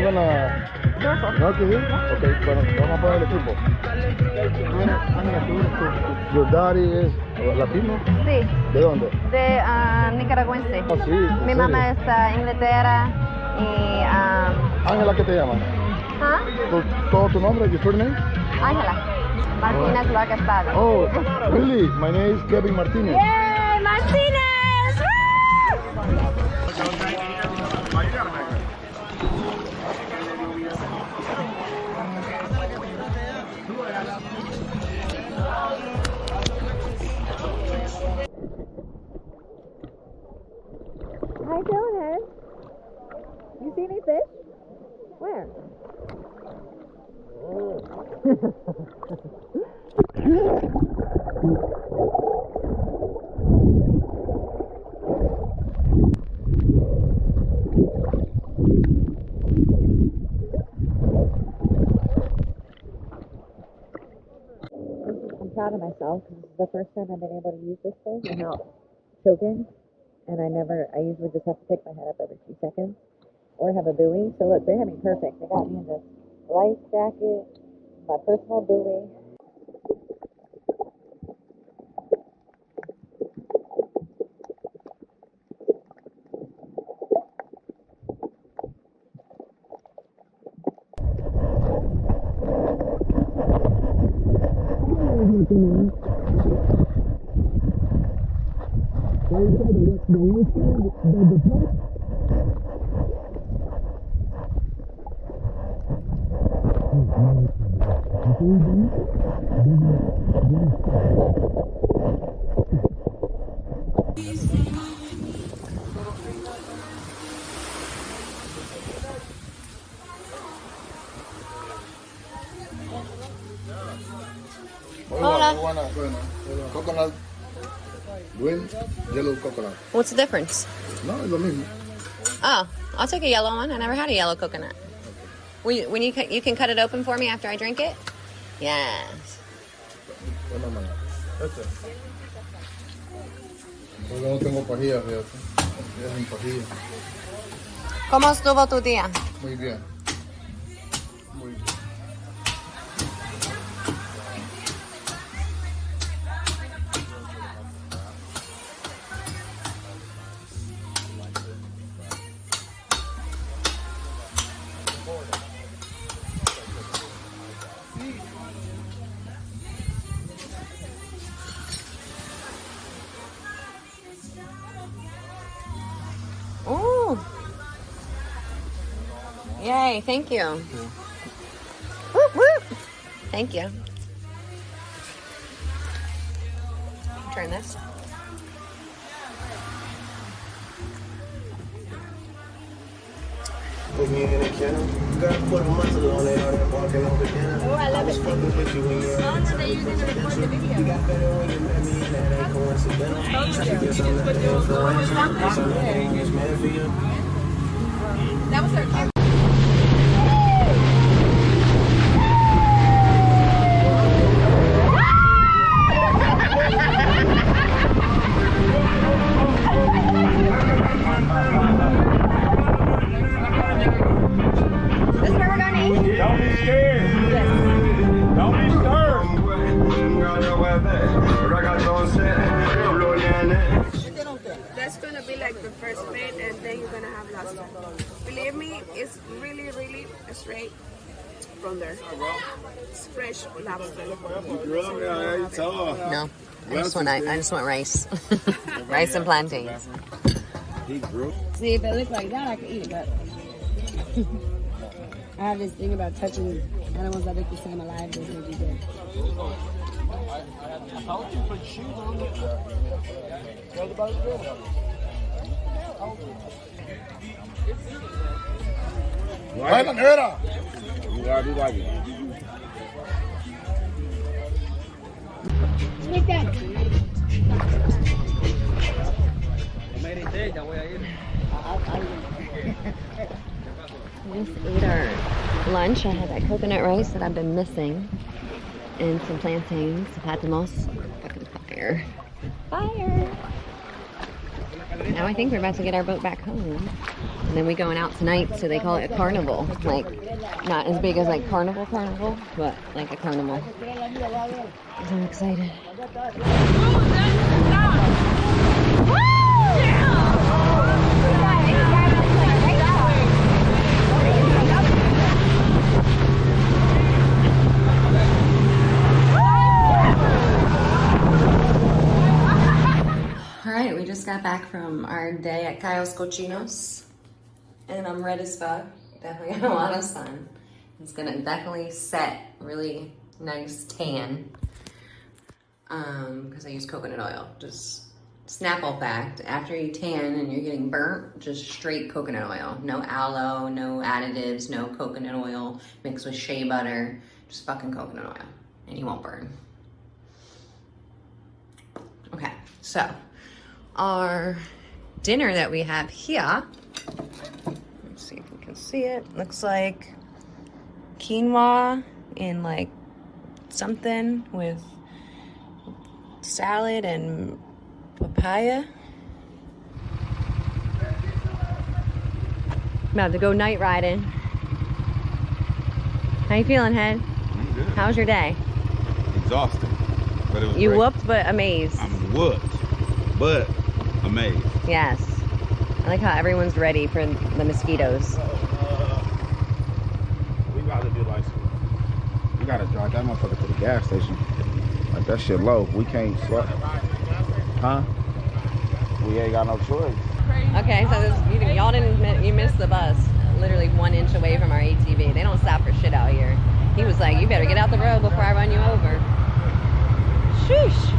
gonna... ¿No here? Okay, bueno, vamos a poner el equipo. Your daddy is latino? Sí. ¿De dónde? De nicaragüense. Oh, sí. Mi mamá es Inglaterra y... Ángela, ¿qué te llaman? ¿Ah? ¿Todo tu nombre? Your full name? Ángela. Martínez Vargas Padre. Oh, really? My name is Kevin Martinez. Yay, Martinez! Woo! Hi, Dylan. You see any fish? Where? I'm proud of myself because this is the first time I've been able to use this thing without choking. And I usually just have to pick my head up every 2 seconds or have a buoy. So look, they had me perfect. They got me in this life jacket, my personal buoy. Hola. Coconut, green, yellow coconut. What's the difference? No, es lo mismo. Oh, I'll take a yellow one. I never had a yellow coconut. When you can cut it open for me after I drink it? Yes. No tengo pajilla, fíjate. Es un pajilla. ¿Cómo estuvo tu día? Muy bien. Muy bien. Ooh. Yay, thank you. Whoop, whoop. Thank you. Turn this. Put me in the kennel. Gotta put a muzzle on it, or they're walking over dinner. Oh, I love it. Fucking with you when you're on the day you're gonna record the video. You got better when you met me, and that ain't coincidental. That was her camera. Don't be scared. Don't be scared. That's gonna be like the first bait, and then you're gonna have lobster. Believe me, it's really, really straight from there. It's fresh lobster. No. I just want rice. Rice and plantains. See, if it looked like that, I could eat it, but I have this thing about touching animals that look the same alive. Those would be good. Right on era. Yeah, I do like it. Take that. We just ate our lunch. I had that coconut rice that I've been missing, and some plantains, patimos. Fucking fire. Fire! Now I think we're about to get our boat back home. And then we going out tonight, so they call it a carnival. Like, not as big as like carnival, but like a carnival. So I'm excited. All right, we just got back from our day at Cayo's Cochinos, and I'm red as fuck. Definitely got a lot of sun. It's gonna definitely set really nice tan, because I use coconut oil. Just Snapple fact, after you tan and you're getting burnt, just straight coconut oil. No aloe, no additives, no coconut oil mixed with shea butter, just fucking coconut oil, and you won't burn. Okay, so our dinner that we have here, let's see if we can see it, looks like quinoa in like something with salad and papaya. About to go night riding. How you feeling, Head? I'm good. How was your day? Exhausted, but it was You great. whooped but amazed. I'm whooped, but amazed. Yes. I like how everyone's ready for the mosquitoes. We about to do like some. We gotta drive that motherfucker to the gas station. Like that shit low. We can't sweat. Huh? We ain't got no choice. Okay, so you missed the bus. Literally 1 inch away from our ATV. They don't stop for shit out here. He was like, you better get out the road before I run you over. Shoosh.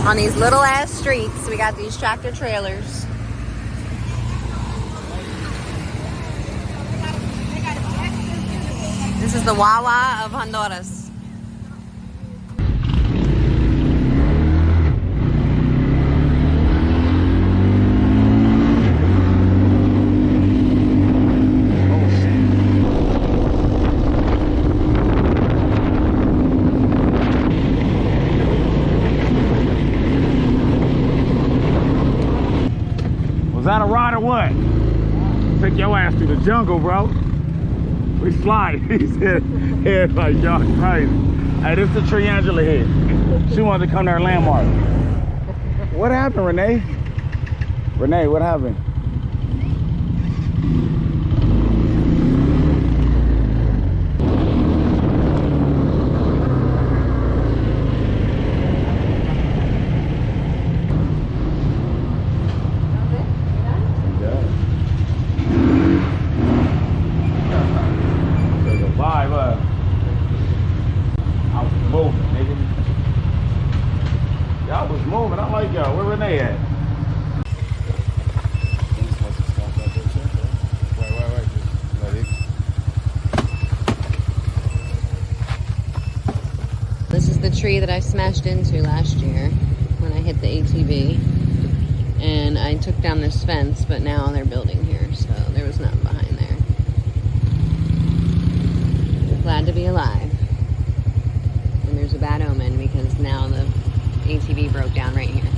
On these little ass streets, we got these tractor trailers. This is the Wawa of Honduras. Was that a ride or what? Take your ass through the jungle, bro. We slide. He said, head like y'all crazy. Hey, this is the tree Angela hit. She wanted to come to her landmark. What happened, Renee? Renee, what happened? Tree that I smashed into last year when I hit the ATV, and I took down this fence, but now they're building here, so there was nothing behind there. I'm glad to be alive. And there's a bad omen because now the ATV broke down right here.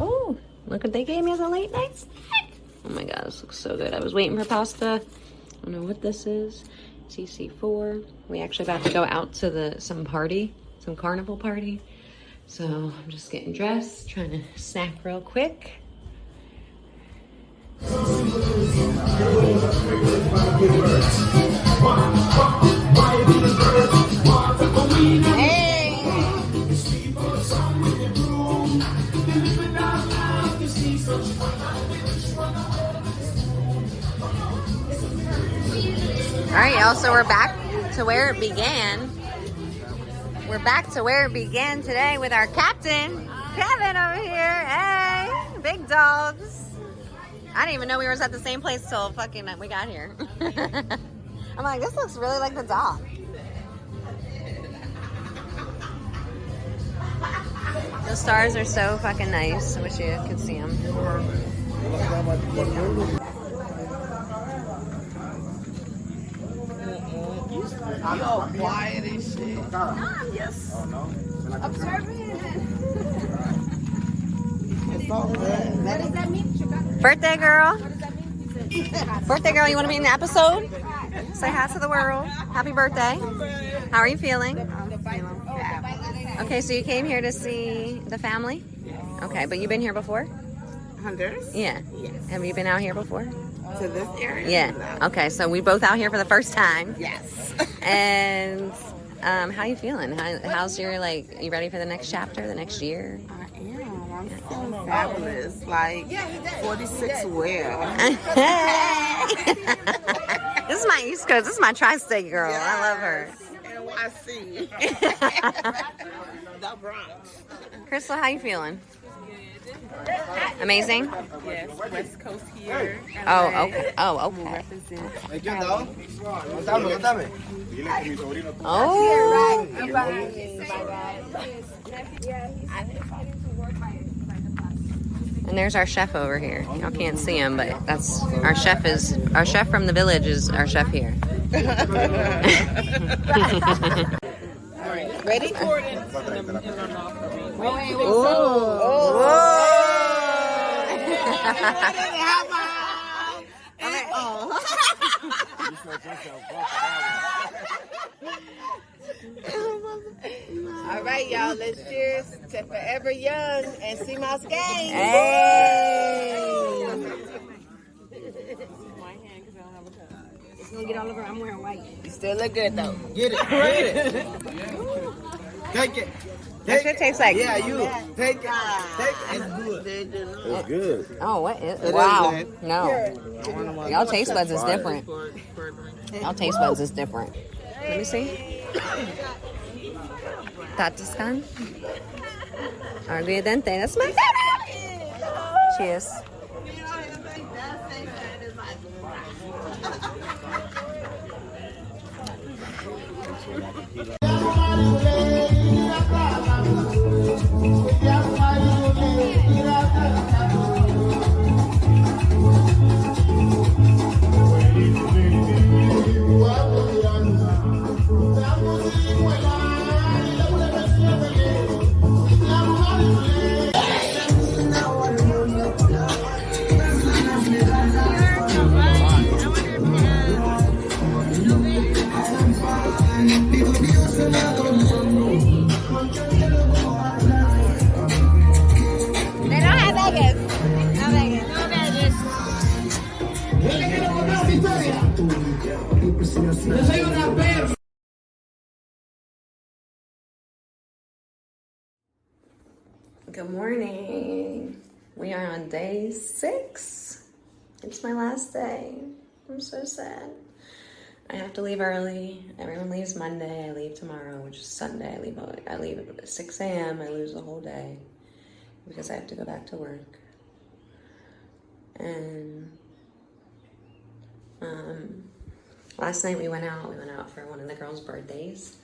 Oh, look what they gave me as a late night snack. Oh my god, this looks so good. I was waiting for pasta. I don't know what this is. CC4. We actually about to go out to some carnival party. So I'm just getting dressed, trying to snack real quick. All right, y'all, so we're back to where it began. We're back to where it began today with our captain, Kevin, over here. Hey, big dogs. I didn't even know we were at the same place till fucking we got here. I'm like, this looks really like the dock. The stars are so fucking nice. I wish you could see them. You all quiet and shit. No, I'm just observing it. What does that mean? Birthday girl. What does that mean? Birthday girl, you want to be in the episode? Say hi to the world. Happy birthday. How are you feeling? Okay, so you came here to see the family? Okay, but you've been here before? Honduras? Yeah. Yes. Have you been out here before? To this area? Yeah. Okay, so we both out here for the first time. Yes. And how you feeling? How's your, like, you ready for the next chapter, the next year? I am. I'm feeling fabulous. Like 46 well. This is my East Coast. This is my tri-state girl. Yes. I love her. NYC. The Bronx. Crystal, how you feeling? Amazing? Yes, West Coast here. Oh, okay. Oh, okay. Oh. And there's our chef over here. Y'all can't see him, but that's our chef from the village is our chef here. Ready? All right, y'all. Let's cheers to Forever Young and Sea Moss Gang. Hey! It's gonna get all over. I'm wearing white. You still look good though. Get it. Get it. Take it. That shit tastes like. Yeah, you. Take it. Take it. It's good. It's good. Oh, what is? It Wow. is good. No. Y'all taste buds is different. Y'all taste buds is different. Let me see. Tatiscan. Aguardente. That's my favorite. Cheers. Good morning. We are on day 6. It's my last day. I'm so sad. I have to leave early. Everyone leaves Monday. I leave tomorrow, which is Sunday. I leave at 6 a.m. I lose the whole day because I have to go back to work. And last night we went out. We went out for one of the girls' birthdays,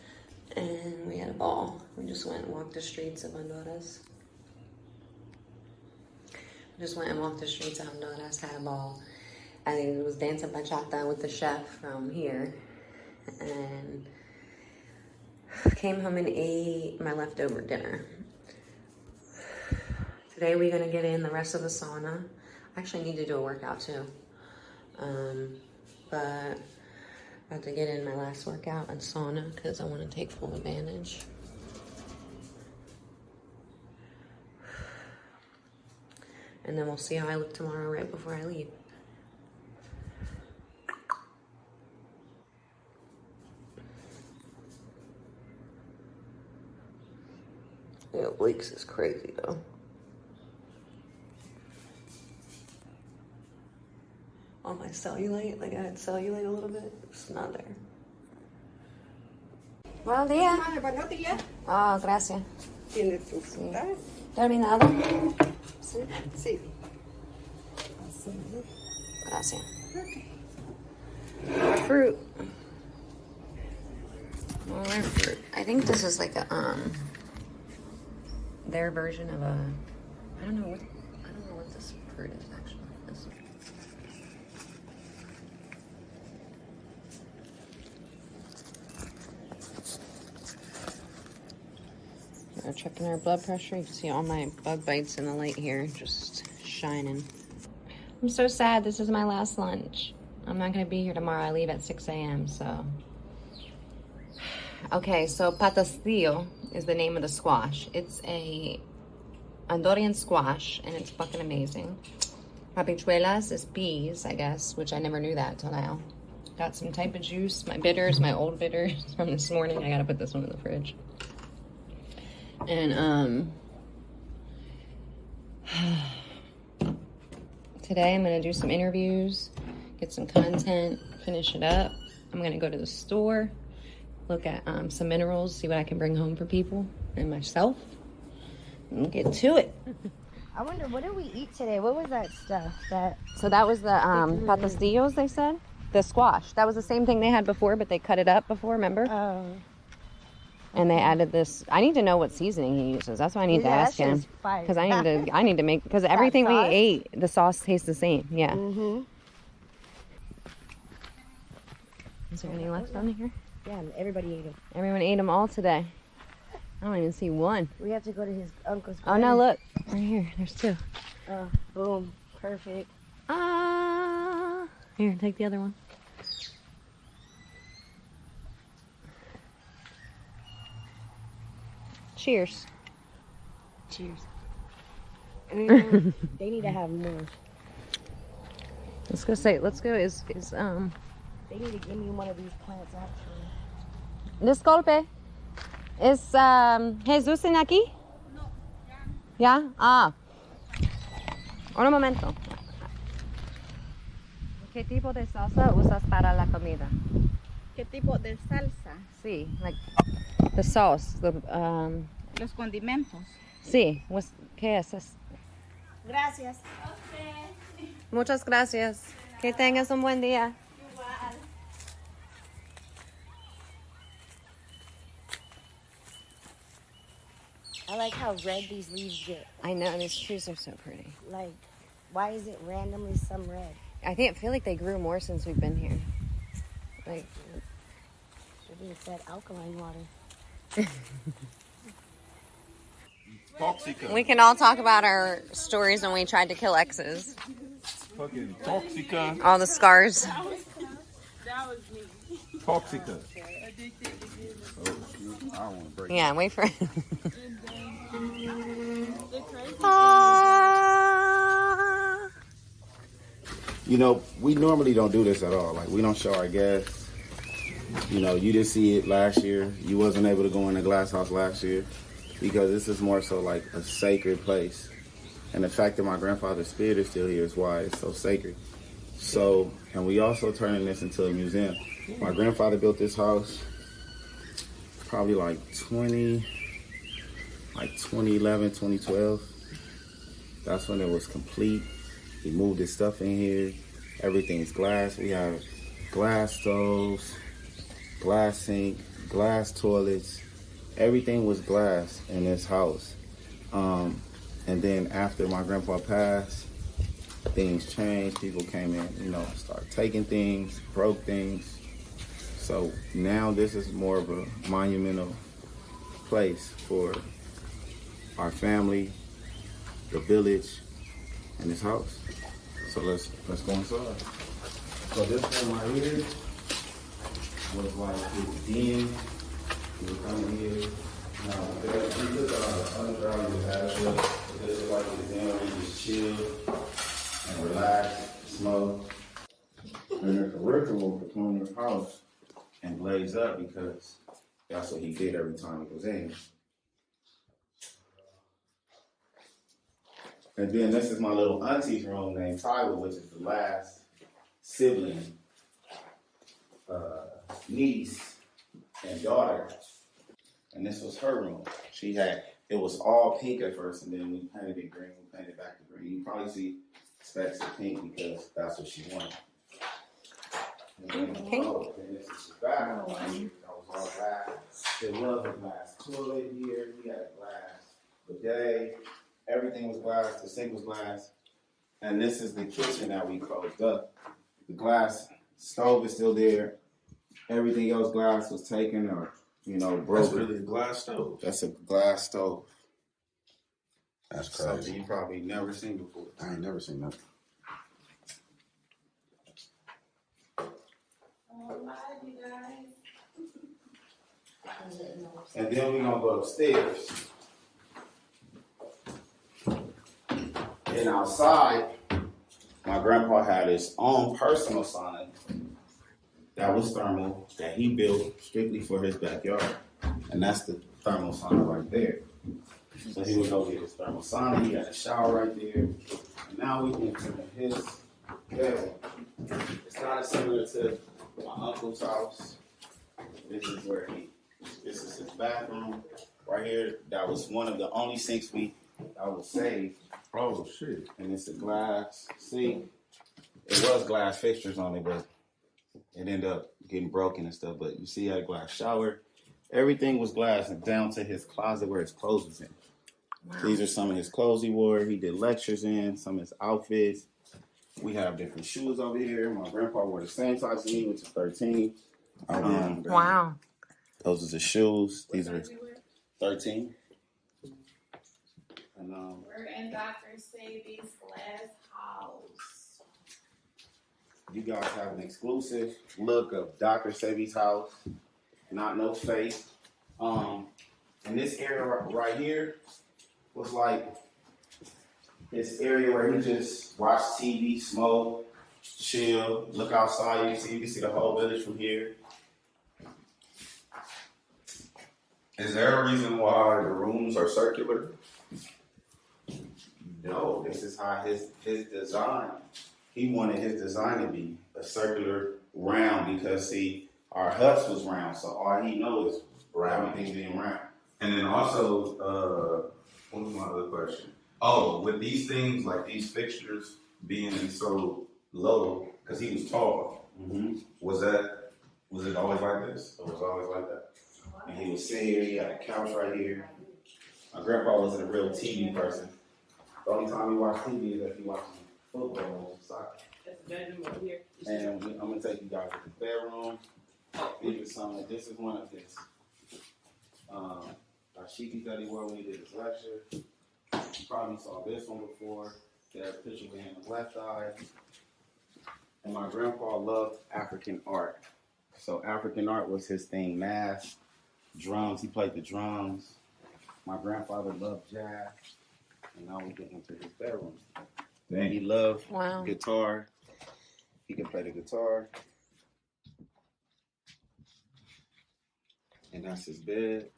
and we had a ball. We just went and walked the streets of Honduras. Just went and walked the streets of Honduras, had a ball. I was dancing bachata with the chef from here, and came home and ate my leftover dinner. Today we're gonna get in the rest of the sauna. I actually need to do a workout too, but I have to get in my last workout in sauna because I want to take full advantage. And then we'll see how I look tomorrow right before I leave. Yeah, Blake's is crazy though. On my cellulite, like I had cellulite a little bit, it's not there. Buenos días. Buenos días. Ah, gracias. ¿Tiene tu fruta? ¿Terminado? Sí. Sí. Gracias. More fruit. More fruit. I think this is like a their version of a I don't know what this fruit is actually. This. We're checking our blood pressure. You can see all my bug bites in the light here, just shining. I'm so sad. This is my last lunch. I'm not gonna be here tomorrow. I leave at 6 a.m. So. Okay, so patastillo is the name of the squash. It's a Honduran squash, and it's fucking amazing. Habichuelas is peas, I guess, which I never knew that till now. Got some type of juice. My bitters, my old bitters from this morning. I gotta put this one in the fridge. And today I'm gonna do some interviews, get some content, finish it up. I'm gonna go to the store, look at some minerals, see what I can bring home for people and myself, and get to it. I wonder, what did we eat today? What was that stuff? So that was the patastillos, they said. The squash. That was the same thing they had before, but they cut it up before, remember? Oh. And they added this. I need to know what seasoning he uses. That's why I need to ask him. Because I need to make, because everything we ate, the sauce tastes the same. Yeah. Mm-hmm. Is there any left on here? Yeah, everybody ate them. Everyone ate them all today. I don't even see one. We have to go to his uncle's garden. Oh, no, look. Right here. There's two. Oh, boom. Perfect. Here, take the other one. Cheers. Cheers. They need to have more. Let's go say, let's go, is They need to give me one of these plants, actually. Disculpe. ¿Es Jesús en aquí? No. ¿Ya? Ah. Un momento. ¿Qué tipo de salsa usas para la comida? ¿Qué tipo de salsa? Sí, like the sauce, Los condimentos. Sí, ¿qué es? Gracias. Muchas gracias. Que tengas un buen día. Igual. I like how red these leaves get. I know, these trees are so pretty. Like, why is it randomly some red? I feel like they grew more since we've been here. Like, maybe it's that alkaline water. Toxica. We can all talk about our stories when we tried to kill exes. Fucking Toxica. All the scars. That was me. Toxica. Oh, shoot. I don't want to break Yeah, wait for it. You know, we normally don't do this at all. Like, we don't show our guests. You know, you didn't see it last year. You wasn't able to go in the glass house last year because this is more so like a sacred place. And the fact that my grandfather's spirit is still here is why it's so sacred. So, and we also turning this into a museum. My grandfather built this house probably like 2011, 2012. That's when it was complete. He moved his stuff in here. Everything's glass. We have glass stoves, glass sink, glass toilets. Everything was glass in this house. And then after my grandpa passed, things changed. People came in, you know, started taking things, broke things. So now this is more of a monumental place for our family, the village, and this house. So let's go inside. So this room right here was like his den. We would come in here. Now, we took out the underground we had with. This is like his den where you just chill and relax, smoke. And there's a ritual to come in your house and blaze up because that's what he did every time he was in. And then this is my little auntie's room named Tyler, which is the last sibling, niece, and daughter. And this was her room. It was all pink at first, and then we painted it green. We painted it back to green. You probably see specks of pink because that's what she wanted. And this is the bathroom. That was all glass. There was a glass toilet here. We had a glass bidet. Everything was glass. The sink was glass. And this is the kitchen that we closed up. The glass stove is still there. Everything else glass was taken or, broken. That's really a glass stove. That's a glass stove. That's crazy. Something you probably never seen before. I ain't never seen that. And then we're gonna go upstairs. And outside, my grandpa had his own personal sauna that was thermal that he built strictly for his backyard. And that's the thermal sauna right there. So he would go get his thermal sauna. He had a shower right there. And now we can enter his bedroom. It's kind of similar to my uncle's house. This is his bathroom right here. That was one of the only sinks I would save. Oh shit. And it's a glass sink. It was glass fixtures on it, but it ended up getting broken and stuff. But you see, he had a glass shower. Everything was glass, and down to his closet where his clothes was in. Wow. These are some of his clothes he wore. He did lectures in, some of his outfits. We have different shoes over here. My grandpa wore the same size as me, which is 13. Wow. Those are the shoes. These are 13. And we're in Dr. Sebi's glass house. You guys have an exclusive look of Dr. Sebi's house. Not no fake. And this area right here was like this area where he just watch TV, smoke, chill, look outside. You can see the whole village from here. Is there a reason why the rooms are circular? No, this is how his design. He wanted his design to be a circular round because see, our huts was round, so all he knows is everything being round. And then also, what was my other question? Oh, with these things, like these fixtures being so low, because he was tall, was it always like this? It was always like that? And he would sit here, he had a couch right here. My grandpa wasn't a real TV person. The only time he watched TV is if he watched football or soccer. That's the bedroom over here. And I'm going to take you guys to the bedroom. This is one of his dashikis that he wore when he did his lecture. You probably saw this one before. That picture with him on the left eye. And my grandpa loved African art. So African art was his thing. Math, drums. He played the drums. My grandfather loved jazz. And now we get into his bedroom. And he loved guitar. He could play the guitar. And that's his bed.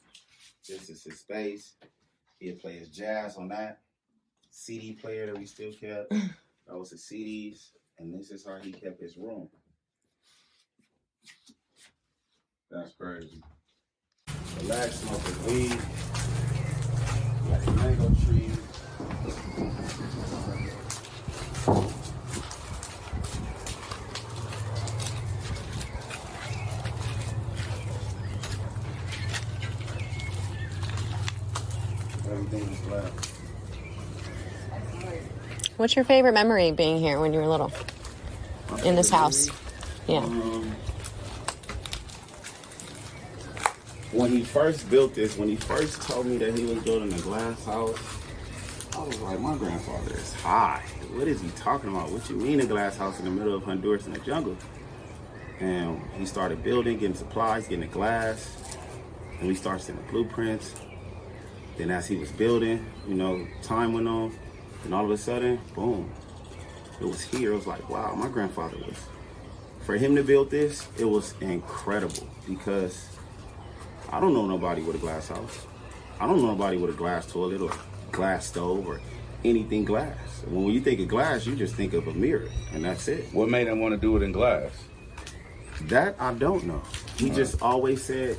This is his space. He'd play his jazz on that CD player that we still kept. That was his CDs. And this is how he kept his room. That's crazy. Relax, smoke the weed. Got a mango tree. Everything is black. What's your favorite memory being here when you were little? In this house? Yeah. When he first built this, when he first told me that he was building a glass house, I was like, my grandfather is high. What is he talking about? What you mean a glass house in the middle of Honduras in the jungle? And he started building, getting supplies, getting the glass. And we started seeing the blueprints. Then as he was building, time went on. And all of a sudden, boom, it was here. It was like, wow, my grandfather was. For him to build this, it was incredible because I don't know nobody with a glass house. I don't know nobody with a glass toilet or glass stove or anything glass. When you think of glass, you just think of a mirror, and that's it. What made him want to do it in glass? That I don't know. He just always said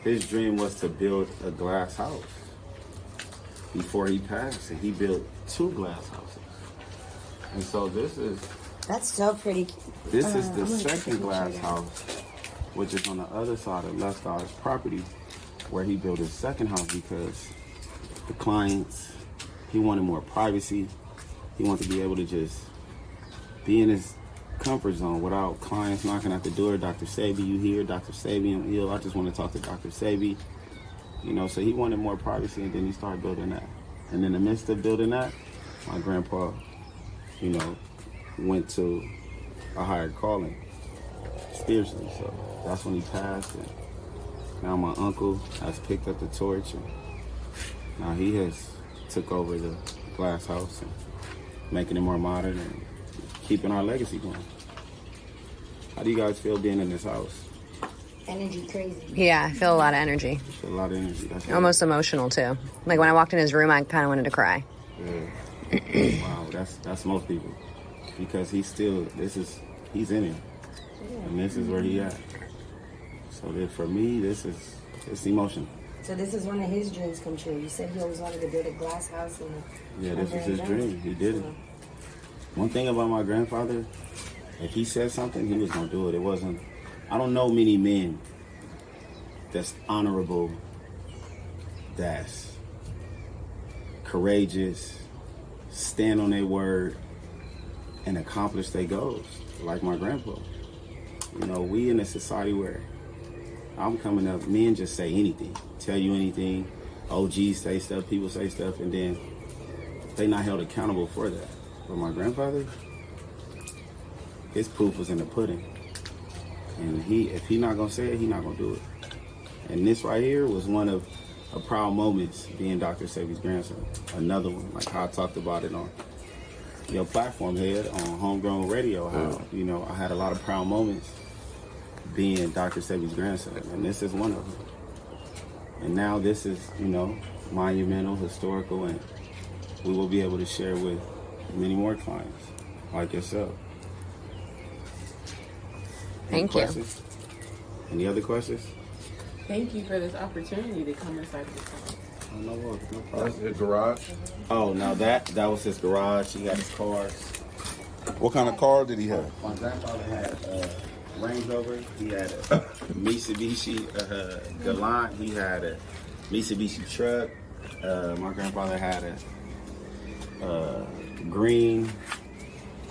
his dream was to build a glass house. Before he passed, and he built 2 glass houses. And so That's so pretty. This is the second glass house, which is on the other side of left side of his property, where he built his second house because the clients, he wanted more privacy. He wanted to be able to just be in his comfort zone without clients knocking at the door. Dr. Sebi, you here? Dr. Sebi, I'm ill. I just want to talk to Dr. Sebi. You know, so he wanted more privacy, and then he started building that. And in the midst of building that, my grandpa, you know, went to a higher calling spiritually. So that's when he passed, and now my uncle has picked up the torch, and now he has took over the glass house and making it more modern and keeping our legacy going. How do you guys feel being in this house? Energy crazy. Yeah, I feel a lot of energy. I feel a lot of energy. That's Almost emotional too. Like when I walked in his room, I kind of wanted to cry. Yeah. Wow, that's most people, because he's in it, and this is where he at. So that for me, it's emotional. So this is one of his dreams come true. You said he always wanted to build a glass house. Yeah, this is his dream. He did it. One thing about my grandfather, if he said something, he was gonna do it. I don't know many men that's honorable, that's courageous, stand on their word, and accomplish their goals, like my grandpa. You know, we in a society where I'm coming up, men just say anything, tell you anything, OGs say stuff, people say stuff, and then they not held accountable for that. But my grandfather, his proof was in the pudding. And if he not gonna say it, he not gonna do it. And this right here was one of a proud moments being Dr. Sebi's grandson. Another one, like how I talked about it on your platform head on Homegrown Radio, how, you know, I had a lot of proud moments being Dr. Sebi's grandson, and this is one of them. And now this is, you know, monumental, historical, and we will be able to share with many more clients like yourself. Thank you. Any other questions? Thank you for this opportunity to come inside this house. Oh, no problem. That's his garage? Oh, no, that was his garage. He got his cars. What kind of car did he have? My grandfather had a Range Rover. He had a Mitsubishi Galant. He had a Mitsubishi truck. My grandfather had a green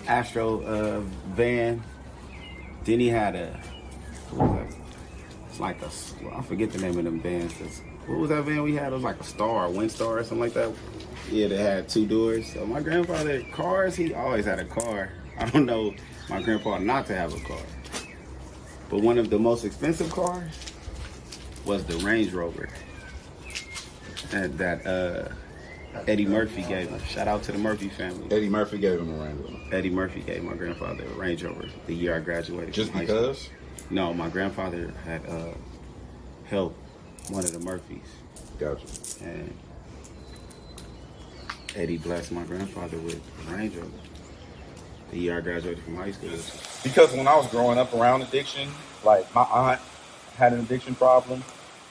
Astro van. Then he had I forget the name of them vans. What was that van we had? It was like a Star, Windstar or something like that. Yeah, they had 2 doors. So my grandfather, cars, he always had a car. I don't know my grandpa not to have a car. But one of the most expensive cars was the Range Rover that Eddie Murphy gave him. Shout out to the Murphy family. Eddie Murphy gave him a Range Rover. Eddie Murphy gave my grandfather a Range Rover the year I graduated. Just because? No, my grandfather had helped one of the Murphys. Gotcha. And Eddie blessed my grandfather with a Range Rover the year I graduated from high school. Because when I was growing up around addiction, like my aunt had an addiction problem.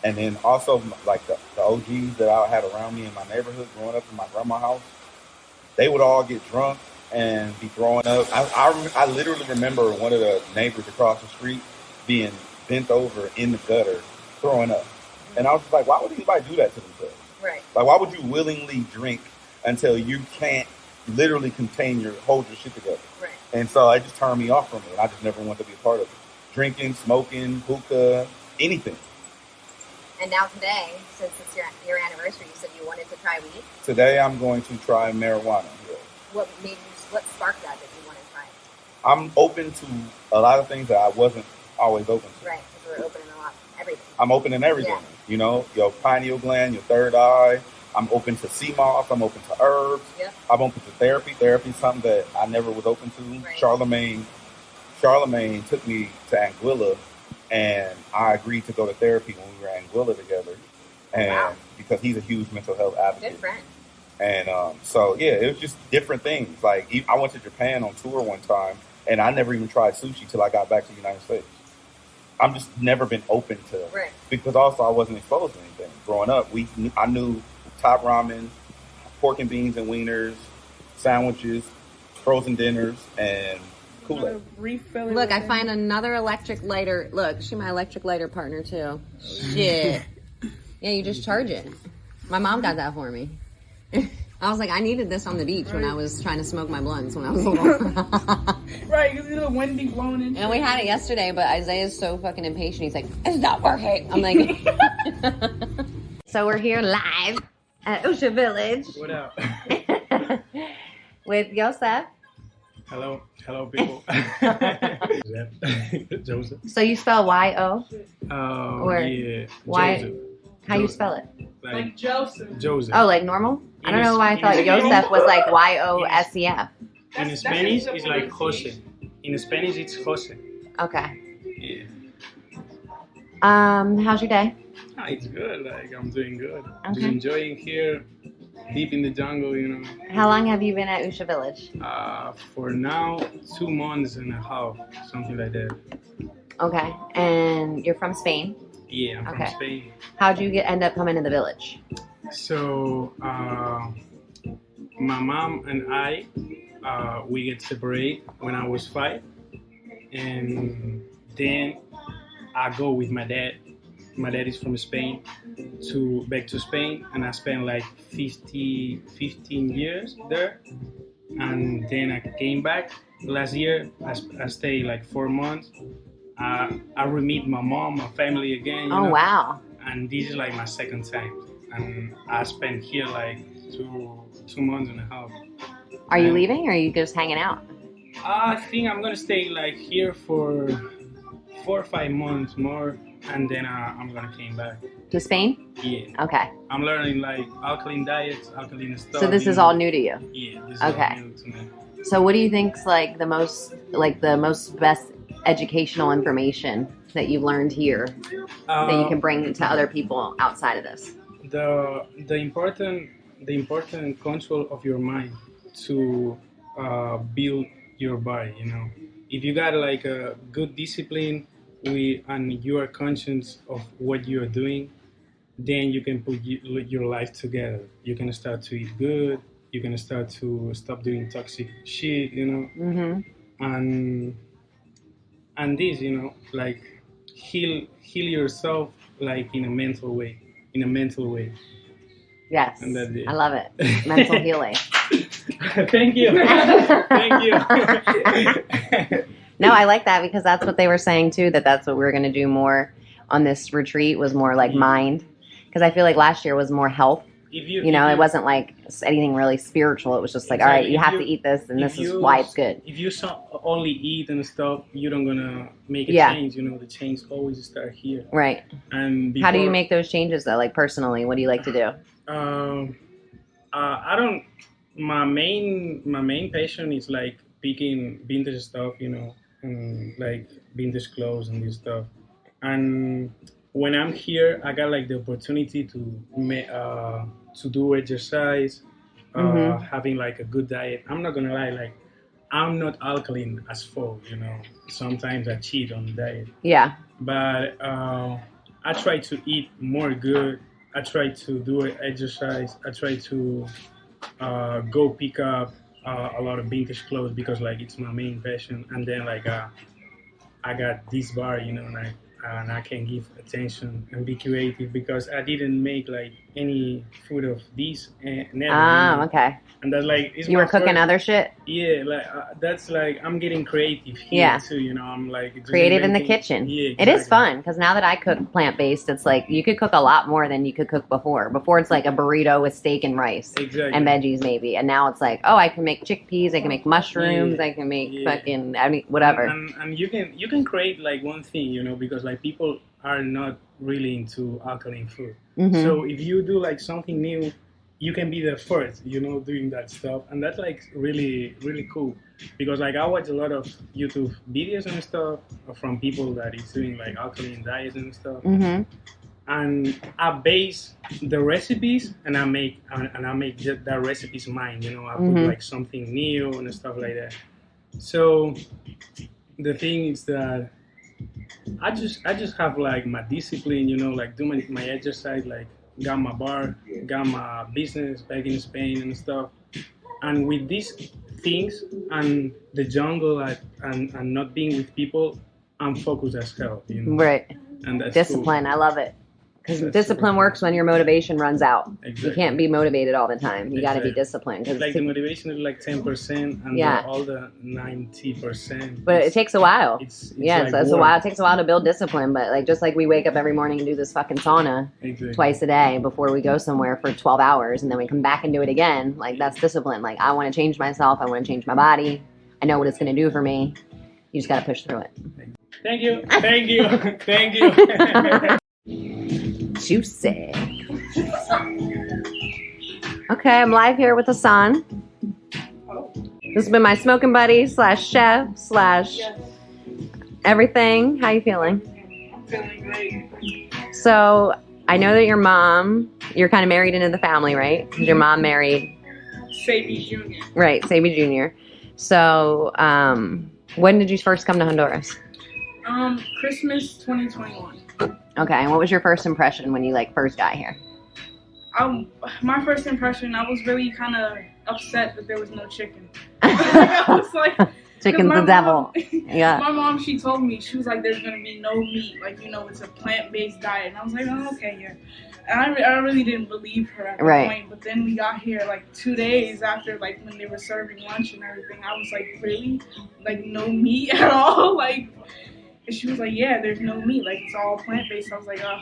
And then also like the OGs that I had around me in my neighborhood growing up in my grandma's house, they would all get drunk and be throwing up. I literally remember one of the neighbors across the street being bent over in the gutter, throwing up. And I was just like, why would anybody do that to themselves? Right. Like, why would you willingly drink until you can't literally hold your shit together? Right. And so it just turned me off from it. And I just never wanted to be a part of it. Drinking, smoking, hookah, anything. And now today, since it's your anniversary, you said you wanted to try weed. Today I'm going to try marijuana. Yeah. What sparked that you want to try? I'm open to a lot of things that I wasn't always open to. Right, because we're open in everything. I'm open in everything. Yeah. You know, your pineal gland, your third eye. I'm open to sea moss. I'm open to herbs. Yep. I'm open to therapy. Therapy is something that I never was open to. Right. Charlemagne took me to Anguilla, and I agreed to go to therapy when we were in Anguilla together. And because he's a huge mental health advocate. Good friend. And so yeah, it was just different things. Like I went to Japan on tour one time, and I never even tried sushi till I got back to the United States. I'm just never been open to Right. because also I wasn't exposed to anything. Growing up, I knew top ramen, pork and beans and wieners, sandwiches, frozen dinners, and Kool-Aid. Look, I find another electric lighter. Look, she's my electric lighter partner too. Shit. Yeah, you just charge it. My mom got that for me. I was like, I needed this on the beach when I was trying to smoke my blunts when I was little. Right, because it's a windy blowing in. And we had it yesterday, but Isaiah's so fucking impatient. He's like, it's not working. I'm like, so we're here live at Usha Village. What up? With Yosef. Hello people. Joseph. So you spell Y-O? Or yeah, Y? Joseph. How you spell it? Like Joseph. Joseph. Oh, like normal? I don't know why I thought Yosef was like Y-O-S-E-F. In Spanish, it's like Jose. In Spanish, it's Jose. Okay. Yeah. How's your day? It's good. Like I'm doing good. Okay. Just enjoying here, deep in the jungle. You know. How long have you been at Usha Village? For now, 2 months and a half, something like that. Okay. And you're from Spain? Yeah, I'm from Spain. How'd you end up coming to the village? So, my mom and I, we get separated when I was 5, and then I go with my dad. My dad is from Spain, back to Spain, and I spent like 15 years there, and then I came back last year. I stayed like 4 months. I re-meet my mom, my family again. You know? Wow! And this is like my second time, and I spent here like two months and a half. Are you leaving, or are you just hanging out? I think I'm gonna stay like here for 4 or 5 months more, and then I'm gonna come back. To Spain? Yeah. Okay. I'm learning like alkaline diets, alkaline stuff. So this is all new to you? Yeah. This is okay. all new to me. So what do you think's like the most best educational information that you've learned here that you can bring to other people outside of this? The important control of your mind to build your body. You know, if you got like a good discipline and you are conscious of what you are doing, then you can put your life together. You can start to eat good. You can start to stop doing toxic shit. You know, and this, you know, like heal yourself like in a mental way. Yes, and that's it. I love it. Mental healing. Thank you. Thank you. No, I like that because that's what they were saying too, that's what we were going to do more on this retreat was more like mind. Because I feel like last year was more health. It wasn't like anything really spiritual. It was just like, all right, you have to eat this and this is why it's good. If you only eat and stuff, you're not going to make a change. You know, the change always start here. Right. And how do you make those changes though? Like personally, what do you like to do? My main passion is like picking vintage stuff, you know, and like vintage clothes and this stuff. And when I'm here, I got like the opportunity to do exercise, having like a good diet. I'm not gonna lie, like I'm not alkaline as full, you know. Sometimes I cheat on the diet. Yeah. But I try to eat more good. I try to do exercise. I try to go pick up a lot of vintage clothes because like it's my main passion. And then like I got this bar, you know, and I can give attention and be creative because I didn't make like any food of these never. You know? Okay. And that's like you were cooking other shit. Yeah, like that's like I'm getting creative here too. You know, I'm like creative in the kitchen. Yeah, exactly. It is fun because now that I cook plant based, it's like you could cook a lot more than you could cook before. Before it's like a burrito with steak and rice and veggies maybe, and now it's like I can make chickpeas, I can make mushrooms, I can make fucking whatever. And you can create like one thing, you know, because like people are not really into alkaline food. So if you do like something new, you can be the first, you know, doing that stuff. And that's like really, really cool. Because like I watch a lot of YouTube videos and stuff from people that is doing like alkaline diets and stuff. and I base the recipes, and I make the recipes mine. You know, I put like something new and stuff like that. So the thing is that I just have like my discipline. You know, like do my exercise, like got my bar, got my business back in Spain and stuff. And with these things and the jungle and not being with people, I'm focused as hell. You know? Right. And that's discipline. cool. I love it. Because discipline works when your motivation runs out. Exactly. You can't be motivated all the time. You got to be Exactly. disciplined. Like the motivation is like 10%, and all the 90%. But it takes a while. It's it's a while. It takes a while to build discipline. But like just like we wake up every morning and do this fucking sauna twice a day before we go somewhere for 12 hours, and then we come back and do it again. Like that's discipline. Like I want to change myself. I want to change my body. I know what it's going to do for me. You just got to push through it. Thank you. Thank you. Thank you. Juicy. Okay, I'm live here with Hassan. This has been my smoking buddy / chef / everything. How you feeling? I'm feeling great. So I know that your mom, you're kind of married into the family, right? Your mom married Sebi Jr. Right, Sebi Jr. So when did you first come to Honduras? Christmas 2021. Okay, and what was your first impression when you like first got here? My first impression, I was really kind of upset that there was no chicken. I was like, chicken's the devil. Yeah. My mom, she told me, she was like, there's gonna be no meat, like it's a plant-based diet, and I was like, oh, okay, yeah. And I really didn't believe her at that point. But then we got here like 2 days after, like when they were serving lunch and everything. I was like, really? Like no meat at all? Like. And she was like, yeah, there's no meat. Like, it's all plant-based. I was like, oh.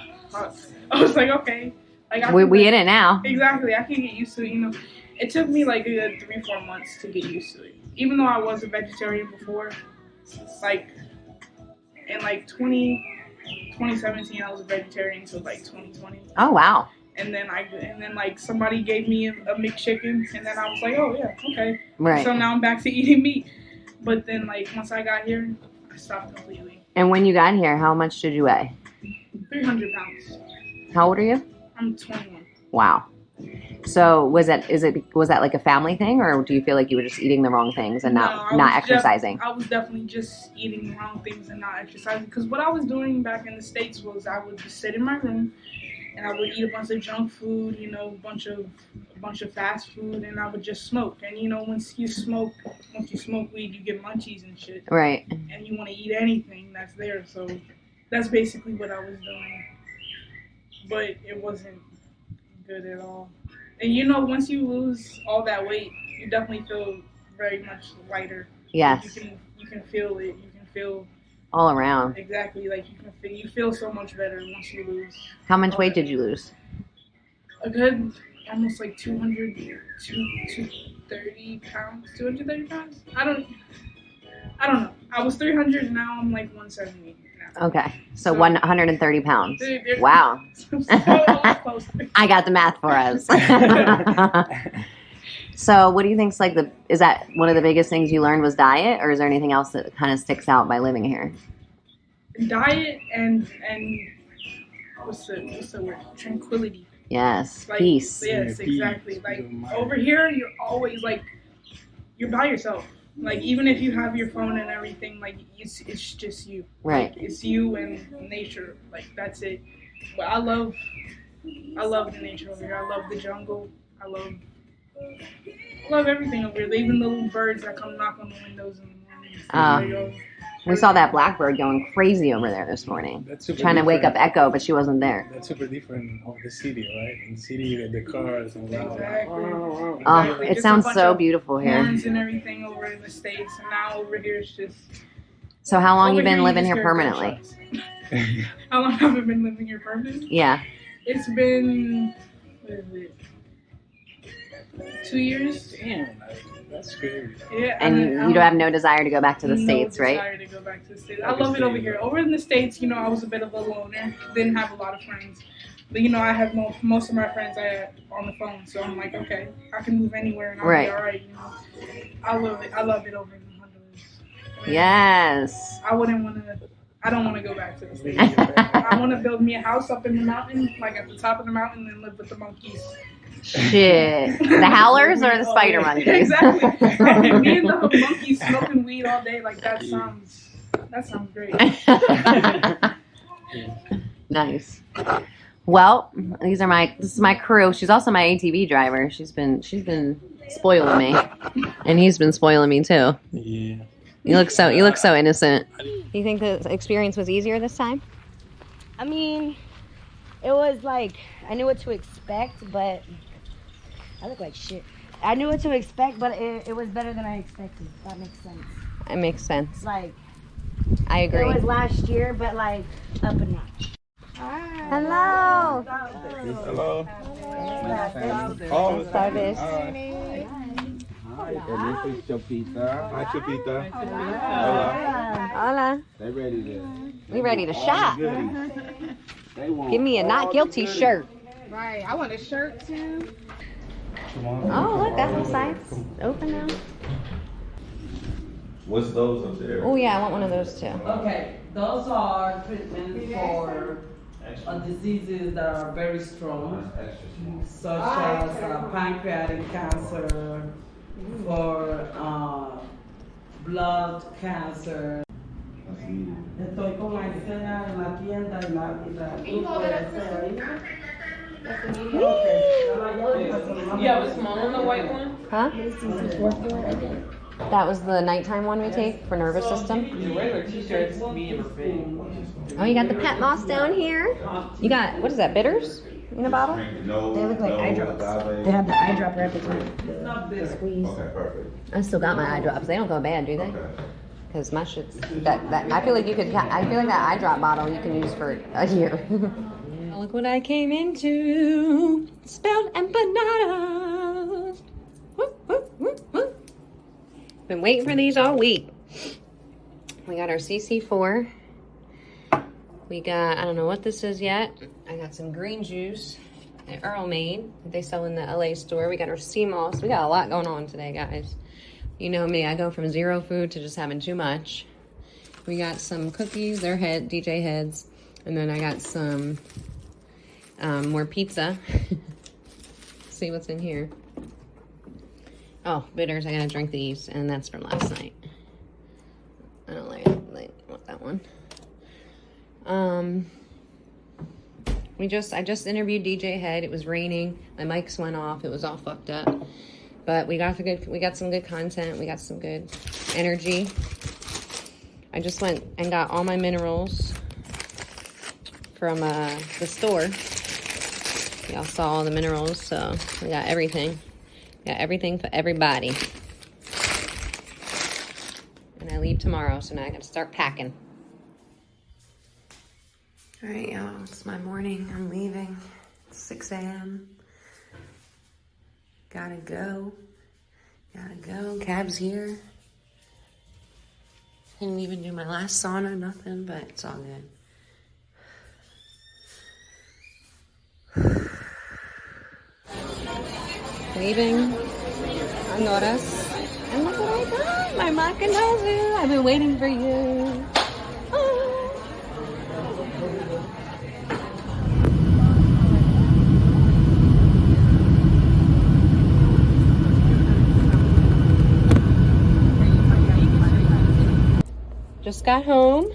I was like, okay. Like, we in it now. Exactly. I can get used to it, you know. It took me like 3-4 months to get used to it. Even though I was a vegetarian before, like, in like 2017, I was a vegetarian until like 2020. Oh, wow. And then like somebody gave me a McChicken, and then I was like, oh, yeah, okay. Right. So now I'm back to eating meat. But then, like, once I got here, I stopped completely. And when you got here, how much did you weigh? 300 pounds. How old are you? I'm 21. Wow. So was that like a family thing, or do you feel like you were just eating the wrong things and not exercising? I was definitely just eating the wrong things and not exercising. Because what I was doing back in the States was I would just sit in my room and I would eat a bunch of junk food, you know, a bunch of fast food, and I would just smoke. And you know, once you smoke weed, you get munchies and shit. Right. And you want to eat anything that's there. So that's basically what I was doing. But it wasn't good at all. And you know, once you lose all that weight, you definitely feel very much lighter. Yes. You can feel it. You can feel all around. Exactly. Like you feel so much better once you lose. How much weight did you lose? A good almost like 230 pounds. 230 pounds? I don't know. I was 300 and now I'm like 170 now. Okay. So 130 pounds. They're wow. So close. I got the math for us. So what do you think is that one of the biggest things you learned was diet, or is there anything else that kind of sticks out by living here? Diet and what's the word? Tranquility. Yes, like, peace. Yes, exactly. Like over here, you're always like you're by yourself. Like even if you have your phone and everything, like it's just you. Right. Like, it's you and nature. Like that's it. But I love the nature over here. I love the jungle. I love everything over here. Even the little birds that come knock on the windows in the morning. We saw that blackbird going crazy over there this morning. Trying to wake up Echo, but she wasn't there. That's super different of the city, right? In the city, you get the cars and Exactly. It sounds so beautiful here. Horns and everything over in the States, and now over here it's just. So how long you been living here permanently? How long have I been living here permanently? Yeah. It's been, what is it? 2 years. Damn, that's crazy. Yeah, and you don't have no desire to go back to the States, right? No desire to go back to the States. I love it over here. Over in the States, you know, I was a bit of a loner. Didn't have a lot of friends. But, you know, I have most of my friends on the phone. So I'm like, okay, I can move anywhere and I'll be all right, you know. I love it. I love it over in Honduras. Yes. I wouldn't want I don't want to go back to the States. I want to build me a house up in the mountain, like at the top of the mountain, and live with the monkeys. Shit. The howlers or the spider monkeys? Exactly. Me and the monkeys smoking weed all day, like that sounds great. Nice. Well, this is my crew. She's also my ATV driver. She's been spoiling me, and he's been spoiling me too. Yeah. You look so innocent. You think the experience was easier this time? I mean, it was like, I knew what to expect, but I look like shit. I knew what to expect, but it was better than I expected. That makes sense. It makes sense. Like, I agree. it was last year, but like up a notch. Hello. Hello. Oh, Service. Hi, and this is Chapita. Hi, Chapita. Hola. They ready to. We ready to shop. Give Give me a not guilty shirt. Right. I want a shirt too. Oh, look, that whole side's open now. What's those up there? Oh yeah, I want one of those too. Okay, those are treatments for diseases that are very strong, such as pancreatic cancer, for blood cancer. Estoy con la escena en la tienda y la You have a small one, the white one? Huh? That was the nighttime one we take for nervous system. The regular t-shirts, medium or big. Oh, you got the pet moss down here. You got, what is that, bitters in a bottle? They look like eye drops. They have the eye drop right at the top. The squeeze. Okay, perfect. I still got my eye drops. They don't go bad, do they? Because my shit's that I feel like that eye drop bottle you can use for a year. Look what I came into. Spelled empanadas. Woo, woo, woo, woo. Been waiting for these all week. We got our CC4. We got, I don't know what this is yet. I got some green juice that Earl made that they sell in the LA store. We got our sea moss. We got a lot going on today, guys. You know me, I go from zero food to just having too much. We got some cookies, they're DJ heads. And then I got some more pizza. See what's in here. Oh, bitters, I gotta drink these, and that's from last night. I don't like want that one. I just interviewed DJ Head. It was raining. My mics went off. It was all fucked up. But we got some good content. We got some good energy. I just went and got all my minerals from the store. Y'all saw all the minerals, so we got everything. Got everything for everybody. And I leave tomorrow, so now I gotta start packing. All right, y'all, it's my morning. I'm leaving. It's 6 a.m. Gotta go. Cab's here. Didn't even do my last sauna, nothing, but it's all good. Leaving Honduras. And look what I got, my macanazu. I've been waiting for you. Oh. Just got home,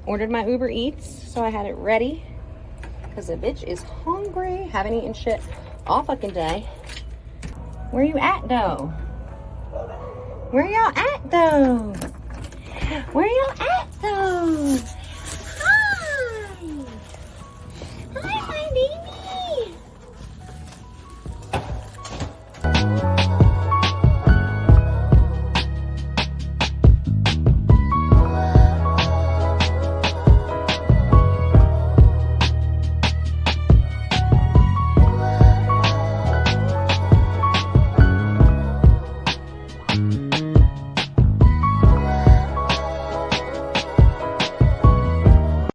ordered my Uber Eats, so I had it ready. Cause the bitch is hungry. Haven't eaten shit all fucking day. Where you at though? Where y'all at though? Where y'all at though?